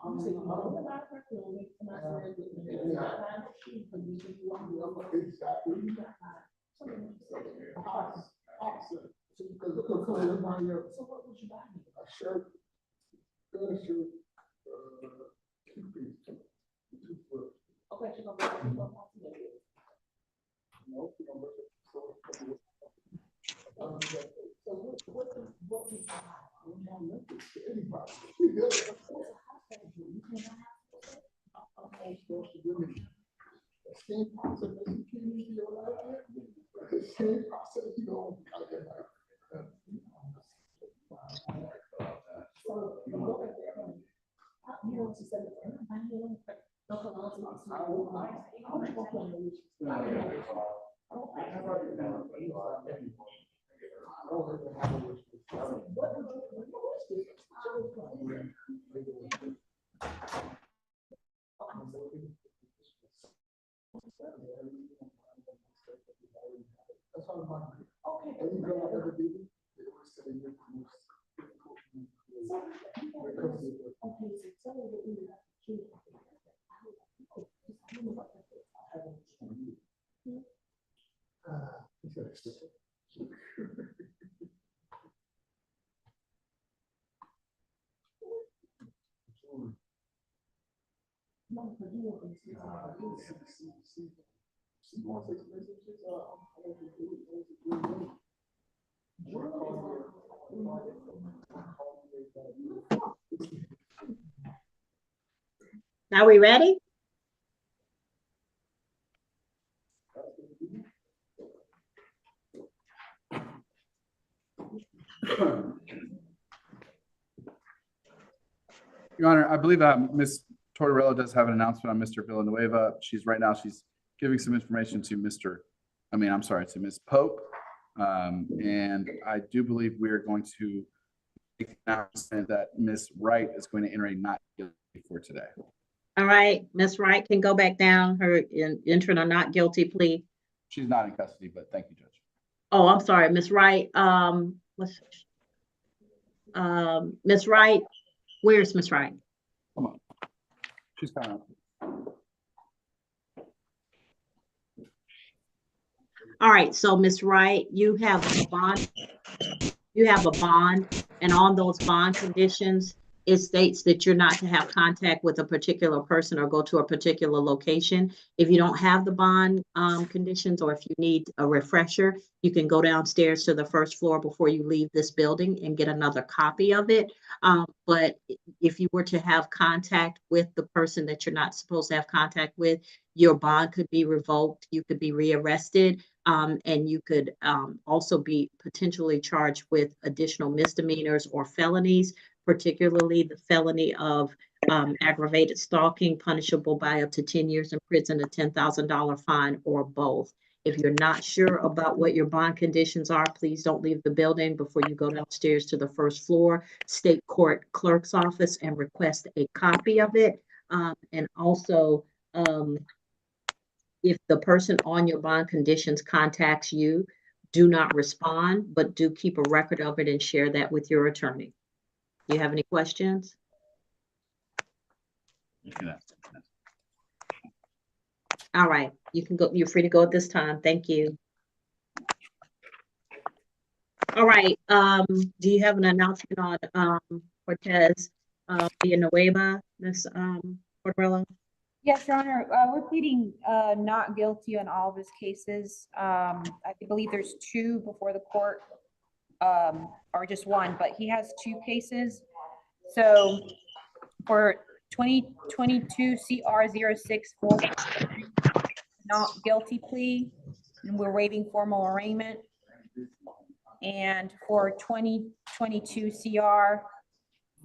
Speaker 16: I'm saying, I don't buy perfume. So what would you buy me? A shirt. Good shirt. Okay, she's gonna buy
Speaker 1: Are we ready?
Speaker 8: Your Honor, I believe Ms. Tortorella does have an announcement on Mr. Villanueva. She's giving some information to to Ms. Pope. And I do believe we are going to make an announcement that Ms. Wright is going to enter a not guilty for today.
Speaker 1: All right, Ms. Wright can go back down, her entering a not guilty plea.
Speaker 8: She's not in custody, but thank you, Judge.
Speaker 1: Oh, I'm sorry, Ms. Wright. Ms. Wright, where's Ms. Wright?
Speaker 8: Come on. She's coming up.
Speaker 1: All right, so Ms. Wright, you have a bond. You have a bond, and on those bond conditions, it states that you're not to have contact with a particular person or go to a particular location. If you don't have the bond conditions, or if you need a refresher, you can go downstairs to the first floor before you leave this building and get another copy of it. But if you were to have contact with the person that you're not supposed to have contact with, your bond could be revoked, you could be rearrested, and you could also be potentially charged with additional misdemeanors or felonies, particularly the felony of aggravated stalking, punishable by up to 10 years in prison, a $10,000 fine, or both. If you're not sure about what your bond conditions are, please don't leave the building before you go downstairs to the first floor state court clerk's office and request a copy of it. And also, if the person on your bond conditions contacts you, do not respond, but do keep a record of it and share that with your attorney. Do you have any questions? All right, you can go. You're free to go at this time. Thank you. All right. Do you have an announcement on Cortez Villanueva, Ms. Tortorella?
Speaker 5: Yes, Your Honor, we're pleading not guilty on all of his cases. I believe there's two before the court, or just one, but he has two cases. So for 2022 CR 064, not guilty plea, and we're waiving formal arraignment. And for 2022 CR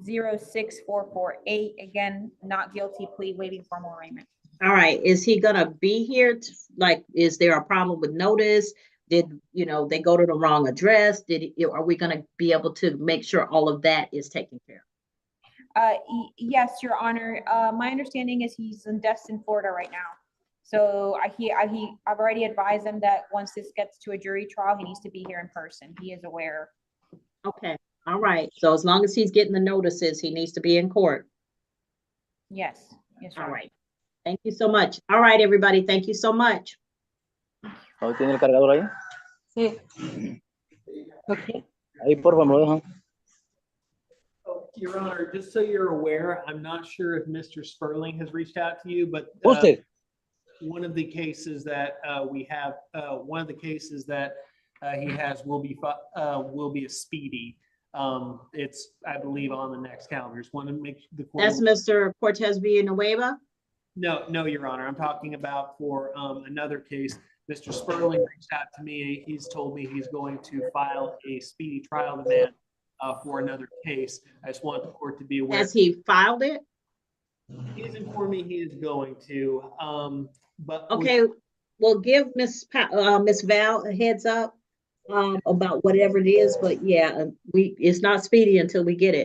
Speaker 5: 06448, again, not guilty plea, waiving formal arraignment.
Speaker 1: All right, is he gonna be here? Is there a problem with notice? Did, they go to the wrong address? Are we gonna be able to make sure all of that is taken care of?
Speaker 5: Yes, Your Honor. My understanding is he's in Destin, Florida right now. So I've already advised him that once this gets to a jury trial, he needs to be here in person. He is aware.
Speaker 1: Okay, all right. So as long as he's getting the notices, he needs to be in court.
Speaker 5: Yes, yes,
Speaker 1: all right. Thank you so much. All right, everybody, thank you so much.
Speaker 6: ¿Tiene el cargador ahí?
Speaker 5: Sí.
Speaker 6: Okay. Ahí, por favor, me lo dejan.
Speaker 2: Your Honor, just so you're aware, I'm not sure if Mr. Sperling has reached out to you, but one of the cases that we have, one of the cases that he has will be a speedy. It's, I believe, on the next calendar. Just want to make the court.
Speaker 1: That's Mr. Cortez Villanueva?
Speaker 2: No, Your Honor. I'm talking about for another case. Mr. Sperling reached out to me. He's told me he's going to file a speedy trial demand for another case. I just want the court to be aware.
Speaker 1: Has he filed it?
Speaker 2: He's informed me he is going to. But
Speaker 1: Okay, well, give Miss Val a heads up about whatever it is, but yeah, it's not speedy until we get it.